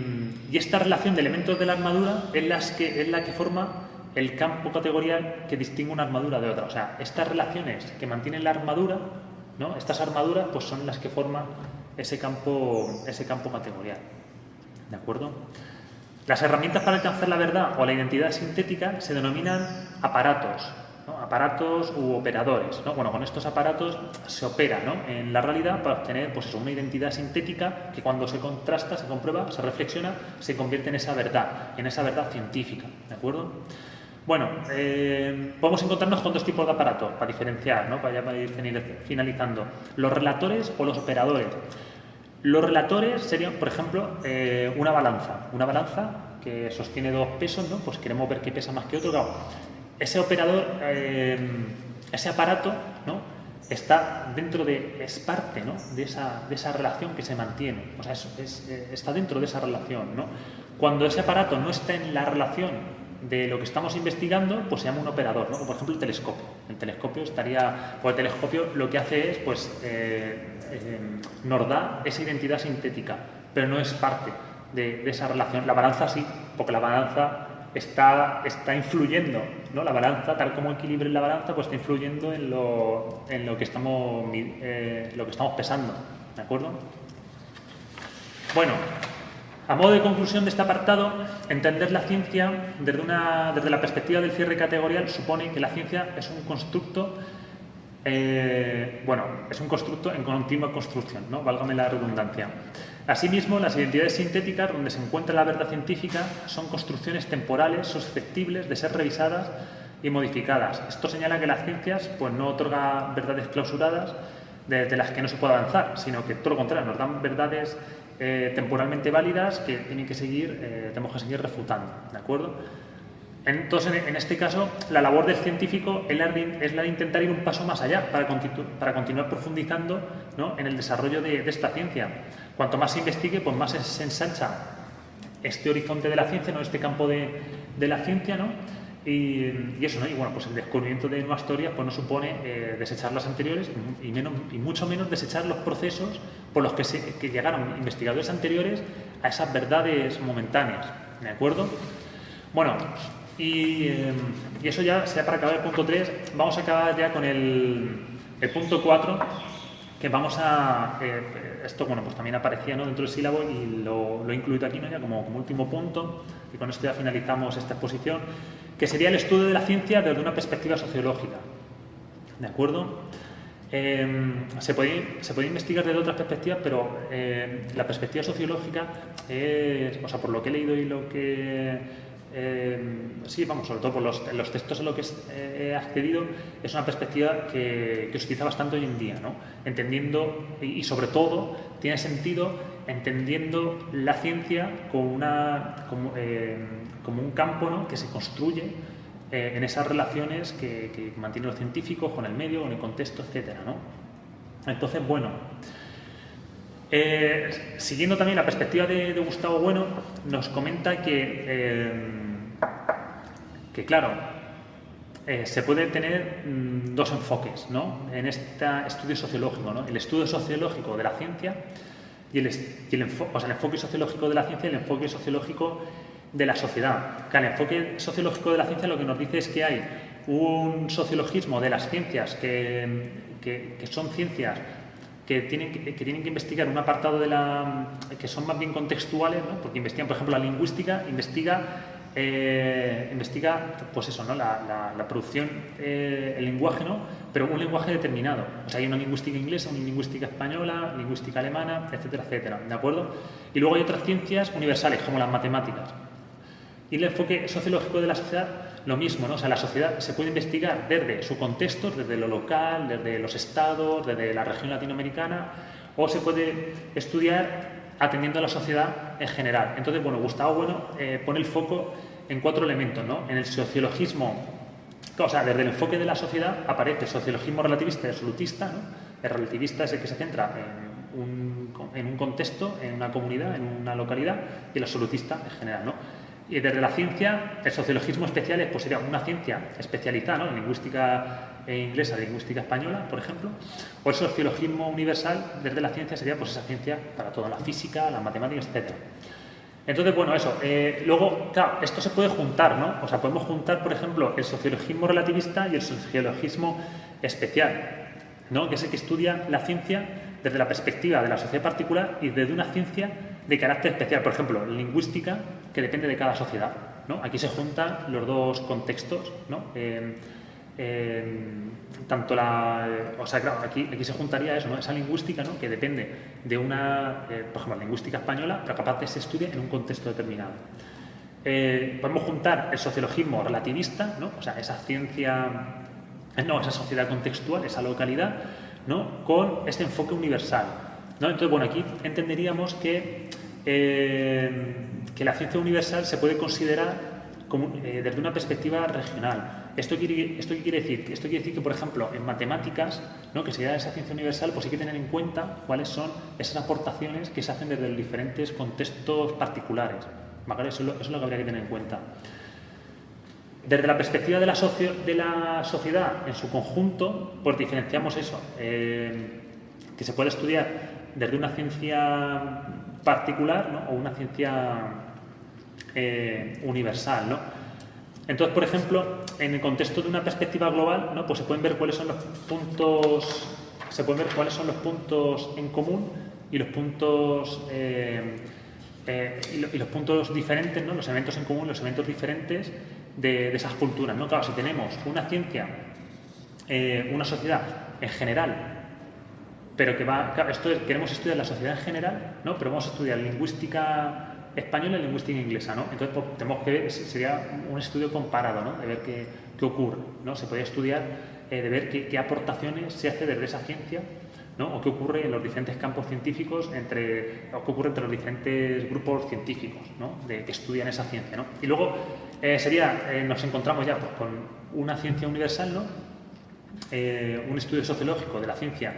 esta relación de elementos de la armadura es la que forma el campo categorial que distingue una armadura de otra. O sea, estas relaciones que mantienen la armadura, ¿no? Estas armaduras pues son las que forman ese campo categorial, ¿de acuerdo? Las herramientas para alcanzar la verdad o la identidad sintética se denominan aparatos, ¿no? Aparatos u operadores, ¿no? Bueno, con estos aparatos se opera, ¿no? En la realidad para obtener pues eso, una identidad sintética que cuando se contrasta, se comprueba, se reflexiona, se convierte en esa verdad científica, ¿de acuerdo? Bueno, podemos encontrarnos con dos tipos de aparatos para diferenciar, ¿no? Para ir finalizando. Los relatores o los operadores. Los relatores serían, por ejemplo, una balanza que sostiene dos pesos, ¿no? Pues queremos ver qué pesa más que otro. Claro, ese operador, ese aparato, ¿no? Es parte, ¿no? de esa relación que se mantiene. O sea, está dentro de esa relación, ¿no? Cuando ese aparato no está en la relación de lo que estamos investigando, pues se llama un operador, ¿no? Como por ejemplo el telescopio. El telescopio lo que hace es, pues, nos da esa identidad sintética, pero no es parte de esa relación. La balanza sí, porque la balanza está influyendo, ¿no? La balanza, tal como equilibre la balanza, pues está influyendo en lo que estamos pesando, ¿de acuerdo? Bueno, a modo de conclusión de este apartado, entender la ciencia desde la perspectiva del cierre categorial supone que la ciencia es un constructo, en continua construcción, ¿no? Válgame la redundancia. Asimismo, las identidades sintéticas, donde se encuentra la verdad científica, son construcciones temporales susceptibles de ser revisadas y modificadas. Esto señala que las ciencias pues, no otorgan verdades clausuradas de las que no se puede avanzar, sino que todo lo contrario, nos dan verdades temporalmente válidas que tenemos que seguir refutando, ¿de acuerdo? Entonces, en este caso, la labor del científico es la de intentar ir un paso más allá para continuar profundizando, ¿no?, en el desarrollo de esta ciencia. Cuanto más se investigue, pues más se ensancha este horizonte de la ciencia, ¿no?, este campo de la ciencia, ¿no? Y eso, ¿no? Y bueno, pues el descubrimiento de nuevas teorías pues no supone desechar las anteriores y mucho menos desechar los procesos por los que llegaron investigadores anteriores a esas verdades momentáneas, ¿de acuerdo? Bueno, y eso ya sea para acabar el punto 3, vamos a acabar ya con el punto 4, que vamos a... esto, bueno, pues también aparecía, ¿no?, dentro del sílabo y lo he incluido aquí, ¿no?, ya como último punto, y con esto ya finalizamos esta exposición, que sería el estudio de la ciencia desde una perspectiva sociológica, ¿de acuerdo? Se puede investigar desde otras perspectivas, pero la perspectiva sociológica es, o sea, por lo que he leído y lo que... sí, vamos, sobre todo por los textos a los que he accedido, es una perspectiva que se utiliza bastante hoy en día, ¿no? Entendiendo, y sobre todo, tiene sentido entendiendo la ciencia como un campo, ¿no?, que se construye en esas relaciones que mantienen los científicos con el medio, con el contexto, etcétera, ¿no? Entonces, bueno, siguiendo también la perspectiva de Gustavo Bueno, nos comenta que claro, se puede tener dos enfoques, ¿no?, en este estudio sociológico, ¿no? El estudio sociológico de la ciencia y el enfoque sociológico de la ciencia y el enfoque sociológico de la sociedad. Que el enfoque sociológico de la ciencia lo que nos dice es que hay un sociologismo de las ciencias que son ciencias que tienen que investigar un apartado que son más bien contextuales, ¿no?, porque investigan, por ejemplo, la lingüística, investiga pues eso, ¿no?, la producción, el lenguaje, ¿no?, pero un lenguaje determinado. O sea, hay una lingüística inglesa, una lingüística española, lingüística alemana, etcétera, etcétera, ¿de acuerdo? Y luego hay otras ciencias universales, como las matemáticas. Y el enfoque sociológico de la sociedad, lo mismo, ¿no? O sea, la sociedad se puede investigar desde su contexto, desde lo local, desde los estados, desde la región latinoamericana, o se puede estudiar atendiendo a la sociedad en general. Entonces, bueno, Gustavo Bueno pone el foco en 4 elementos, ¿no? En el sociologismo, o sea, desde el enfoque de la sociedad aparece el sociologismo relativista y absolutista, ¿no? El relativista es el que se centra en un contexto, en una comunidad, en una localidad, y el absolutista en general, ¿no? Y desde la ciencia, el sociologismo especial pues sería una ciencia especializada, ¿no?, en lingüística inglesa, lingüística española, por ejemplo, o el sociologismo universal desde la ciencia sería pues esa ciencia para toda la física, las matemáticas, etcétera. Entonces, bueno, eso. Luego, claro, esto se puede juntar, ¿no? O sea, podemos juntar, por ejemplo, el sociologismo relativista y el sociologismo especial, ¿no?, que es el que estudia la ciencia desde la perspectiva de la sociedad particular y desde una ciencia de carácter especial. Por ejemplo, lingüística, que depende de cada sociedad, ¿no? Aquí se juntan los dos contextos, ¿no? Tanto o sea, claro, aquí se juntaría eso, ¿no?, esa lingüística, ¿no?, que depende de una, por ejemplo, lingüística española, pero capaz de se estudia en un contexto determinado. Podemos juntar el sociologismo relativista, ¿no?, o sea, esa ciencia, esa sociedad contextual, esa localidad, ¿no?, con este enfoque universal, ¿no? Entonces, bueno, aquí entenderíamos que la ciencia universal se puede considerar desde una perspectiva regional. ¿Esto qué quiere decir? Esto quiere decir que, por ejemplo, en matemáticas, ¿no?, que sería esa ciencia universal, pues hay que tener en cuenta cuáles son esas aportaciones que se hacen desde los diferentes contextos particulares, ¿vale? Eso es lo que habría que tener en cuenta. Desde la perspectiva de la sociedad en su conjunto, pues diferenciamos eso, que se puede estudiar desde una ciencia particular, ¿no?, o una ciencia universal, ¿no? Entonces, por ejemplo, en el contexto de una perspectiva global, ¿no?, pues se pueden ver cuáles son los puntos en común y los puntos y los puntos diferentes, ¿no?, los elementos en común, los elementos diferentes de esas culturas, ¿no? Claro, si tenemos una ciencia, una sociedad en general, pero claro, queremos estudiar la sociedad en general, ¿no?, pero vamos a estudiar lingüística española y lingüística inglesa, ¿no? Entonces, pues, tenemos que ver, sería un estudio comparado, ¿no?, de ver qué ocurre, ¿no? Se podría estudiar, de ver qué aportaciones se hace desde esa ciencia, ¿no?, o qué ocurre en los diferentes campos científicos, o qué ocurre entre los diferentes grupos científicos, ¿no?, que estudian esa ciencia, ¿no? Y luego, nos encontramos ya pues, con una ciencia universal, ¿no? Un estudio sociológico de la ciencia,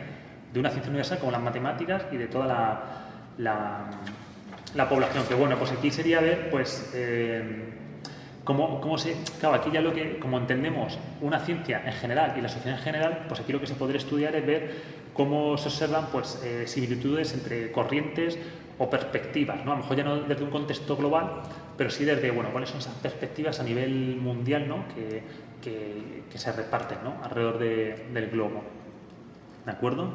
de una ciencia universal como las matemáticas y de toda la población. Que bueno, pues aquí sería ver, pues, claro, aquí ya como entendemos una ciencia en general y la sociedad en general, pues aquí lo que se podría estudiar es ver cómo se observan, pues, similitudes entre corrientes o perspectivas, ¿no? A lo mejor ya no desde un contexto global, pero sí desde, bueno, cuáles son esas perspectivas a nivel mundial, ¿no? que se reparten, ¿no? Alrededor del globo. ¿De acuerdo?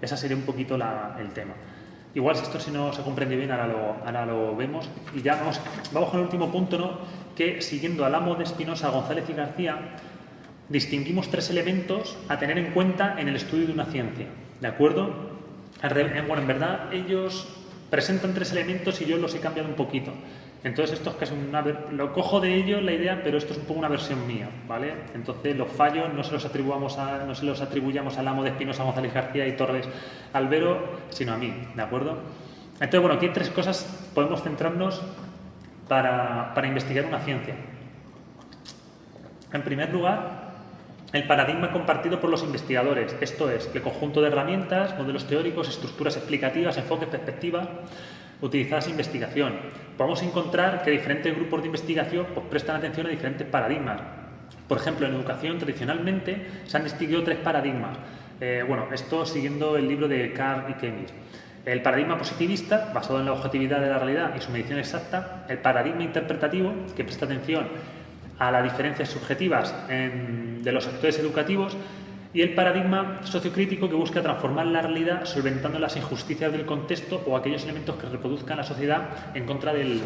Ese sería un poquito el tema. Igual si no se comprende bien, ahora lo vemos. Y ya vamos con el último punto, ¿no? Que siguiendo al amo de Espinosa, González y García, distinguimos 3 elementos a tener en cuenta en el estudio de una ciencia. ¿De acuerdo? Bueno, en verdad ellos presentan 3 elementos y yo los he cambiado un poquito. Entonces esto es casi lo cojo de ellos la idea, pero esto es un poco una versión mía, ¿vale? Entonces los fallos no se los atribuyamos al amo de Espinosa, González García y Torres Albero, sino a mí, ¿de acuerdo? Entonces, bueno, aquí hay 3 cosas podemos centrarnos para investigar una ciencia. En primer lugar, el paradigma compartido por los investigadores, esto es, el conjunto de herramientas, modelos teóricos, estructuras explicativas, enfoques, perspectivas utilizadas en investigación. Podemos encontrar que diferentes grupos de investigación pues, prestan atención a diferentes paradigmas. Por ejemplo, en educación tradicionalmente se han distinguido 3 paradigmas. Bueno, esto siguiendo el libro de Carr y Kemis. El paradigma positivista, basado en la objetividad de la realidad y su medición exacta. El paradigma interpretativo, que presta atención a las diferencias subjetivas de los sectores educativos. Y el paradigma sociocrítico, que busca transformar la realidad solventando las injusticias del contexto o aquellos elementos que reproduzcan la sociedad en contra del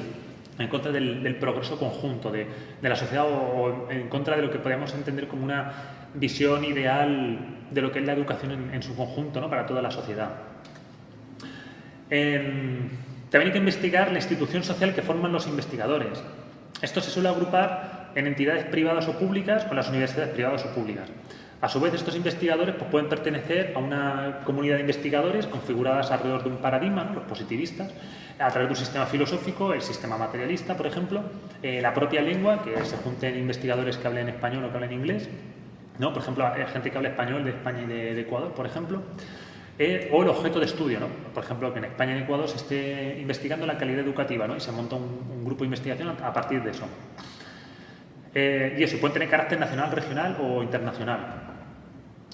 progreso conjunto de la sociedad o en contra de lo que podemos entender como una visión ideal de lo que es la educación en su conjunto, ¿no? Para toda la sociedad. También hay que investigar la institución social que forman los investigadores. Esto se suele agrupar en entidades privadas o públicas o en las universidades privadas o públicas. A su vez, estos investigadores pues, pueden pertenecer a una comunidad de investigadores configuradas alrededor de un paradigma, ¿no? Los positivistas, a través de un sistema filosófico, el sistema materialista, por ejemplo, la propia lengua, que se junten investigadores que hablen español o que hablen inglés, ¿no? Por ejemplo, hay gente que habla español de España y de Ecuador, por ejemplo, o el objeto de estudio, ¿no? Por ejemplo, que en España y en Ecuador se esté investigando la calidad educativa, ¿no? Y se monta un grupo de investigación a partir de eso. Y eso puede tener carácter nacional, regional o internacional.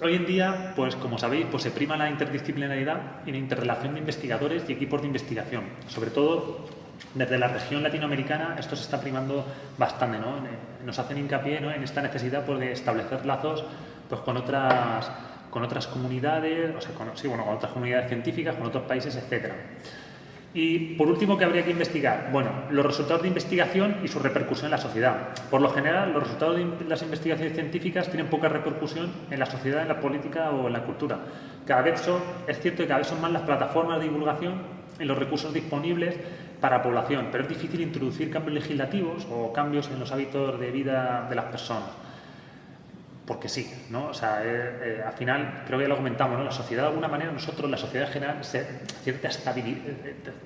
Hoy en día, pues como sabéis, pues se prima la interdisciplinaridad y la interrelación de investigadores y equipos de investigación. Sobre todo desde la región latinoamericana esto se está primando bastante, ¿no? Nos hacen hincapié, ¿no? En esta necesidad pues, de establecer lazos pues, con otras comunidades, o sea, con otras comunidades científicas, con otros países, etcétera. Y por último, ¿qué habría que investigar? Bueno, los resultados de investigación y su repercusión en la sociedad. Por lo general, los resultados de las investigaciones científicas tienen poca repercusión en la sociedad, en la política o en la cultura. Es cierto que cada vez son más las plataformas de divulgación y los recursos disponibles para la población, pero es difícil introducir cambios legislativos o cambios en los hábitos de vida de las personas. Porque sí, ¿no? O sea, al final, creo que ya lo comentamos, ¿no? La sociedad, de alguna manera, la sociedad en general,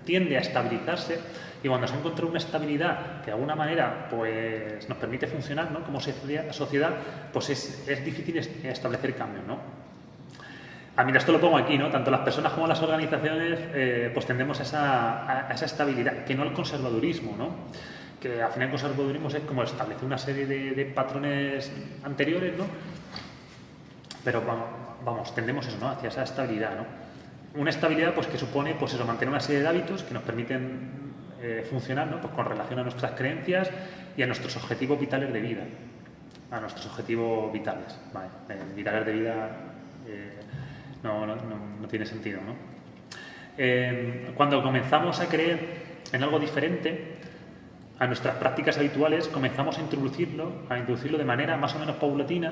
tiende a estabilizarse y cuando se ha encontrado una estabilidad que de alguna manera pues, nos permite funcionar, ¿no? Como sociedad, pues es difícil establecer cambios, ¿no? Mira, esto lo pongo aquí, ¿no? Tanto las personas como las organizaciones pues tendemos a esa estabilidad, que no al conservadurismo, ¿no? Que al final el conservadurismo es como establecer una serie de patrones anteriores, ¿no? Pero vamos, tendemos eso, ¿no? Hacia esa estabilidad, ¿no? Una estabilidad pues, que supone pues, eso, mantener una serie de hábitos que nos permiten funcionar, ¿no? Pues, con relación a nuestras creencias y a nuestros objetivos vitales de vida. A nuestros objetivos vitales, ¿vale? Vitales de vida no tiene sentido, ¿no? Cuando comenzamos a creer en algo diferente a nuestras prácticas habituales, comenzamos a introducirlo de manera más o menos paulatina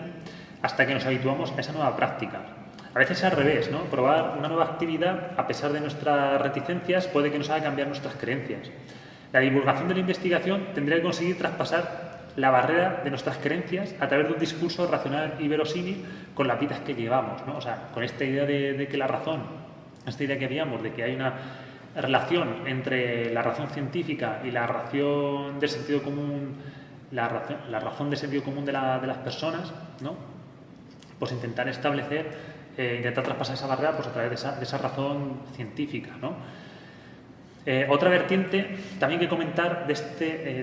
hasta que nos habituamos a esa nueva práctica. A veces es al revés, ¿no? Probar una nueva actividad, a pesar de nuestras reticencias, puede que nos haga cambiar nuestras creencias. La divulgación de la investigación tendría que conseguir traspasar la barrera de nuestras creencias a través de un discurso racional y verosímil con las vidas que llevamos, ¿no? O sea, con esta idea de que la razón, esta idea que habíamos de que hay una relación entre la razón científica y la razón del sentido común la razón de sentido común de las personas, ¿no? Pues intentar establecer, intentar traspasar esa barrera pues a través de esa razón científica, ¿no? Otra vertiente también que comentar de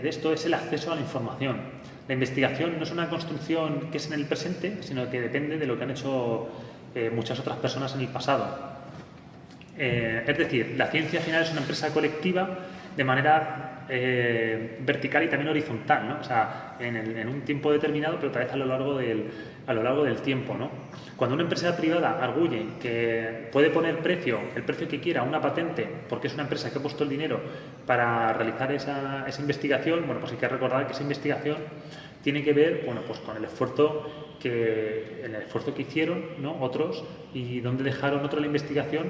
esto es el acceso a la información. La investigación no es una construcción que es en el presente, sino que depende de lo que han hecho muchas otras personas en el pasado. Es decir, la ciencia al final es una empresa colectiva de manera vertical y también horizontal, ¿no? O sea, en un tiempo determinado, pero tal vez a lo largo del tiempo, ¿no? Cuando una empresa privada arguye que puede poner el precio que quiera a una patente, porque es una empresa que ha puesto el dinero para realizar esa investigación, bueno, pues hay que recordar que esa investigación tiene que ver, bueno, pues con el esfuerzo que hicieron, ¿no? Otros, y dónde dejaron otros la investigación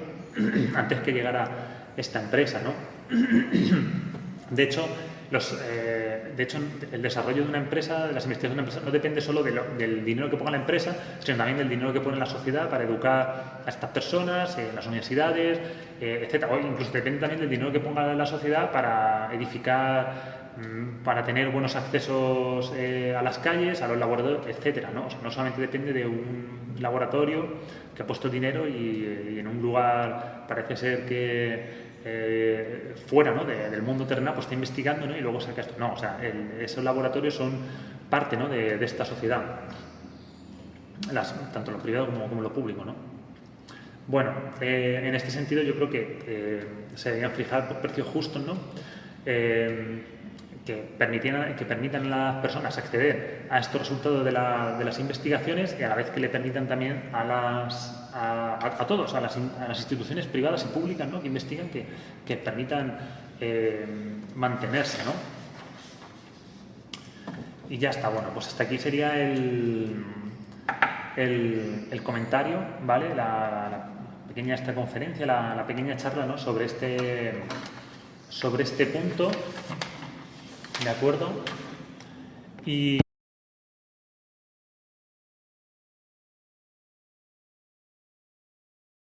antes que llegara esta empresa, ¿no? De hecho, el desarrollo de una empresa, de las investigaciones de una empresa, no depende solo del dinero que ponga la empresa, sino también del dinero que pone la sociedad para educar a estas personas, las universidades, etcétera. O incluso depende también del dinero que ponga la sociedad para edificar, para tener buenos accesos a las calles, a los laboratorios, etcétera, ¿no? O sea, no solamente depende de un laboratorio que ha puesto dinero y en un lugar parece ser que fuera, ¿no? del mundo terrenal, pues está investigando, ¿no? Y luego saca esto. No, o sea, esos laboratorios son parte, ¿no? de esta sociedad, tanto lo privado como lo público, ¿no? Bueno, en este sentido yo creo que se deberían fijar precios justos, ¿no? Que permitan a las personas acceder a estos resultados de las investigaciones y a la vez que le permitan también a todos, a las instituciones privadas y públicas, ¿no? que investigan, que permitan mantenerse, ¿no? Y ya está, bueno, pues hasta aquí sería el comentario, ¿vale? La pequeña conferencia, la pequeña charla, ¿no? sobre este punto. ¿De acuerdo? Y